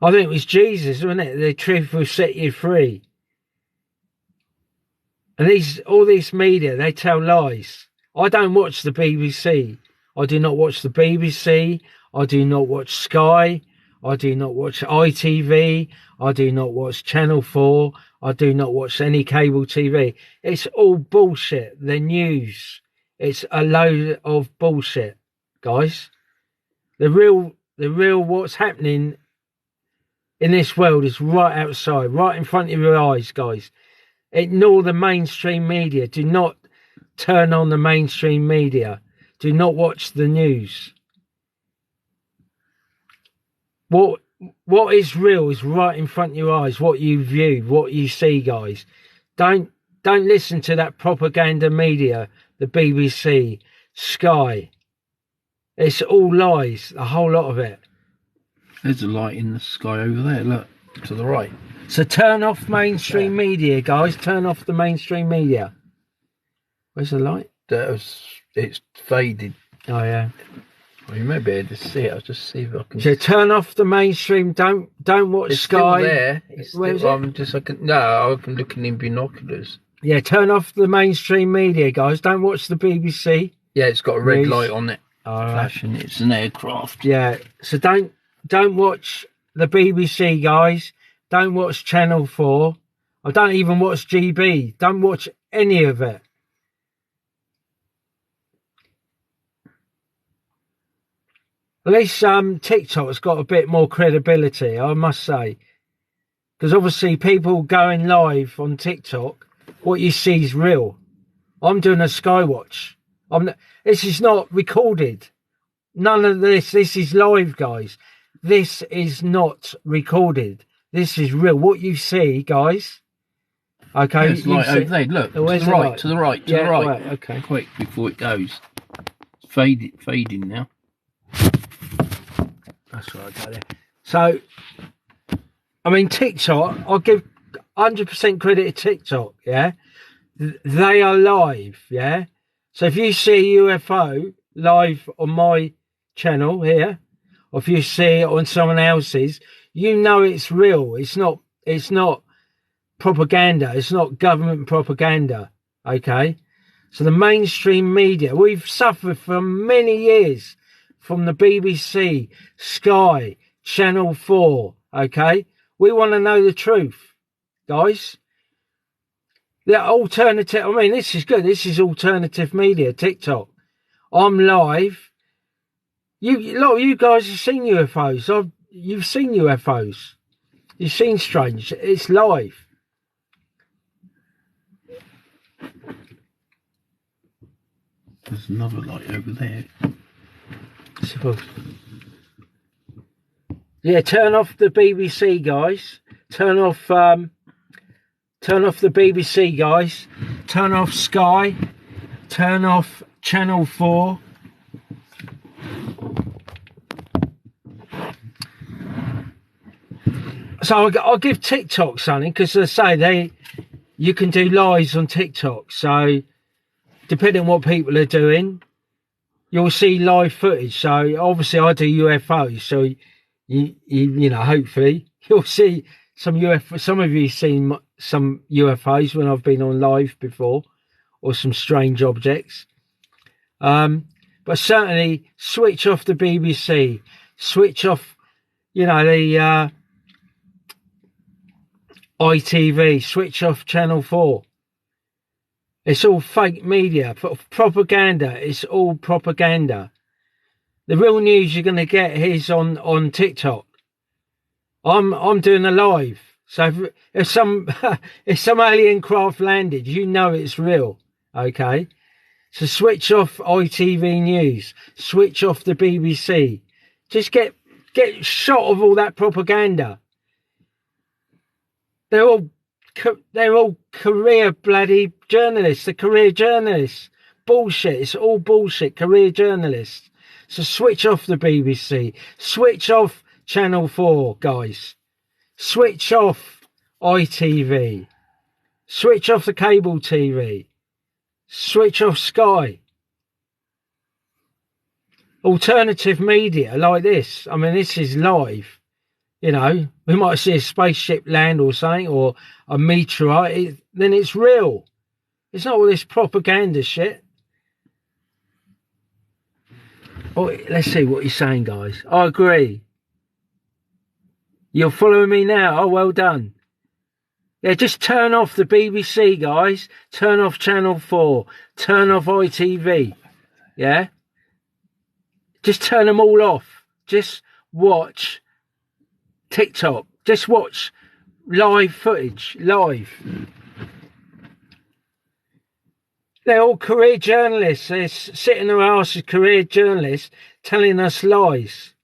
I think it was Jesus, wasn't it? The truth will set you free. And all these media, they tell lies. I don't watch the BBC. I do not watch the BBC. I do not watch Sky. I do not watch ITV. I do not watch Channel 4. I do not watch any cable TV. It's all bullshit. The news. It's a load of bullshit, guys. The real what's happening in this world is right outside, right in front of your eyes, guys. Ignore the mainstream media. Do not turn on the mainstream media. Do not watch the news. What is real is right in front of your eyes. What you view, what you see, guys. Don't listen to that propaganda media, the BBC, Sky. It's all lies, a whole lot of it. There's a light in the sky over there, look, to the right. So turn off mainstream media, guys. Turn off the mainstream media. Where's the light? It's faded. Oh, yeah. Well, you may be able to see it. I'll just see if I can. So turn off the mainstream. Don't watch it's Sky. Still there. It's Where still, is it? I'm looking in binoculars. Yeah, turn off the mainstream media, guys. Don't watch the BBC. Yeah, it's got a red News. light on it. All right. Flashing. It's an aircraft. Yeah. So don't watch the BBC, guys. Don't watch Channel 4. I don't even watch GB. Don't watch any of it. At least TikTok's got a bit more credibility, I must say. Because obviously people going live on TikTok, what you see is real. I'm doing a skywatch. This is not recorded. None of this. This is live, guys. This is not recorded. This is real. What you see, guys. Okay. There's light over there. Look. To the right. To the right. To the right. Right. Okay. Quick before it goes. It's fading now. That's right, got it. So, I mean, TikTok, I'll give 100% credit to TikTok, yeah? They are live, yeah? So if you see a UFO live on my channel here, or if you see it on someone else's, you know it's real. It's not propaganda. It's not government propaganda, okay? So the mainstream media, we've suffered for many years from the BBC, Sky, Channel 4, okay? We want to know the truth, guys. The alternative, I mean, this is good. This is alternative media, TikTok. I'm live. A lot of you guys have seen UFOs. You've seen UFOs. You've seen strange. It's live. There's another light over there. Suppose. Yeah, turn off the BBC, guys. Turn off the BBC, guys. Turn off Sky. Turn off Channel 4. So I'll give TikTok something, because they say you can do lies on TikTok. So depending on what people are doing, you'll see live footage. So obviously I do UFOs, so you know, hopefully you'll see some UFO. Some of you seen some UFOs when I've been on live before, or some strange objects. But certainly switch off the BBC, switch off, you know, the ITV, switch off Channel 4. It's all fake media, propaganda. It's all propaganda. The real news you're going to get is on TikTok. I'm doing a live. So if some if some alien craft landed, you know it's real. Okay. So switch off ITV News. Switch off the BBC. Just get shot of all that propaganda. They're all career bloody journalists. The career journalists. Bullshit. It's all bullshit. Career journalists. So switch off the BBC. Switch off Channel 4, guys. Switch off ITV. Switch off the cable TV. Switch off Sky. Alternative media like this. I mean, this is live. You know, we might see a spaceship land or something, or a meteorite. Then it's real. It's not all this propaganda shit. Oh, let's see what he's saying, guys. I agree. You're following me now. Oh, well done. Yeah, just turn off the BBC, guys. Turn off Channel 4. Turn off ITV. Yeah? Just turn them all off. Just watch TikTok. Just watch live footage. Live. They're all career journalists. They're sitting their asses, career journalists, telling us lies.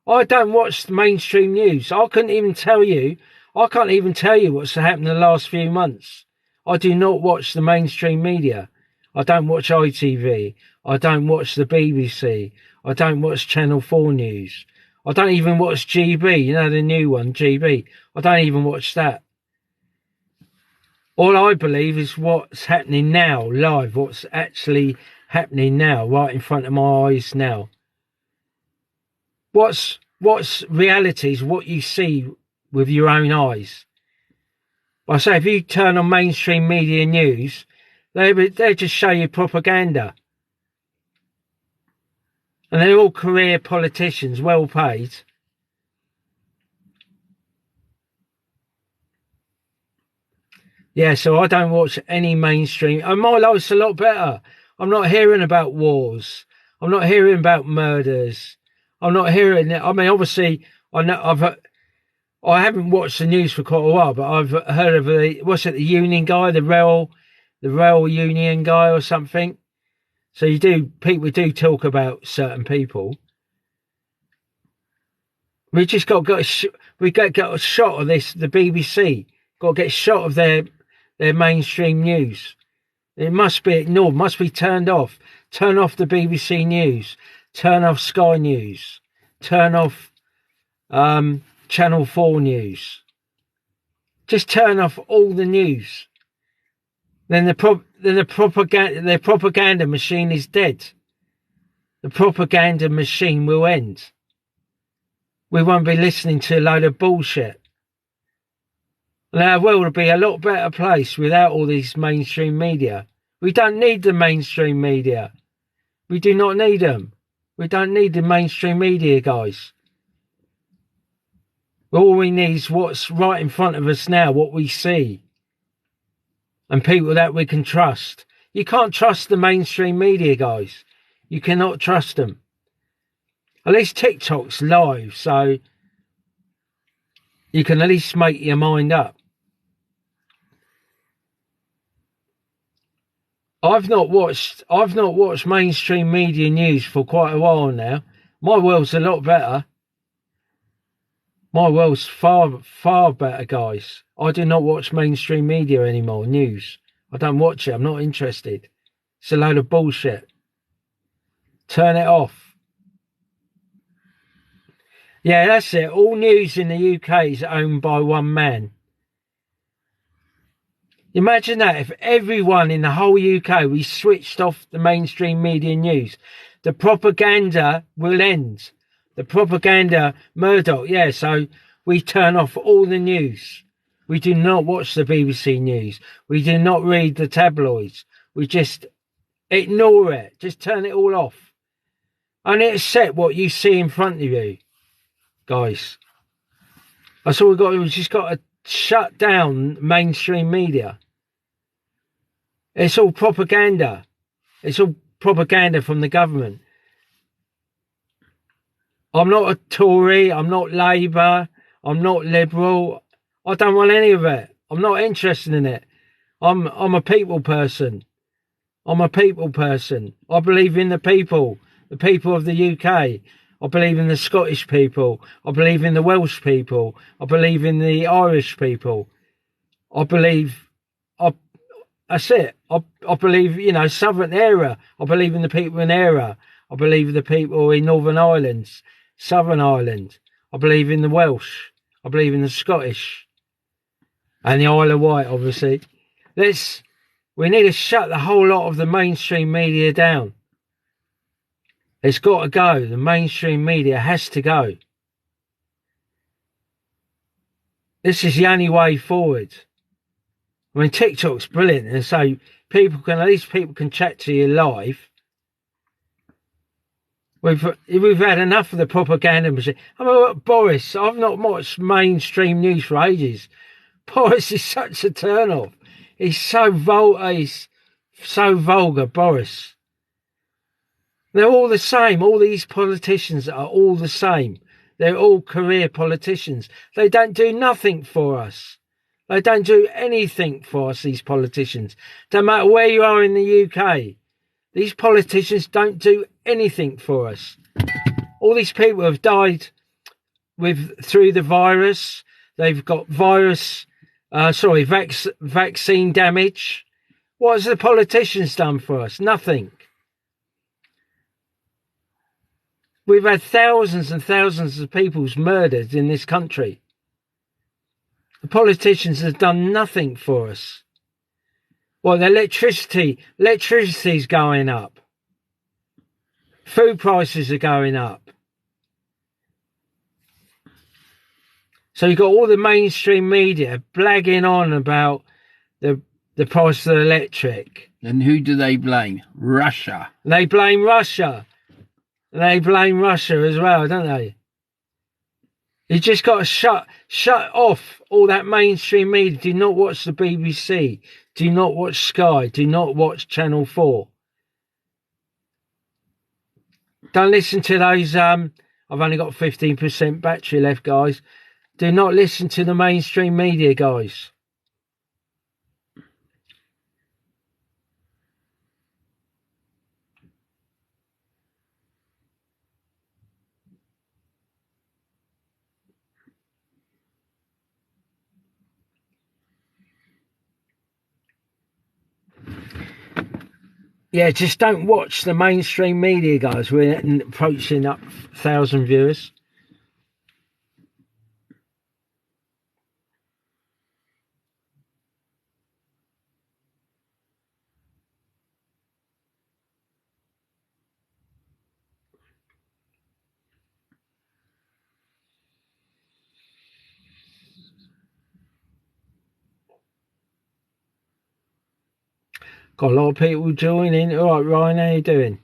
I don't watch the mainstream news. I can't even tell you what's happened in the last few months. I do not watch the mainstream media. I don't watch ITV. I don't watch the BBC. I don't watch Channel 4 News. I don't even watch GB, you know, the new one, GB. I don't even watch that. All I believe is what's happening now, live, what's actually happening now, right in front of my eyes now. What's reality is what you see with your own eyes. I say, if you turn on mainstream media news, they just show you propaganda. And they're all career politicians, well paid. Yeah, so I don't watch any mainstream. And my life's a lot better. I'm not hearing about wars. I'm not hearing about murders. I'm not hearing it. I mean, obviously, I haven't watched the news for quite a while, but I've heard of the union guy, the rail union guy or something. So people do talk about certain people. We just got a shot of this, the BBC. Got to get a shot of their mainstream news. It must be ignored, must be turned off. Turn off the BBC News. Turn off Sky News. Turn off Channel 4 News. Just turn off all the news. Then the propaganda machine is dead. The propaganda machine will end. We won't be listening to a load of bullshit. And our world will be a lot better place without all these mainstream media. We don't need the mainstream media. We do not need them. We don't need the mainstream media, guys. All we need is what's right in front of us now, what we see. And people that we can trust. You can't trust the mainstream media, guys. You cannot trust them. At least TikTok's live, so you can at least make your mind up. I've not watched mainstream media news for quite a while now. My world's a lot better. My world's far, far better, guys. I do not watch mainstream media anymore, news. I don't watch it. I'm not interested. It's a load of bullshit. Turn it off. Yeah, that's it. All news in the UK is owned by one man. Imagine that, if everyone in the whole UK, we switched off the mainstream media news. The propaganda will end. The propaganda, Murdoch, yeah, so we turn off all the news. We do not watch the BBC News. We do not read the tabloids. We just ignore it. Just turn it all off. And accept what you see in front of you, guys. That's all we've got. We've just got to shut down mainstream media. It's all propaganda. It's all propaganda from the government. I'm not a Tory. I'm not Labour. I'm not Liberal. I don't want any of it. I'm not interested in it. I'm a people person. I'm a people person. I believe in the people of the UK. I believe in the Scottish people. I believe in the Welsh people. I believe in the Irish people. That's it. I believe, Southern Era. I believe in the people in Era. I believe in the people in Northern Ireland, Southern Ireland. I believe in the Welsh. I believe in the Scottish. And the Isle of Wight, obviously. We need to shut the whole lot of the mainstream media down. It's got to go. The mainstream media has to go. This is the only way forward. I mean, TikTok's brilliant, and so at least people can chat to you live. We've had enough of the propaganda machine. I mean, Boris, I've not watched mainstream news for ages. Boris is such a turn-off. He's so vulgar, Boris. They're all the same. All these politicians are all the same. They're all career politicians. They don't do nothing for us. They don't do anything for us, these politicians. Don't matter where you are in the UK. These politicians don't do anything for us. All these people have died through the virus. They've got vaccine damage. What has the politicians done for us? Nothing. We've had thousands and thousands of people murdered in this country. The politicians have done nothing for us. Well, the electricity's going up. Food prices are going up. So you've got all the mainstream media blagging on about the price of the electric. And who do they blame? Russia. They blame Russia. They blame Russia as well, don't they? You just got to shut off all that mainstream media. Do not watch the BBC. Do not watch Sky. Do not watch Channel 4. Don't listen to those. I've only got 15% battery left, guys. Do not listen to the mainstream media, guys. Yeah, just don't watch the mainstream media, guys. We're approaching up 1,000 viewers. Got a lot of people joining. All right, Ryan, how you doing?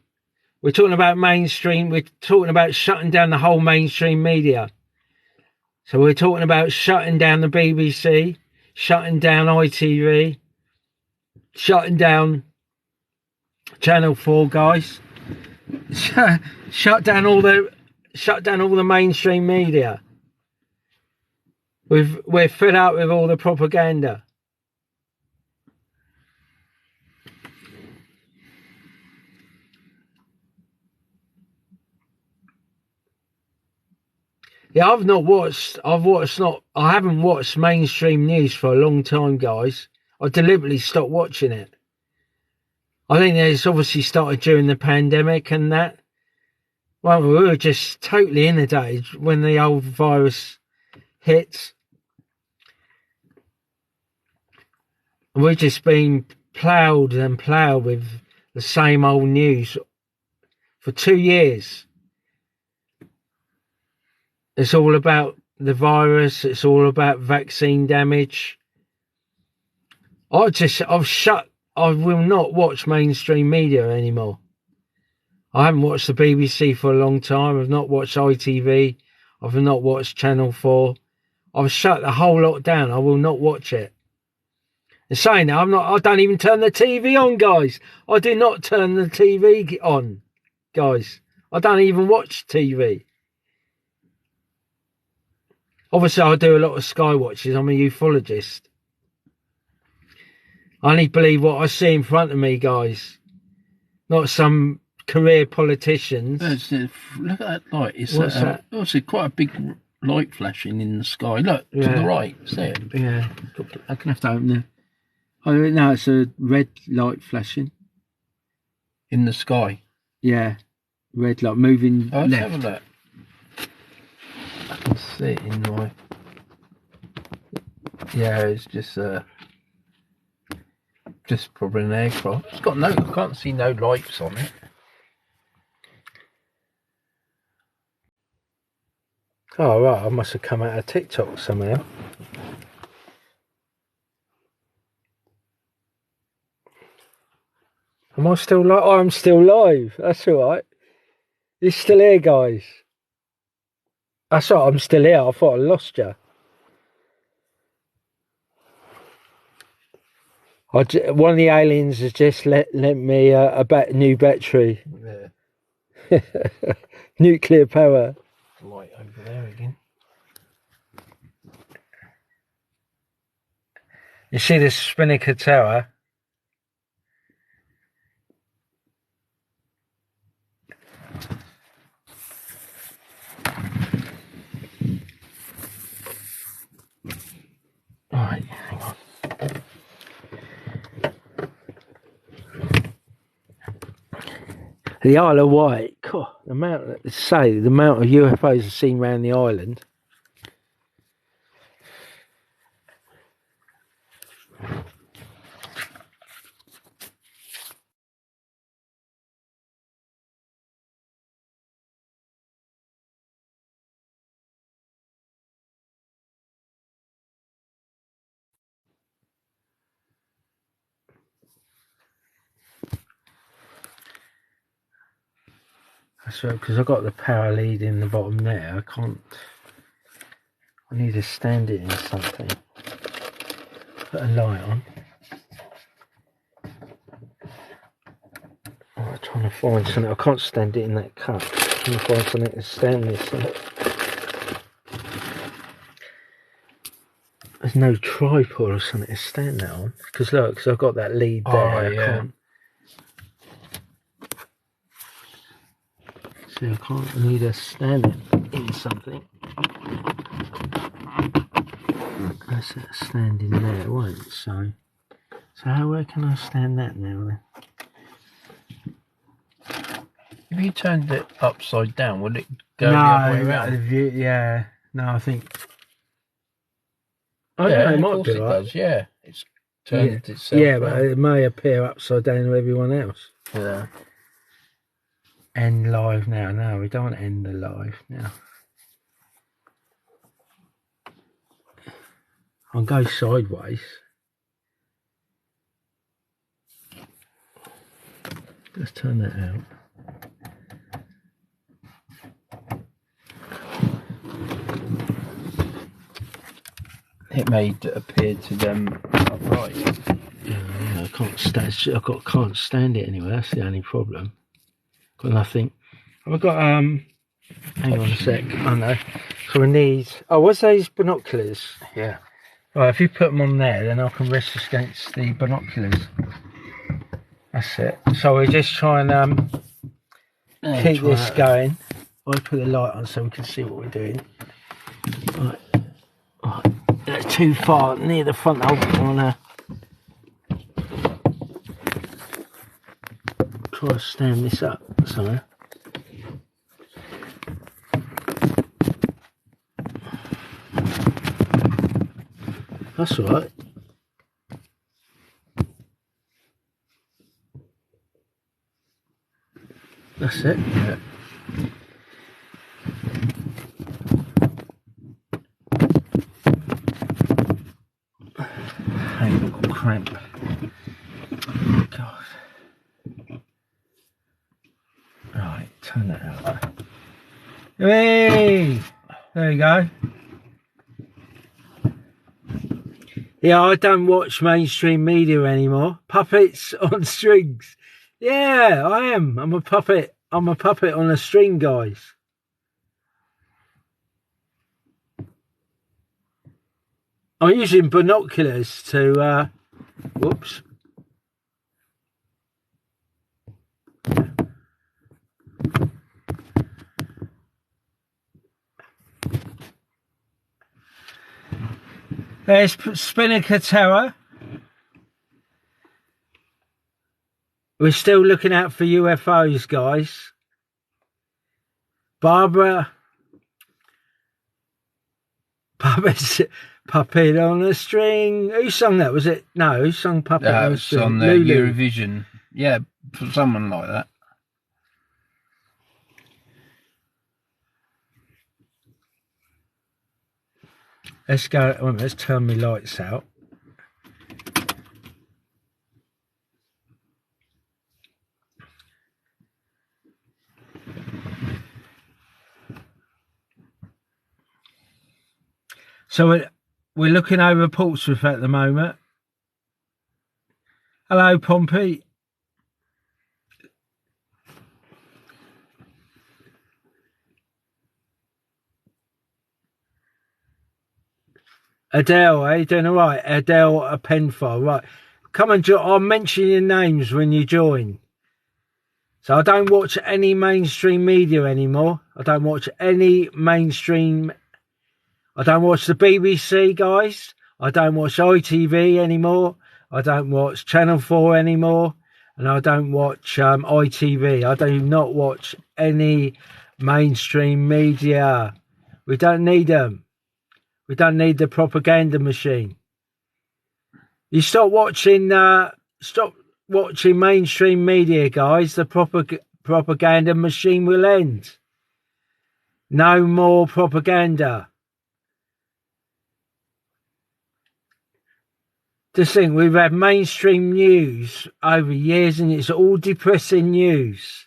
We're talking about mainstream. We're talking about shutting down the whole mainstream media. So we're talking about shutting down the BBC, shutting down ITV, shutting down Channel 4, guys. Shut down all the mainstream media. We're fed up with all the propaganda. Yeah, I haven't watched mainstream news for a long time, guys. I deliberately stopped watching it. I think it's obviously started during the pandemic and that. Well, we were just totally inundated when the old virus hit. We've just been ploughed with the same old news for 2 years. It's all about the virus. It's all about vaccine damage. I will not watch mainstream media anymore. I haven't watched the BBC for a long time. I've not watched ITV. I've not watched Channel 4. I've shut the whole lot down. I will not watch it. It's saying now, I don't even turn the TV on, guys. I do not turn the TV on, guys. I don't even watch TV. Obviously, I do a lot of skywatches. I'm a ufologist. I only believe what I see in front of me, guys. Not some career politicians. Look at that light. It's that? quite a big light flashing in the sky. Look, to the right. See it? Yeah. I can have to open it. Oh, no, it's a red light flashing. In the sky? Yeah. Red light moving let's left. have a look. I can see it in my... Yeah, it's just probably an aircraft. It's got I can't see no lights on it. Oh, right, I must have come out of TikTok somehow. Am I still live? Oh, I'm still live. That's all right. You're still here, guys. That's all right, I'm still here. I thought I lost you. One of the aliens has just lent me a new battery. Yeah. Nuclear power. Light over there again. You see this Spinnaker Tower? Alright, hang on. The Isle of Wight. God, the amount of UFOs are seen around the island. That's right, because I've got the power lead in the bottom there. I need to stand it in something. Put a light on. I'm trying to find something. I can't stand it in that cup. I'm trying to find something to stand this in. There's no tripod or something to stand that on. Because look, because I've got that lead there. Oh, yeah. I can't. See, I need to stand it in something. That's it, standing there, it won't. So where can I stand that now then? If you turned it upside down, would it go the other way around? Yeah. No, I think. Yeah, it of might course be it right. does. Yeah, it's turned itself. Yeah, around. but it may appear upside down to everyone else. Yeah. End live now. No, we don't end the live now. I'll go sideways. Let's turn that out. It made it appear to them upright. Yeah, I can't stand. Can't stand it anyway. That's the only problem. Got nothing. I've got hang on a sec. I know. So we need. Oh, what's those binoculars? Yeah. Right, if you put them on there, then I can rest against the binoculars. That's it. So we just try and keep this going. I'll put the light on so we can see what we're doing. Right. That's too far near the front. I want to try to stand this up somewhere. That's all right. That's it. Yeah. I've got cramp. God. Right, turn that out. Hey! There you go. Yeah, I don't watch mainstream media anymore. Puppets on strings. Yeah, I am. I'm a puppet. I'm a puppet on a string, guys. I'm using binoculars to, whoops. There's Spinnaker Tower. We're still looking out for UFOs, guys. Barbara. Puppet on a string. Who sung that? Was it? No, who sung Puppet on a string? On the Eurovision. Yeah, for someone like that. Let's go. Let's turn my lights out. So we're looking over Portsmouth at the moment. Hello, Pompey. Adele, are you doing all right? Adele, a Penfile, right. Come and join. I'll mention your names when you join. So I don't watch any mainstream media anymore. I don't watch any mainstream. I don't watch the BBC, guys. I don't watch ITV anymore. I don't watch Channel 4 anymore. And I don't watch ITV. I do not watch any mainstream media. We don't need them. We don't need the propaganda machine. You stop watching mainstream media, guys. The propaganda machine will end. No more propaganda. Just think, we've had mainstream news over years and it's all depressing news.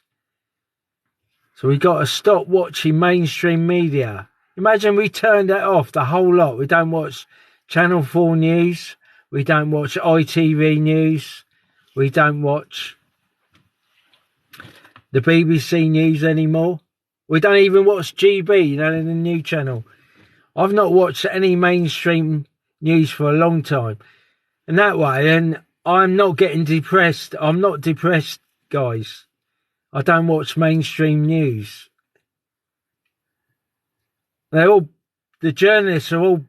So we've got to stop watching mainstream media. Imagine we turned that off, the whole lot. We don't watch Channel 4 news. We don't watch ITV news. We don't watch the BBC news anymore. We don't even watch GB, you know, in the new channel. I've not watched any mainstream news for a long time. And that way, and I'm not getting depressed. I'm not depressed, guys. I don't watch mainstream news. The journalists are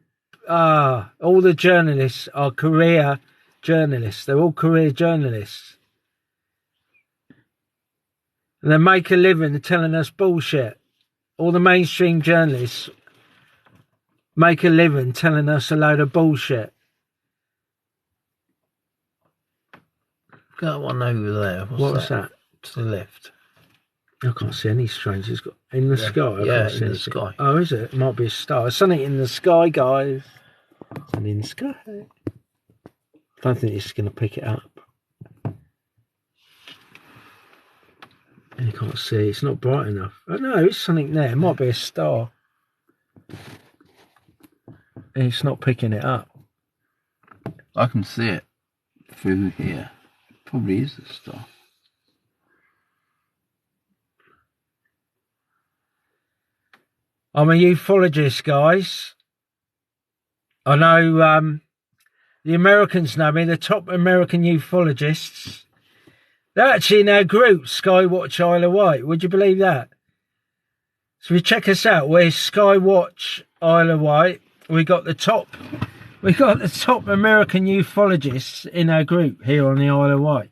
all the journalists are career journalists. They're all career journalists. And they make a living telling us bullshit. All the mainstream journalists make a living telling us a load of bullshit. Got one over there. What's that? To the left. I can't see any strange. It's got in the sky. I can't see in the anything. sky. Oh, is it? It might be a star. Something in the sky, guys. Something in the sky. I don't think it's going to pick it up. And you can't see. It's not bright enough. Oh, no, it's something there. It might be a star. And it's not picking it up. I can see it through here. Probably is a star. I'm a ufologist, guys. I know the Americans know me, the top American ufologists. They're actually in our group, Skywatch Isle of Wight. Would you believe that? So if you check us out, we're Skywatch Isle of Wight. We got the top American ufologists in our group here on the Isle of Wight.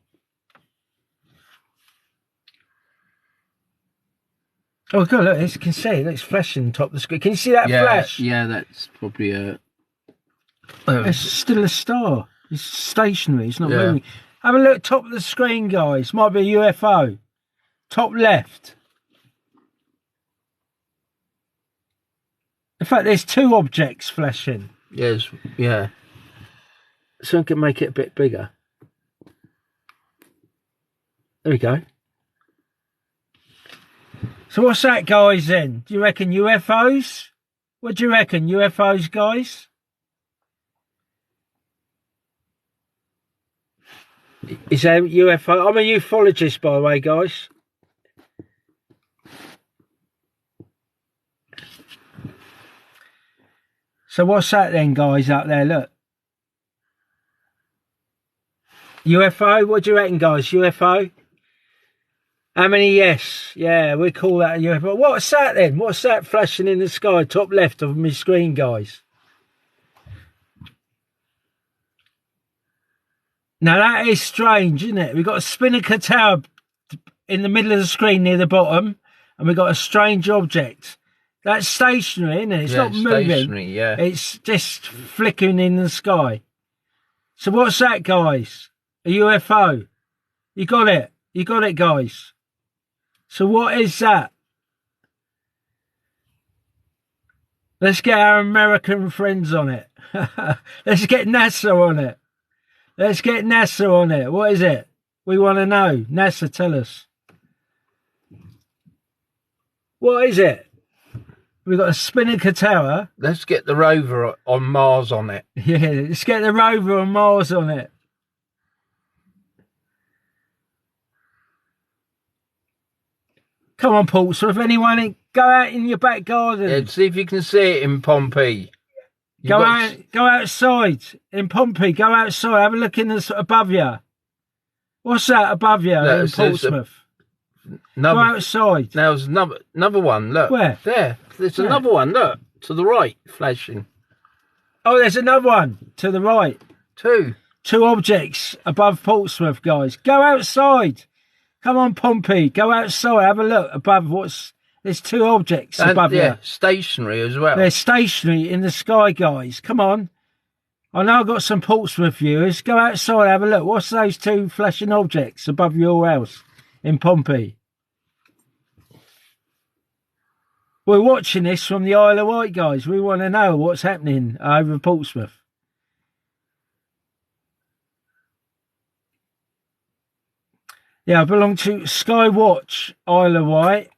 Oh, God, look, you can see it. It's flashing on top of the screen. Can you see that flash? Yeah, that's probably a... It's still a star. It's stationary. It's not moving. Have a look at top of the screen, guys. Might be a UFO. Top left. In fact, there's two objects flashing. Yes, yeah. So I can make it a bit bigger. There we go. So what's that, guys, then? Do you reckon UFOs? What do you reckon, UFOs, guys? Is that UFO? I'm a ufologist, by the way, guys. So what's that then, guys, up there? Look. UFO? What do you reckon, guys? UFO? How many yes? Yeah, we call that a UFO. What's that then? What's that flashing in the sky, top left of my screen, guys? Now that is strange, isn't it? We've got a spinnaker tower in the middle of the screen near the bottom, and we've got a strange object. That's stationary, isn't it? It's not moving. Stationary, yeah. It's just flickering in the sky. So what's that, guys? A UFO. You got it. You got it, guys. So what is that? Let's get our American friends on it. Let's get NASA on it. Let's get NASA on it. What is it? We want to know. NASA, tell us. What is it? We've got a spinnaker tower. Let's get the rover on Mars on it. Yeah, let's get the rover on Mars on it. Come on, Portsmouth. Anyone, go out in your back garden. Yeah, see if you can see it in Pompey. Go outside in Pompey. Go outside. Have a look in the above you. What's that above you in Portsmouth? Go outside. Now there's another one. Look. Where? There. There's another one. Look to the right, flashing. Oh, there's another one to the right. Two objects above Portsmouth, guys. Go outside. Come on, Pompey. Go outside. Have a look above. There's two objects above you. Stationary as well. They're stationary in the sky, guys. Come on. I know I've got some Portsmouth viewers. Go outside, have a look. What's those two flashing objects above your house in Pompey? We're watching this from the Isle of Wight, guys. We want to know what's happening over Portsmouth. Yeah, I belong to Skywatch, Isle of Wight.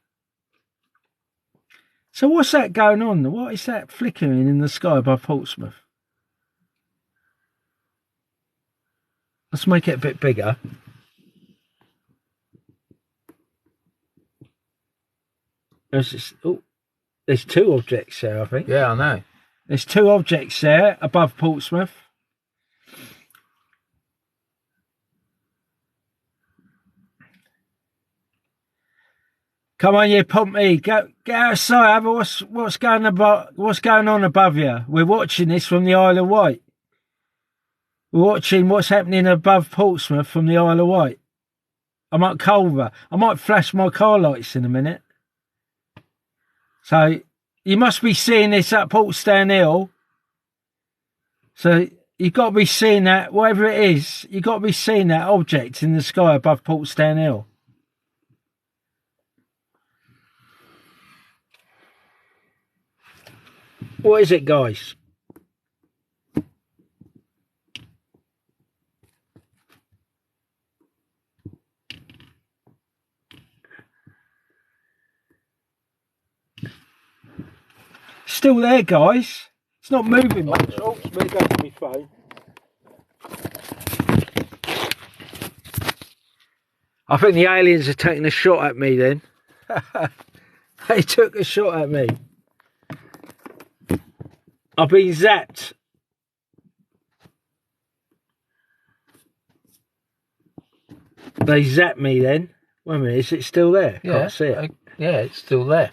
So what's that going on? What is that flickering in the sky above Portsmouth? Let's make it a bit bigger. There's two objects there, I think. Yeah, I know. There's two objects there above Portsmouth. Come on, you Pompey, get outside. Have a, what's going on above you? We're watching this from the Isle of Wight. We're watching what's happening above Portsmouth from the Isle of Wight. I'm at Culver. I might flash my car lights in a minute. So you must be seeing this at Portsdown Hill. So you've got to be seeing that, whatever it is, you've got to be seeing that object in the sky above Portsdown Hill. What is it, guys? Still there, guys. It's not moving much. Oh, I'm going to go to my phone. I think the aliens are taking a shot at me then. They took a shot at me. I've been zapped. They zapped me then. Wait a minute, is it still there? Yeah, can't see it. Yeah, it's still there.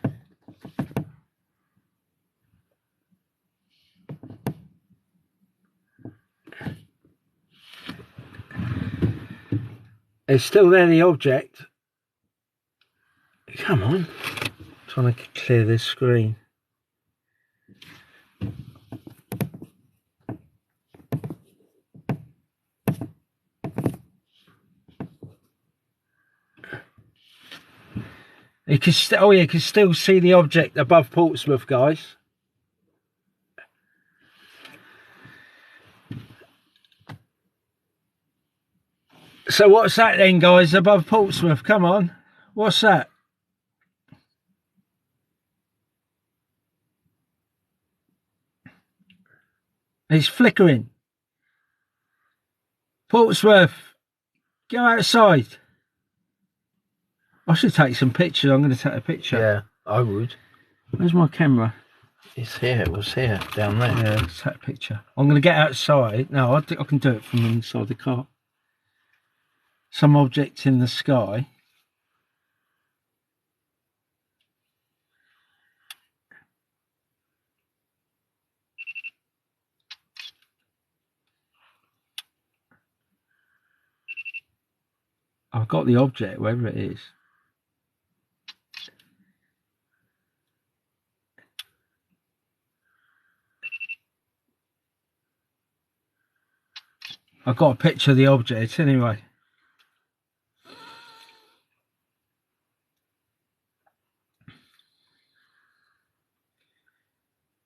It's still there, the object. Come on. I'm trying to clear this screen. You can you can still see the object above Portsmouth, guys. So what's that then, guys, above Portsmouth? Come on. What's that? It's flickering. Portsmouth, Go outside. I should take some pictures. I'm going to take a picture. Yeah, I would. Where's my camera? It's here. It was here, down there. Yeah, let's take a picture. I'm going to get outside. No, I think I can do it from inside the car. Some object in the sky. I've got the object, wherever it is. I've got a picture of the object anyway.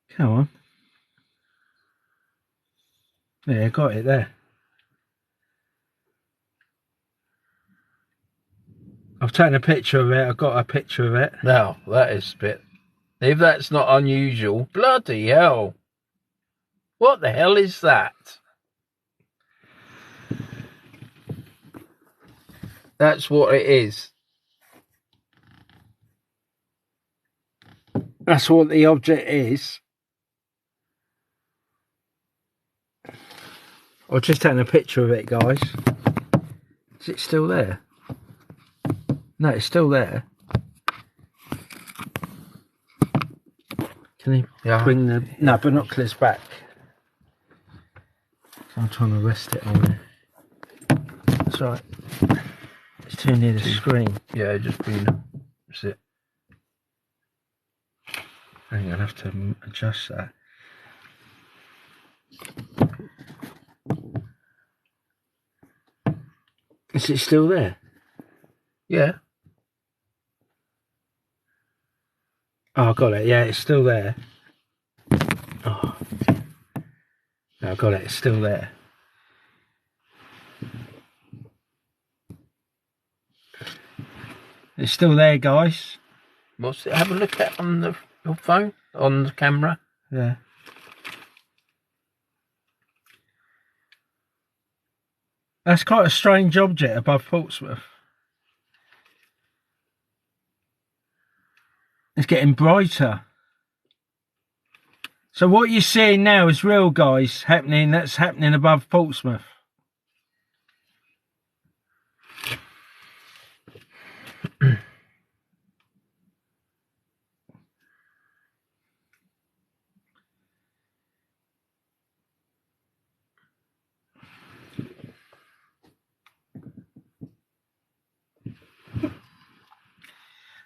Come on. Yeah, got it there. I've taken a picture of it. I've got a picture of it. Now, that is a bit... If that's not unusual, bloody hell. What the hell is that? That's what it is. That's what the object is. I've just taken a picture of it, guys. Is it still there? No, it's still there. Can you bring the binoculars back? I'm trying to rest it on there. That's right. It's too near the screen. Yeah, just bring it. That's it. I think I'll have to adjust that. Is it still there? Yeah. Oh, I got it. Yeah, it's still there. Oh, no, I got it. It's still there. It's still there, guys. What's it? Have a look at on your phone, on the camera. Yeah. That's quite a strange object above Portsmouth. It's getting brighter. So what you're seeing now is real, guys, happening. That's happening above Portsmouth.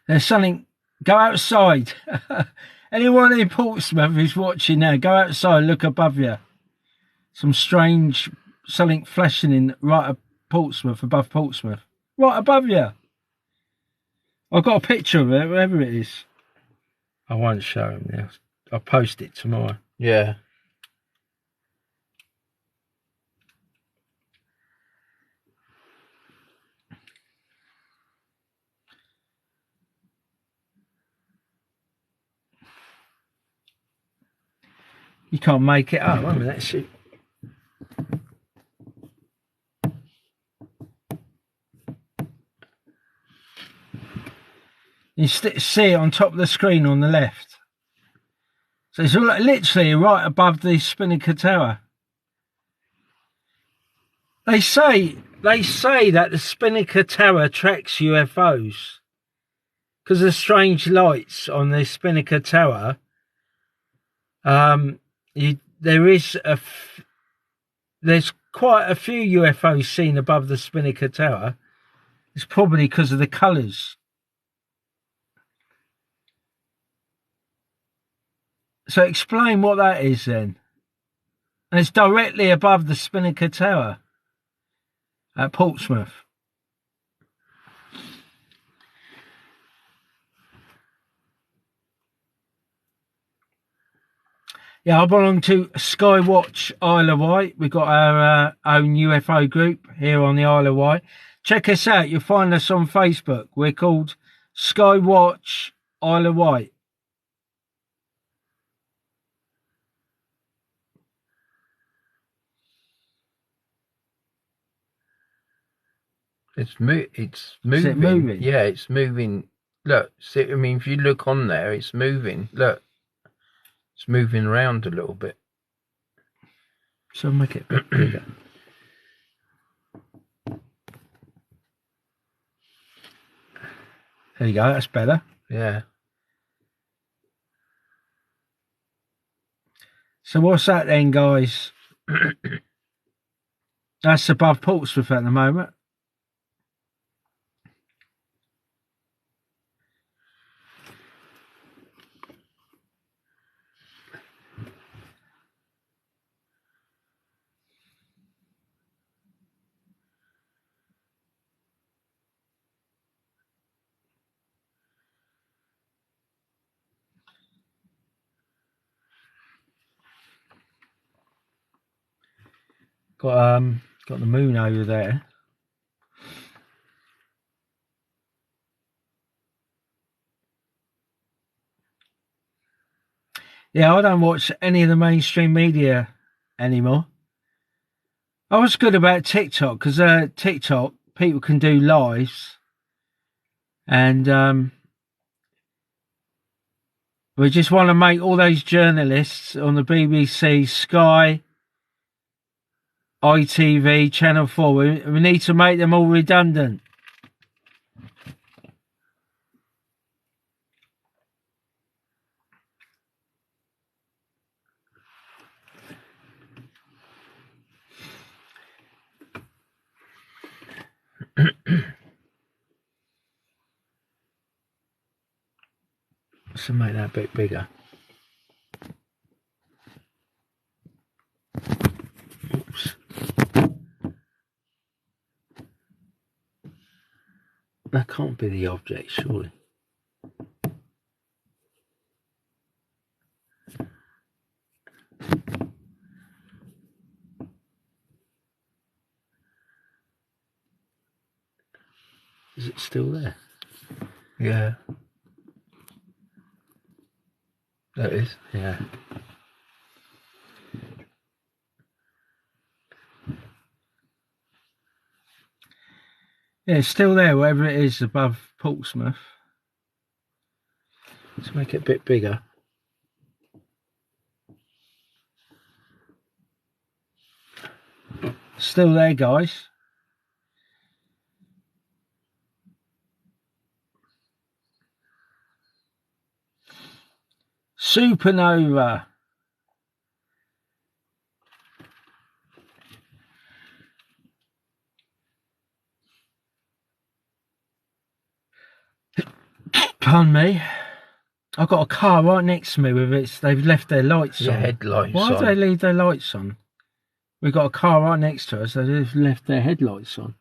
There's something. Go outside. Anyone in Portsmouth who's watching now, go outside, look above you. Some strange, something flashing in right at Portsmouth, above Portsmouth. Right above you. I've got a picture of it, wherever it is. I won't show him now. I'll post it tomorrow. Yeah. You can't make it up. Wait a minute, let's see. You see it on top of the screen on the left. So it's literally right above the Spinnaker Tower. They say that the Spinnaker Tower tracks UFOs because of strange lights on the Spinnaker Tower. There's quite a few UFOs seen above the Spinnaker Tower. It's probably because of the colours. So explain what that is then. And it's directly above the Spinnaker Tower at Portsmouth. Yeah, I belong to Skywatch Isle of Wight. We've got our own UFO group here on the Isle of Wight. Check us out. You'll find us on Facebook. We're called Skywatch Isle of Wight. It's moving. Is it moving? Yeah, it's moving. Look, see, I mean, if you look on there, it's moving. Look, it's moving around a little bit. So make it a bit bigger. There you go, that's better. Yeah. So what's that then, guys? That's above Portsmouth at the moment. Got the moon over there. Yeah, I don't watch any of the mainstream media anymore. I was good about TikTok because TikTok people can do lives, and we just want to make all those journalists on the BBC, Sky, ITV, Channel 4, we need to make them all redundant. So make that a bit bigger. Oops. That can't be the object, surely. Is it still there? Yeah. That is. Yeah. Yeah, it's still there, wherever it is above Portsmouth. Let's make it a bit bigger. Still there, guys. Supernova. Pardon me. I've got a car right next to me with its. They've left their lights on. Headlights. Why do they leave their lights on? We've got a car right next to us. They've left their headlights on.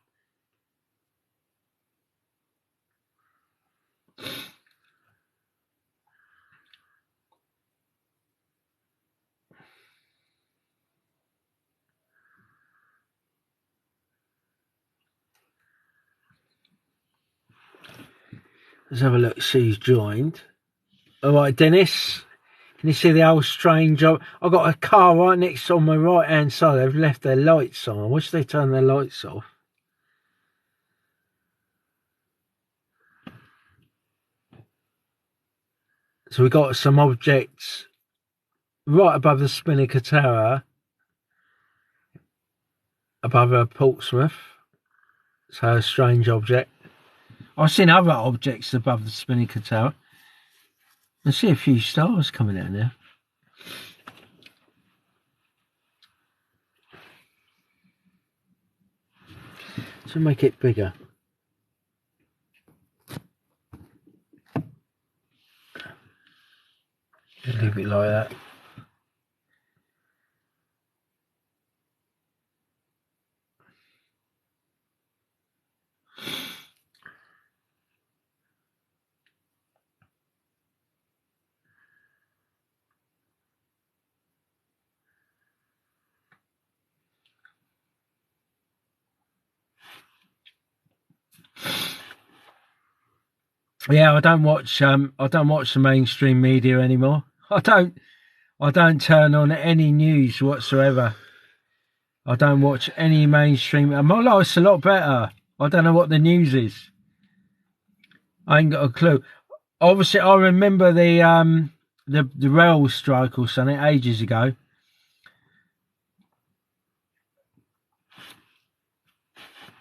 Let's have a look, see who's joined. All right, Dennis. Can you see the old strange... I've got a car right next on my right-hand side. They've left their lights on. I wish they turned their lights off. So we've got some objects right above the Spinnaker Tower. Above Portsmouth. So a strange object. I've seen other objects above the Spinnaker Tower. I see a few stars coming out now. So make it bigger. Just leave it like that. Yeah, I don't watch the mainstream media anymore. I don't turn on any news whatsoever. I don't watch any mainstream. My life's a lot better. I don't know what the news is. I ain't got a clue. Obviously, I remember the rail strike or something ages ago.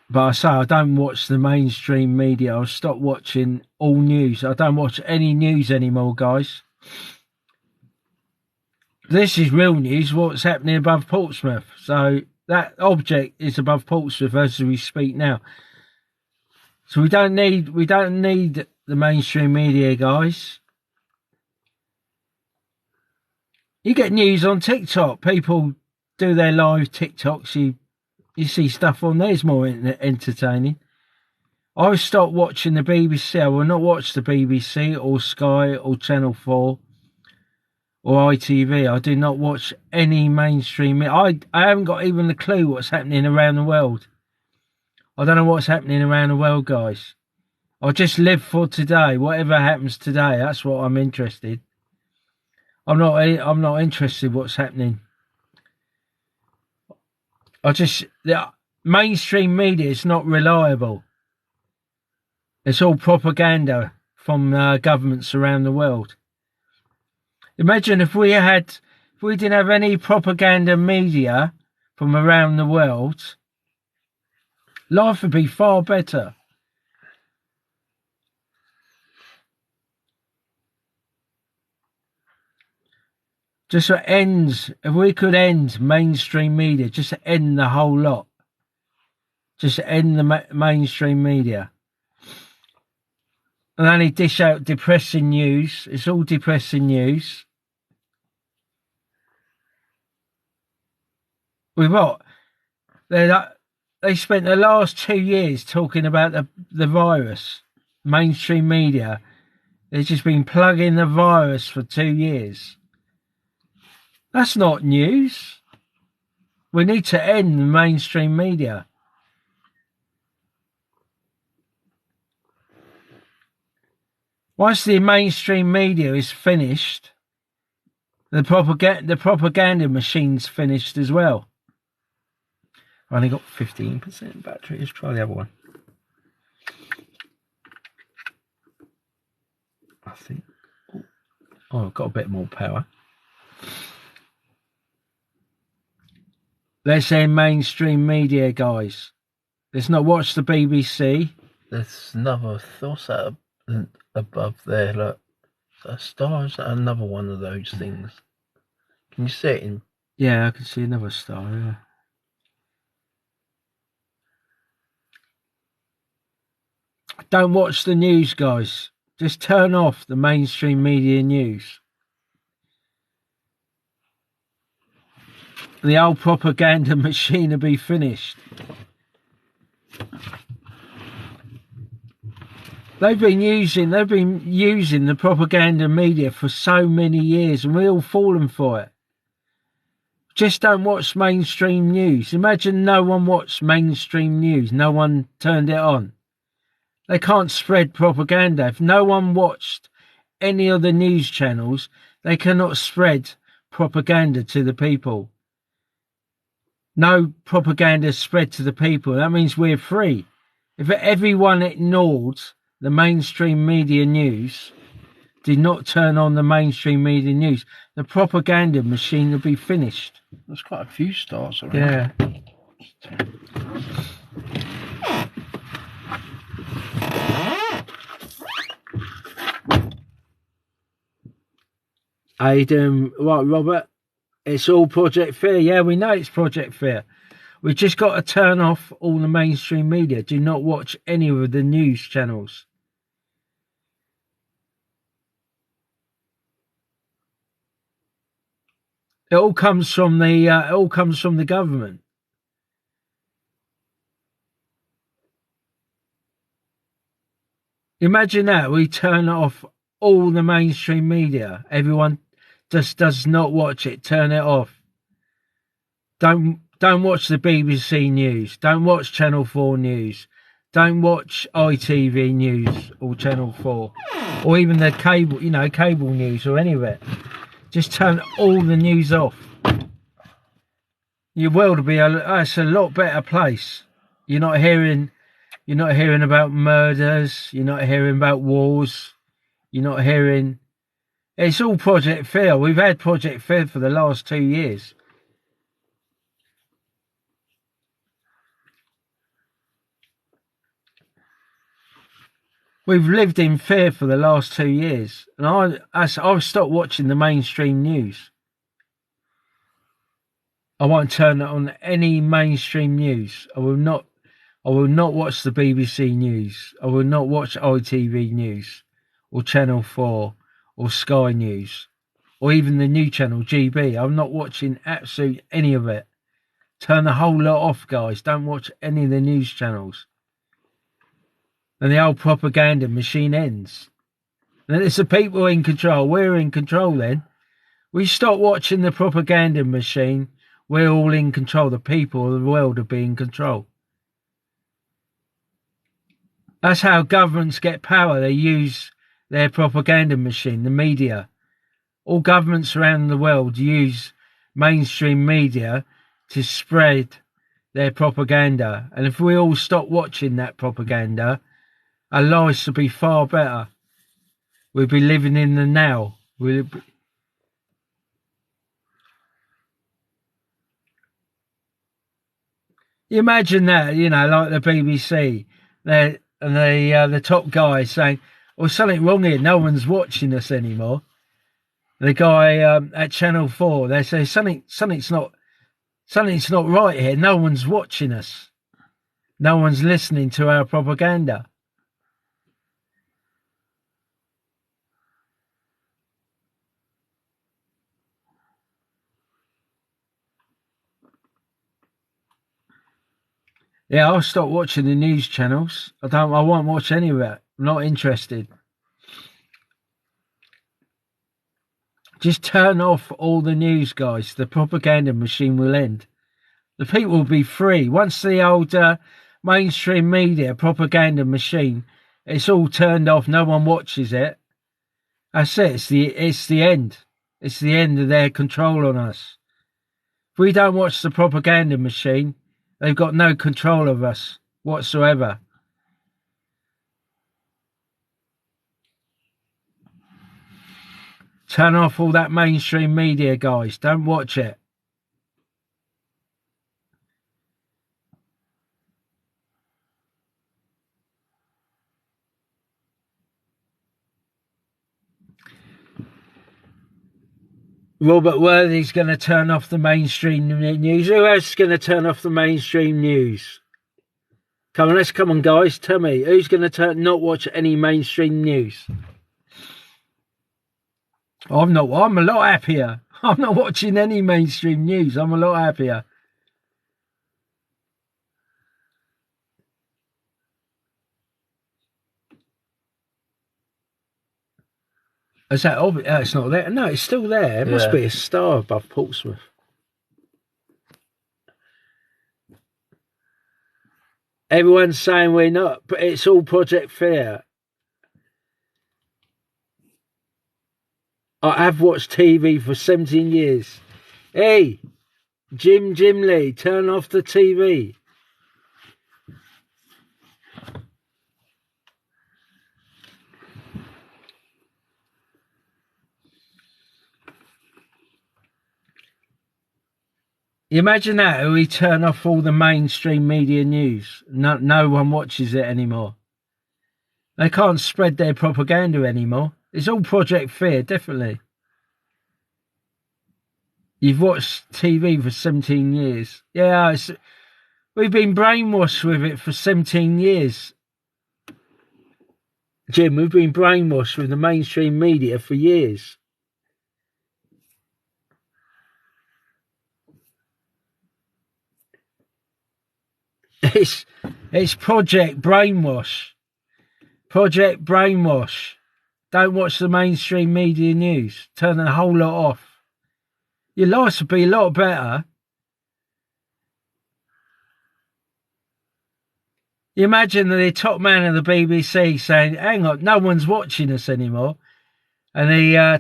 But I say I don't watch the mainstream media. I've stopped watching all news. I don't watch any news anymore, guys. This is real news, what's happening above Portsmouth. So that object is above Portsmouth as we speak now. So we don't need the mainstream media, guys. You get news on TikTok. People do their live TikToks. You see stuff on there is more entertaining. I've stopped watching the BBC. I will not watch the BBC or Sky or Channel 4 or ITV. I do not watch any mainstream. I haven't got even a clue what's happening around the world. I don't know what's happening around the world, guys. I just live for today. Whatever happens today, that's what I'm interested. I'm not interested what's happening. The mainstream media is not reliable. It's all propaganda from governments around the world. Imagine if we didn't have any propaganda media from around the world, life would be far better. Just ends, if we could end mainstream media, just end the whole lot. Just end the mainstream media. And only dish out depressing news. It's all depressing news. With what? They spent the last 2 years talking about the virus. Mainstream media. They've just been plugging the virus for 2 years. That's not news. We need to end the mainstream media. Once the mainstream media is finished, the propaganda machine's finished as well. I've only got 15% battery. Let's try the other one. I think. Oh, I've got a bit more power. Let's end mainstream media, guys. Let's not watch the BBC. There's another thought above there. Look, a star. Is that another one of those things? Can you see it in? Yeah, I can see another star. Yeah. Don't watch the news, guys. Just turn off the mainstream media news. The old propaganda machine will be finished. They've been using the propaganda media for so many years, and we've all fallen for it. Just don't watch mainstream news. Imagine no one watched mainstream news. No one turned it on. They can't spread propaganda. If no one watched any of the news channels, they cannot spread propaganda to the people. No propaganda spread to the people. That means we're free. If everyone ignored the mainstream media news, did not turn on the mainstream media news, the propaganda machine would be finished. There's quite a few stars around. Yeah. How you doing? Right, Robert? It's all Project Fear. Yeah, we know it's Project Fear. We've just got to turn off all the mainstream media. Do not watch any of the news channels. It all comes from the government. Imagine that we turn off all the mainstream media. Everyone just does not watch it. Turn it off. Don't watch the BBC News. Don't watch Channel 4 News. Don't watch ITV News or Channel 4 or even the cable news or any of it. Just turn all the news off. Your world will be it's a lot better place. You're not hearing You're not hearing about murders. You're not hearing about wars. You're not hearing... It's all Project Fear. We've had Project Fear for the last 2 years. We've lived in fear for the last 2 years. And I've stopped watching the mainstream news. I won't turn on any mainstream news. I will not watch the BBC News. I will not watch ITV News or Channel 4 or Sky News or even the new channel GB. I'm not watching absolute any of it. Turn the whole lot off, guys. Don't watch any of the news channels. And the old propaganda machine ends. And it's the people in control. We're in control then. We stop watching the propaganda machine. We're all in control. The people of the world are being in control. That's how governments get power. They use their propaganda machine, the media. All governments around the world use mainstream media to spread their propaganda. And if we all stop watching that propaganda, our lives would be far better. We'd be living in the now. You imagine that, like the BBC, the top guy saying, "Oh, something wrong here. No one's watching us anymore." The guy at Channel 4, they say something's not right here. No one's watching us. No one's listening to our propaganda. Yeah, I'll stop watching the news channels. I won't watch any of it. I'm not interested. Just turn off all the news, guys. The propaganda machine will end. The people will be free. Once the old mainstream media propaganda machine, it's all turned off. No one watches it. That's it. It's the end. It's the end of their control on us. If we don't watch the propaganda machine, they've got no control of us whatsoever. Turn off all that mainstream media, guys. Don't watch it. Robert Worthy's going to turn off the mainstream news. Who else is going to turn off the mainstream news? Come on, guys. Tell me, who's going to not watch any mainstream news? I'm not. I'm a lot happier. I'm not watching any mainstream news. I'm a lot happier. Is that obvious? Oh, it's not there. No, it's still there. It must be a star above Portsmouth. Everyone's saying we're not, but it's all Project Fear. I have watched TV for 17 years. Hey, Jim Lee, turn off the TV. You imagine that, we turn off all the mainstream media news. No one watches it anymore. They can't spread their propaganda anymore. It's all Project Fear, definitely. You've watched TV for 17 years. Yeah, we've been brainwashed with it for 17 years. Jim, we've been brainwashed with the mainstream media for years. It's Project Brainwash. Project Brainwash. Don't watch the mainstream media news. Turn the whole lot off. Your life would be a lot better. You imagine the top man of the BBC saying, "Hang on, no one's watching us anymore," and the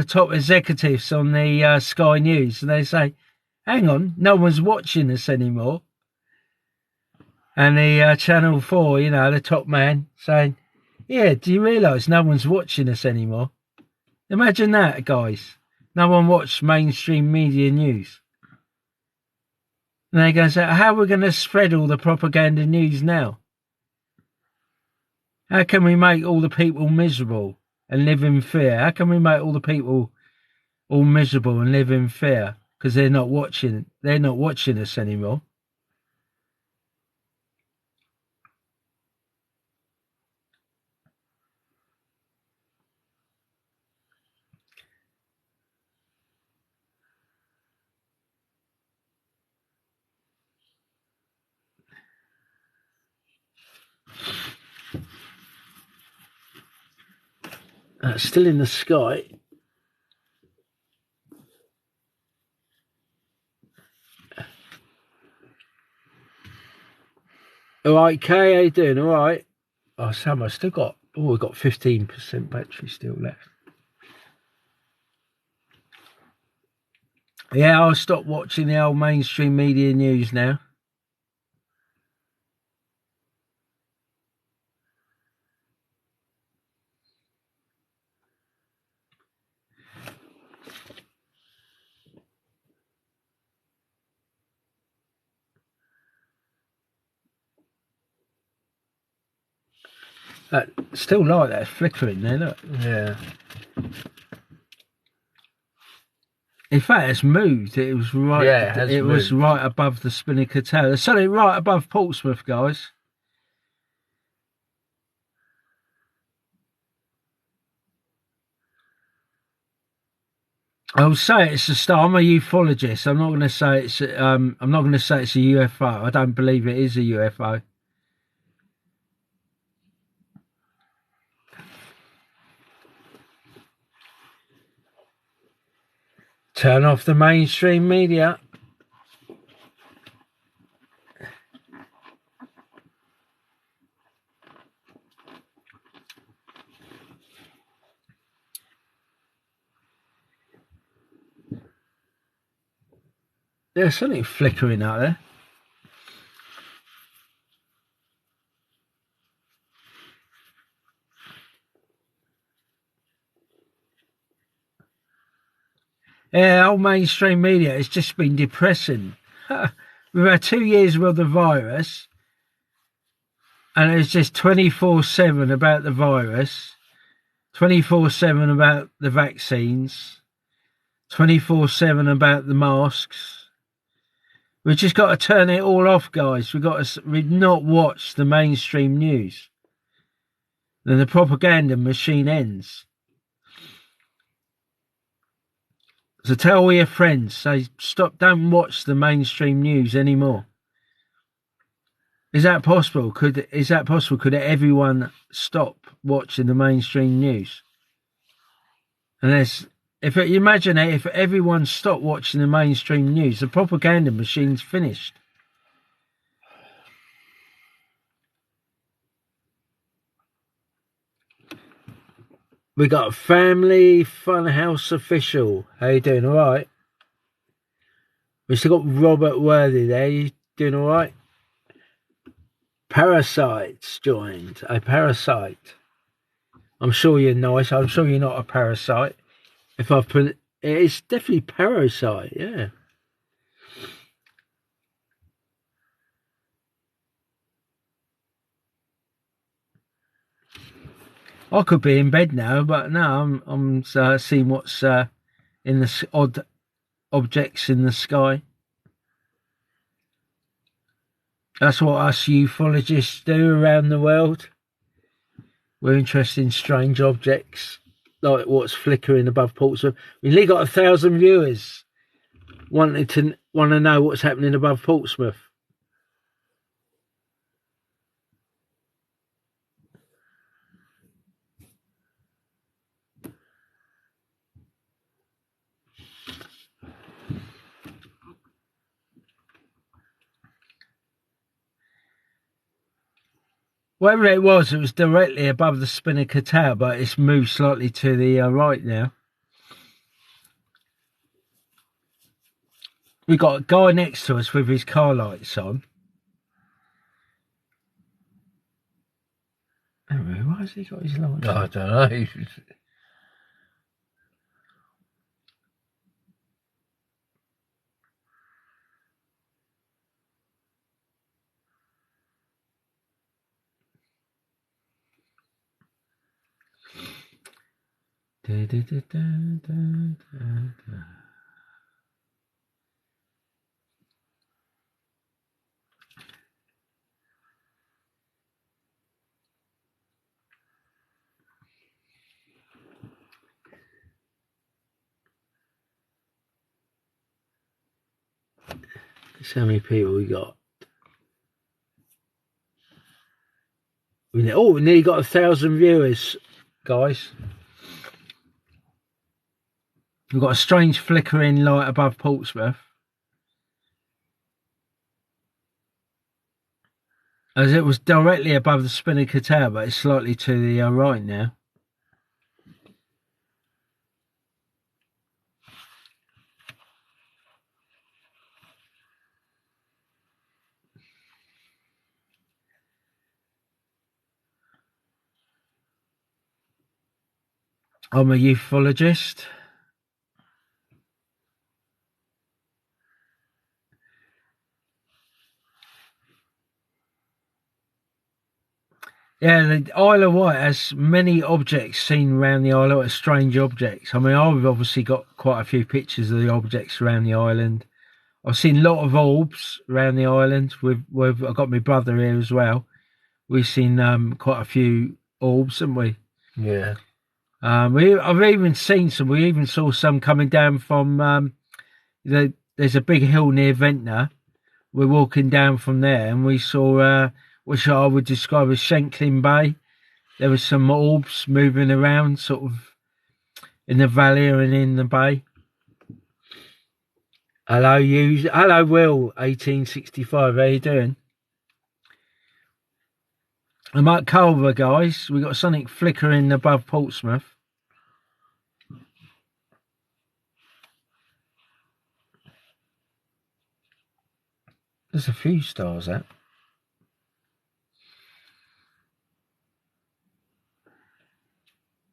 top executives on the Sky News, and they say, "Hang on, no one's watching us anymore." And the Channel 4, you know, the top man saying, yeah, do you realise no one's watching us anymore? Imagine that, guys. No one watched mainstream media news. And they're going to say, how are we going to spread all the propaganda news now? How can we make all the people miserable and live in fear? How can we make all the people all miserable and live in fear? Because they're not watching us anymore. Still in the sky. All right, Kay, how you doing? All right. Oh, Sam, I still got. Oh, we've got 15% battery still left. Yeah, I'll stop watching the old mainstream media news now. Still like that, it's flickering there, look. Yeah. In fact, it's moved. It was right. Yeah, it was right above the Spinnaker Tower. There's something right above Portsmouth, guys. I'll say it's a star. I'm a ufologist. I'm not going to say it's. I'm not going to say it's a UFO. I don't believe it is a UFO. Turn off the mainstream media. There's something flickering out there. Yeah, old mainstream media has just been depressing. We've had 2 years with the virus, and it's just 24/7 about the virus, 24/7 about the vaccines, 24/7 about the masks. We've just got to turn it all off, guys. We've not watched the mainstream news. Then the propaganda machine ends. So tell all your friends, say, stop, don't watch the mainstream news anymore. Is that possible? Could everyone stop watching the mainstream news? Unless, if everyone stopped watching the mainstream news, the propaganda machine's finished. We got a Family Funhouse official. How you doing? All right. We still got Robert Worthy there. You doing all right? Parasites joined. A parasite. I'm sure you're nice. I'm sure you're not a parasite. If I've put it's definitely parasite, yeah. I could be in bed now, but no, I'm seeing what's in the odd objects in the sky. That's what us ufologists do around the world. We're interested in strange objects, like what's flickering above Portsmouth. We only got 1,000 viewers want to know what's happening above Portsmouth. Wherever it was directly above the Spinnaker Tower, but it's moved slightly to the right now. We got a guy next to us with his car lights on. has he got his lights? I don't know. That's how many people we got. We nearly got 1,000 viewers, guys. We've got a strange flickering light above Portsmouth. As it was directly above the Spinnaker Tower, but it's slightly to the right now. I'm a ufologist. Yeah, the Isle of Wight has many objects seen around the island, strange objects. I mean, I've obviously got quite a few pictures of the objects around the island. I've seen a lot of orbs around the island. I've got my brother here as well. We've seen quite a few orbs, haven't we? Yeah. I've even seen some. We even saw some coming down from there's a big hill near Ventnor. We're walking down from there, and we saw which I would describe as Shanklin Bay. There was some orbs moving around, sort of in the valley and in the bay. Hello, Will, 1865. How you doing? I'm at Culver, guys. We got something flickering above Portsmouth. There's a few stars out.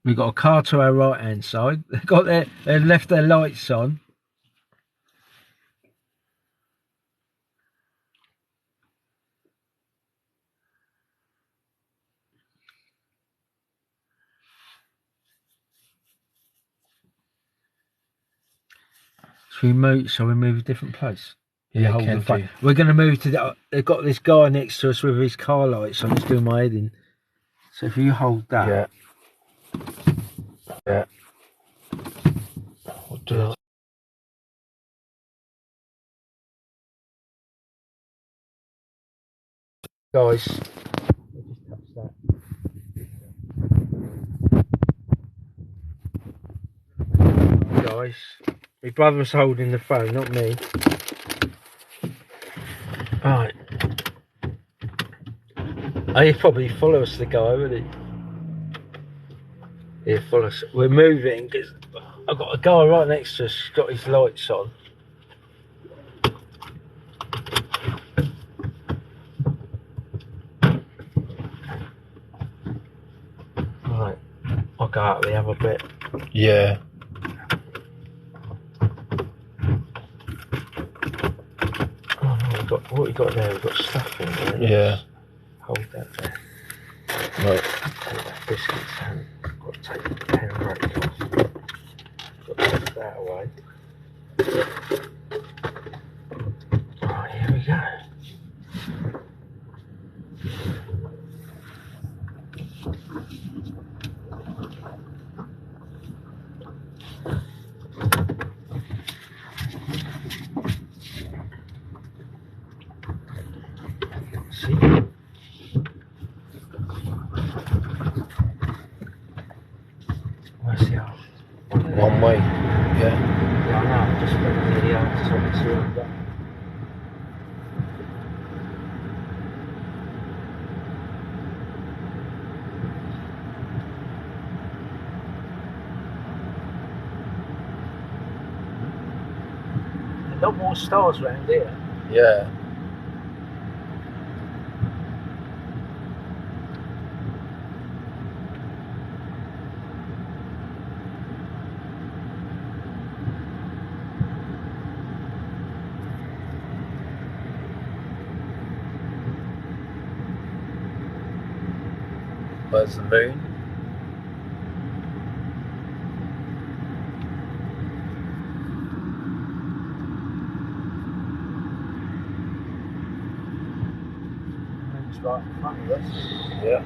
We've got a car to our right hand side. They've left their lights on. Shall we move a different place? Yeah, can do. We're going to move to they've got this guy next to us with his car lights on. He's doing my head in. So if you hold that. Yeah. Yeah. I'll do it. Guys. Guys. My brother's holding the phone, not me. Right. Oh, he'd probably follow us, the guy, wouldn't he? He'd follow us. We're moving because I've got a guy right next to us who's got his lights on. Right. I'll go out the other bit. Yeah. What we got there? We've got stuff in there. Yeah. Hold that there. Right. Take that biscuits and got to take the pen break off. Got to take that away. Right, here we go. See? Where's the other? One way. Yeah. Yeah, I know. I'm just putting the so I can see all that. A lot more stars around here. Yeah. as the moon. Moon's right in front of us. Yeah.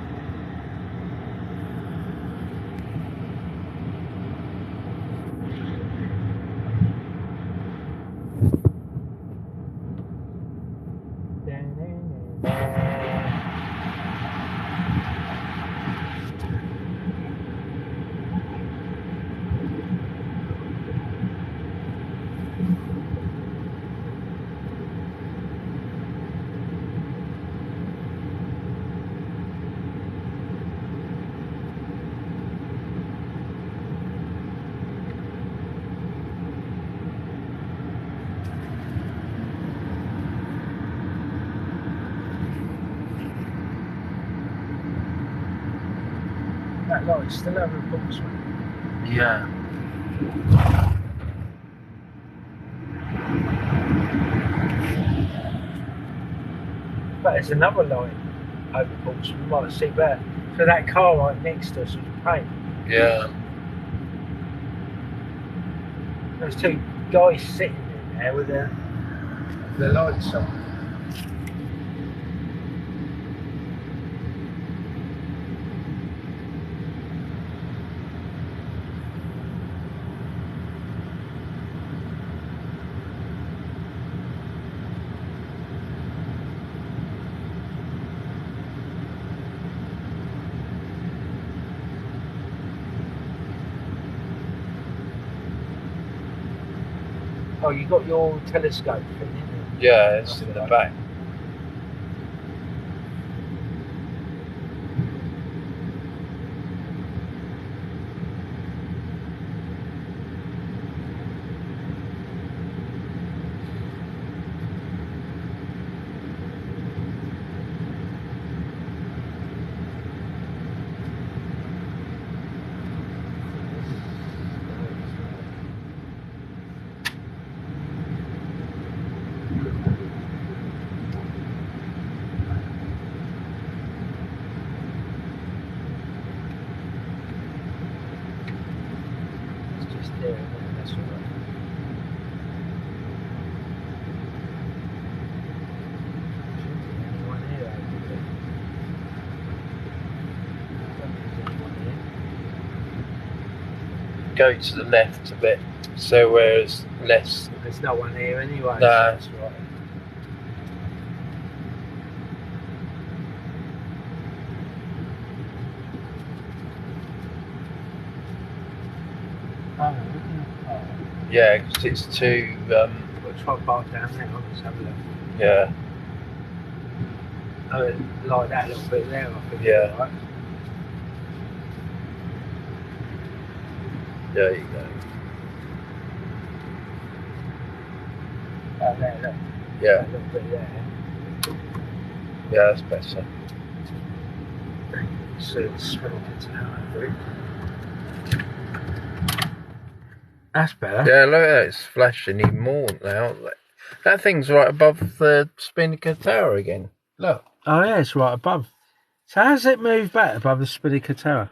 That light's still over the Portsmouth. Yeah. But there's another light over Portsmouth. You might see better. So that car right next to us was paint. Yeah. There's two guys sitting in there with the lights on. Oh, you got your telescope thing, didn't you? Yeah, it's in the back. It's just there, isn't it? That's all right. Anyone here, I don't think. I don't think there's anyone here. Go to the left a bit, so where's less. There's no one here anyway. No. So that's right. Oh, we're looking at the car. Yeah, because it's too. We'll try to park down there. I'll just have a look. Yeah. Oh, like that little bit there, I think. Yeah. Right? There you go. Oh, there, look. Yeah. That little bit there. Yeah, that's better. So it's smoking tower. That's better. Yeah, look at that, it's flashing even more now. That thing's right above the Spinnaker Tower again. Look. Oh yeah, it's right above. So how does it move back above the Spinnaker Tower?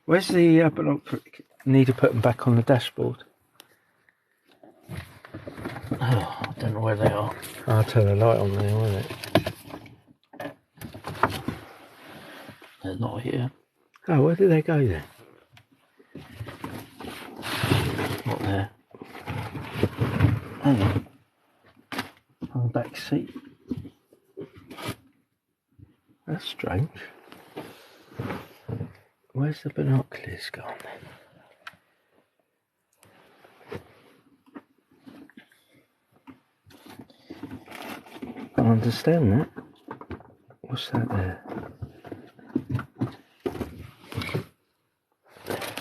Where's the binocular? Need to put them back on the dashboard. Oh, I don't know where they are. I'll turn the light on there, won't it? They're not here. Oh, where did they go then? Not there. Hang on. On the back seat. That's strange. Where's the binoculars gone then? I don't understand that. What's that there?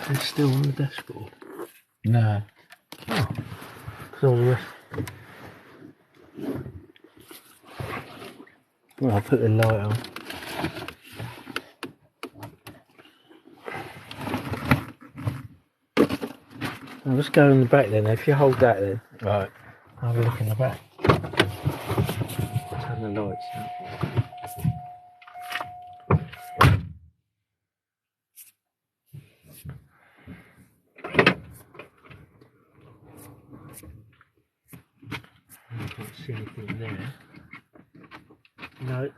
They're still on the dashboard. No. Oh. So the rest. Well, I'll put the light on. Now let's go in the back then. If you hold that then. Right. I'll have a look in the back. Turn the lights out. I can't see anything there. No.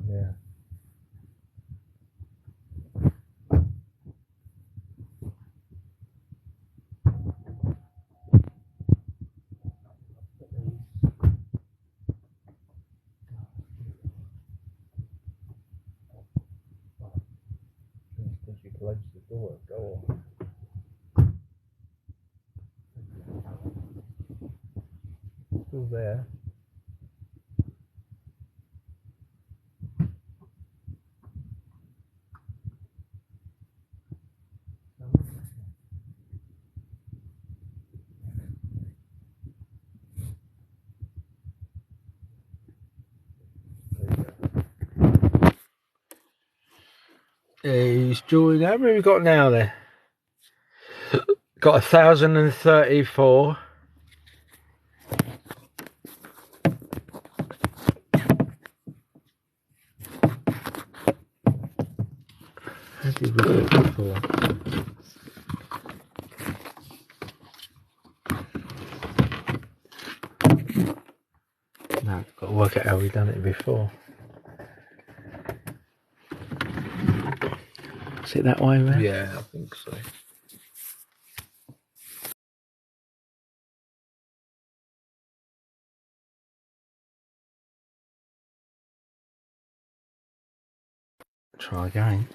Yeah. Just you close the door, go on. Still there. He's joined. How many have we got now there? Got 1,034. How did we do it before? No, I've got to work out how we done it before. Is it that way, man? Yeah, I think so. Try again.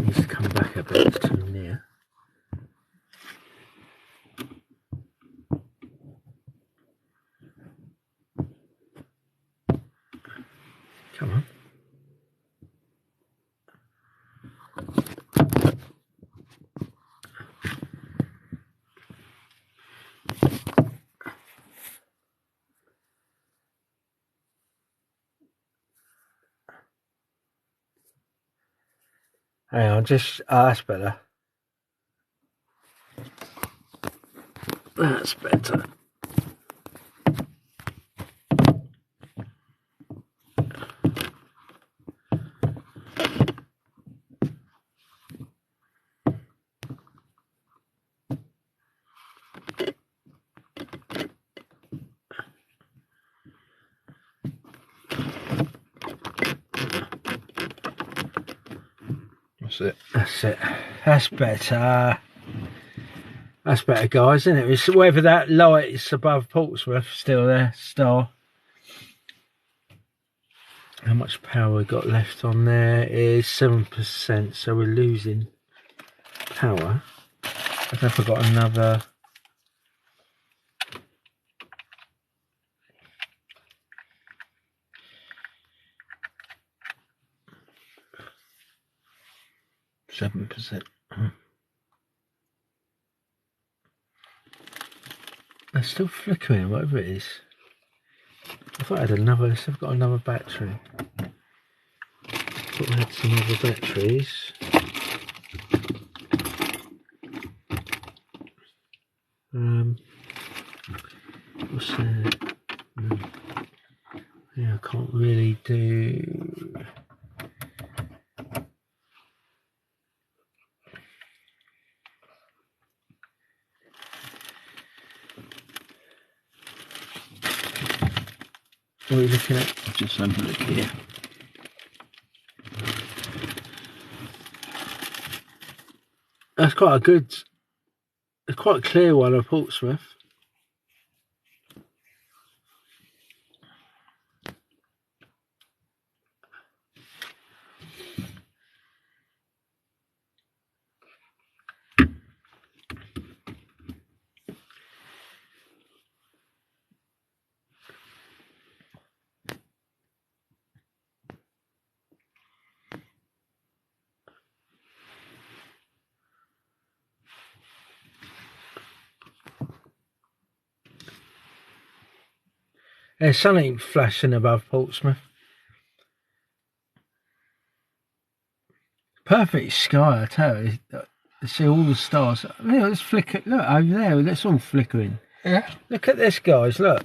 Needs to come back a bit, it's too near. Come on. Hang on, just that's better. That's better. That's it. That's it. That's better. That's better, guys, isn't it? It's whether that light is above Portsmouth, still there, star. How much power we got left on there is 7%, so we're losing power. I don't know if I've got another. %. They're still flickering, whatever it is. thought I had another. I've got another battery. I thought I had some other batteries. What's there? Yeah, I can't really do. What are you looking at? Just have a look here. That's quite a good, it's quite a clear one of Portsmouth. There's something flashing above Portsmouth. Perfect sky, I tell you. You see all the stars. Look, let's flicker. Look over there. That's all flickering. Yeah. Look at this, guys. Look.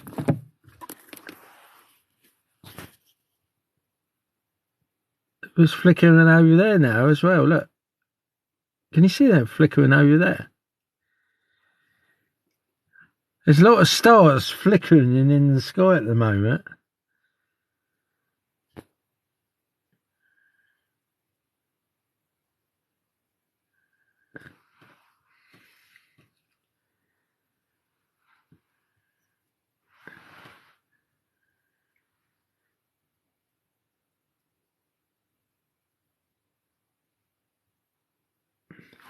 It's flickering over there now as well. Look. Can you see that flickering over there? There's a lot of stars flickering in the sky at the moment.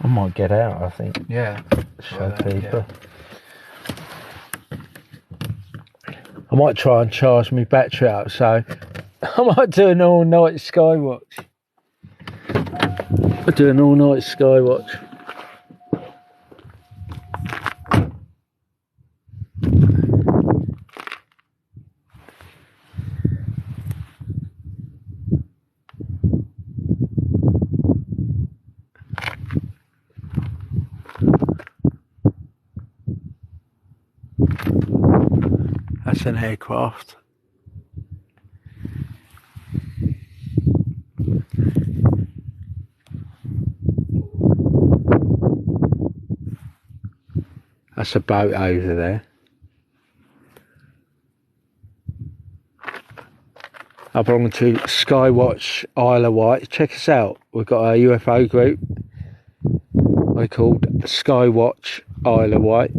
I might get out, I think. Yeah. Show people. I might try and charge my battery out, so I might do an all-night skywatch. I'll do an all-night skywatch. That's an aircraft. That's a boat over there. I belong to Skywatch Isle of Wight. Check us out. We've got a UFO group. We're called Skywatch Isle of Wight.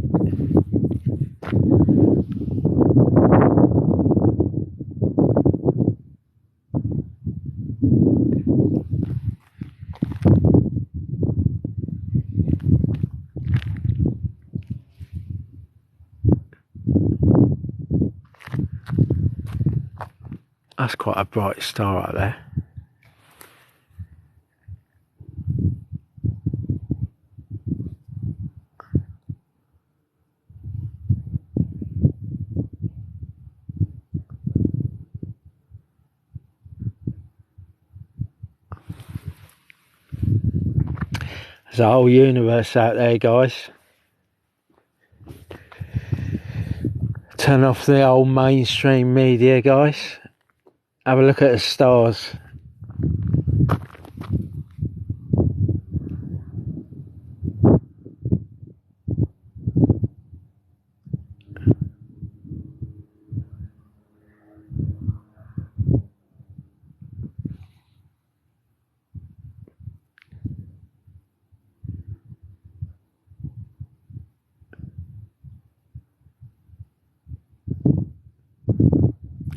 That's quite a bright star out there. There's a whole universe out there, guys. Turn off the old mainstream media, guys. Have a look at the stars.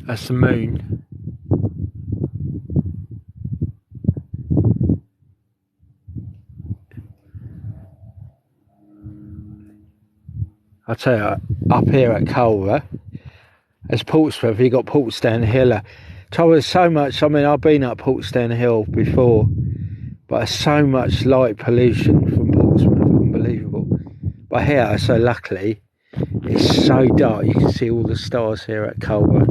That's the moon. I tell you, up here at Culver, as Portsmouth, you got Portsdown Hill. Trouble is so much. I mean, I've been up Portsdown Hill before, but there's so much light pollution from Portsmouth, unbelievable. But here, so luckily, it's so dark. You can see all the stars here at Culver.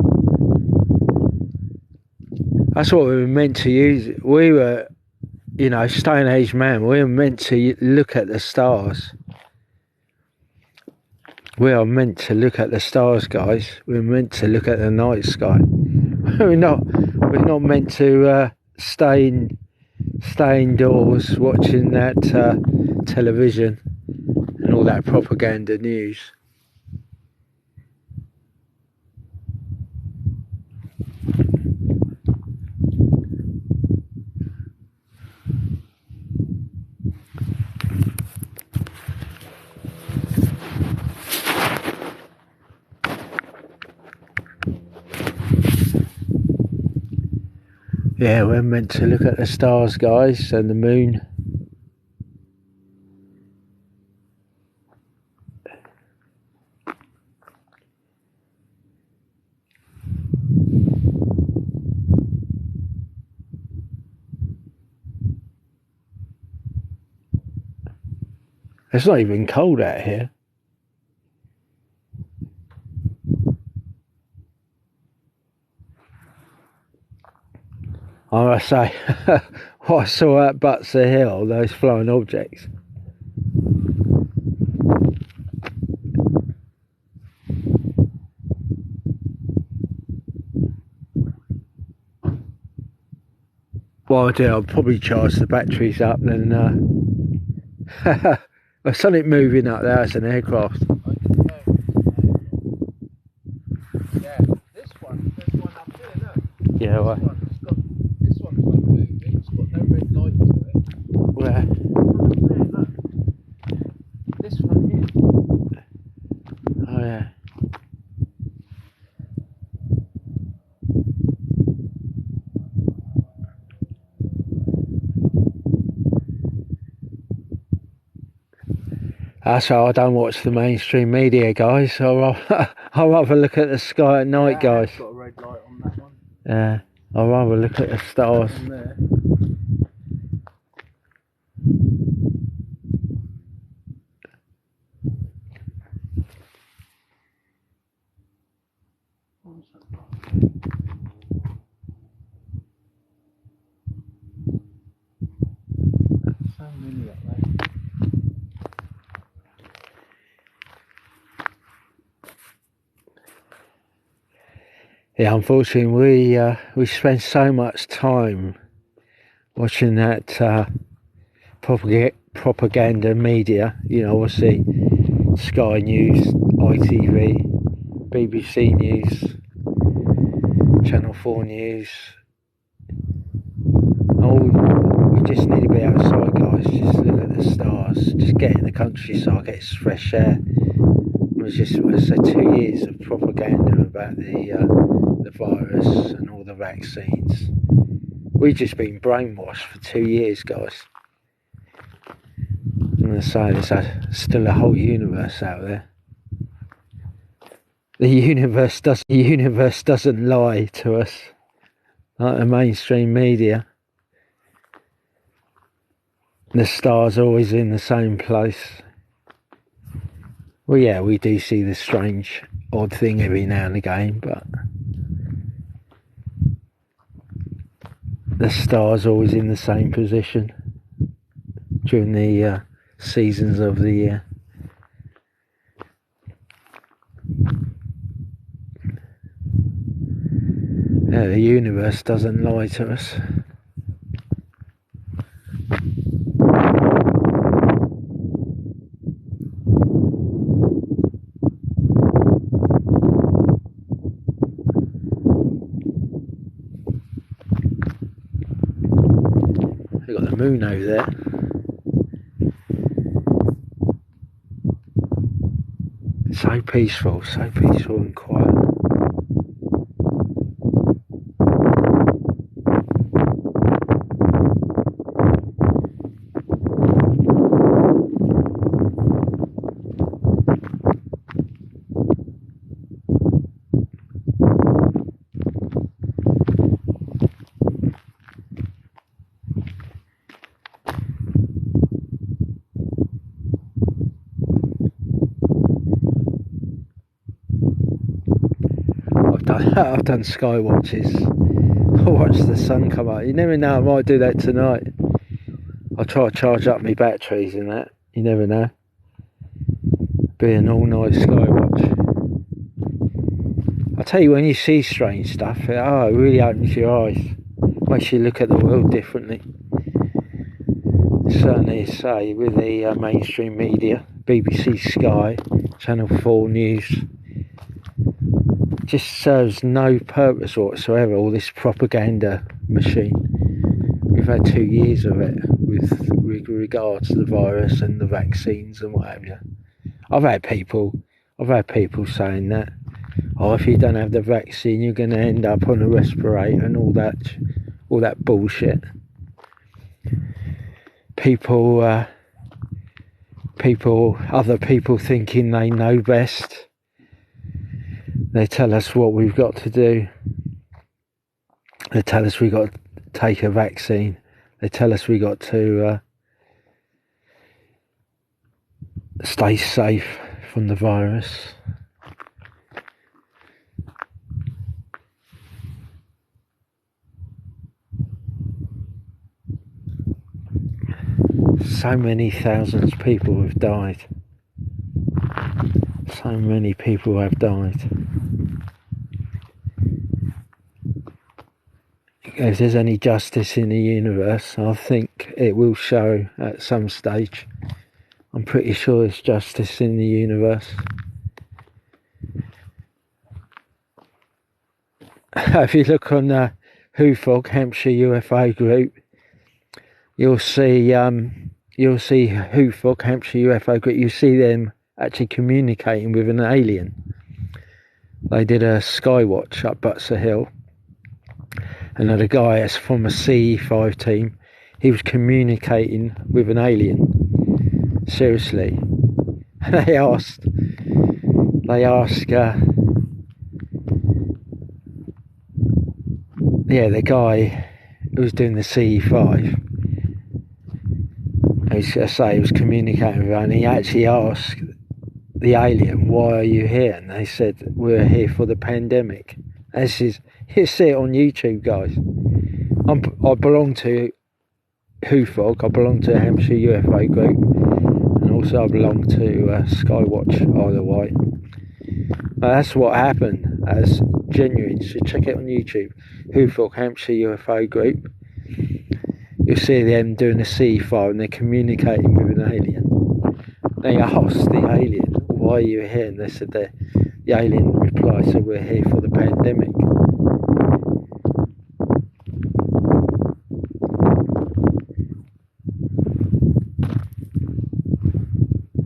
That's what we were meant to use. We were, you know, Stone Age man. We were meant to look at the stars. We are meant to look at the stars, guys. We're meant to look at the night sky. We're not meant to stay indoors watching that television and all that propaganda news. Yeah, we're meant to look at the stars, guys, and the moon. It's not even cold out here. I must say, what I saw at Butser Hill, those flying objects. Well, I'll do, I'll probably charge the batteries up and there's something moving up there, it's an aircraft. Yeah, there's one up here, look. Yeah, well. This one's not moving, it's got no red light to it. Where? There, look. This one here. Oh yeah. That's why I don't watch the mainstream media, guys. I'll rather look at the sky at night, guys. Got a red light on that one. Yeah, I'll rather look at the stars. On there. So many up there. Yeah, unfortunately, we spend so much time watching that propaganda media. You know, obviously Sky News, ITV, BBC News, Channel 4 News. Oh, we just need to be outside, guys. Just look at the stars. Just get in the countryside, get fresh air. It was just, I said, 2 years of propaganda about the virus and all the vaccines. We've just been brainwashed for 2 years, guys. And I say there's still a whole universe out there. The universe doesn't lie to us like the mainstream media. The stars are always in the same place. Well, yeah, we do see the strange, odd thing every now and again, but the stars are always in the same position during the seasons of the year. Yeah, the universe doesn't lie to us. We've got the moon over there. So peaceful and quiet. I've done skywatches I'll watch the sun come up. You never know, I might do that tonight. I'll try to charge up my batteries and that. You never know. Be an all-night skywatch. I tell you, when you see strange stuff, it really opens your eyes. Makes you look at the world differently. Certainly, say, with the mainstream media, BBC Sky, Channel 4 News, just serves no purpose whatsoever, all this propaganda machine. We've had 2 years of it with regards to the virus and the vaccines and what have you. I've had people saying that, if you don't have the vaccine, you're going to end up on a respirator and all that bullshit. Other people thinking they know best. They tell us what we've got to do. They tell us we've got to take a vaccine. They tell us we've got to stay safe from the virus. So many thousands of people have died. So many people have died. If there's any justice in the universe, I think it will show at some stage. I'm pretty sure there's justice in the universe. If you look on the HUFOG, Hampshire UFO group, you'll see HUFOG, Hampshire UFO group, you see them actually communicating with an alien. They did a skywatch up Butser Hill, and had a guy that's from a CE5 team. He was communicating with an alien. Seriously. They asked the guy who was doing the CE5, he was communicating with her, and he actually asked the alien, why are you here? And they said, we're here for the pandemic. You see it on YouTube, guys. I belong to HUFOG, I belong to Hampshire UFO group, and also I belong to Skywatch, Isle of Wight. That's what happened. That's genuine. So check it on YouTube. HUFOG, Hampshire UFO group. You'll see them doing a CE5 and they're communicating with an alien. They asked the alien, why are you here? And they said the alien replied, so we're here for the pandemic.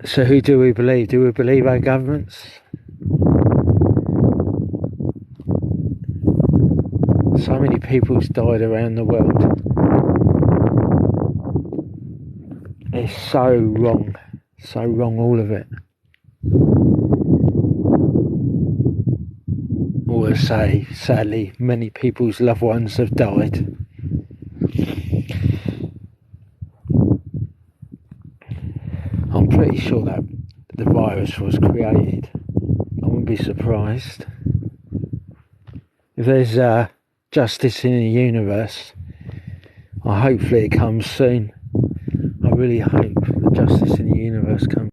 So who do we believe? Do we believe our governments? So many people's died around the world. It's so wrong, all of it. Or say, sadly, many people's loved ones have died. I'm pretty sure that the virus was created. I wouldn't be surprised. If there's justice in the universe, hopefully it comes soon. I really hope the justice in the universe comes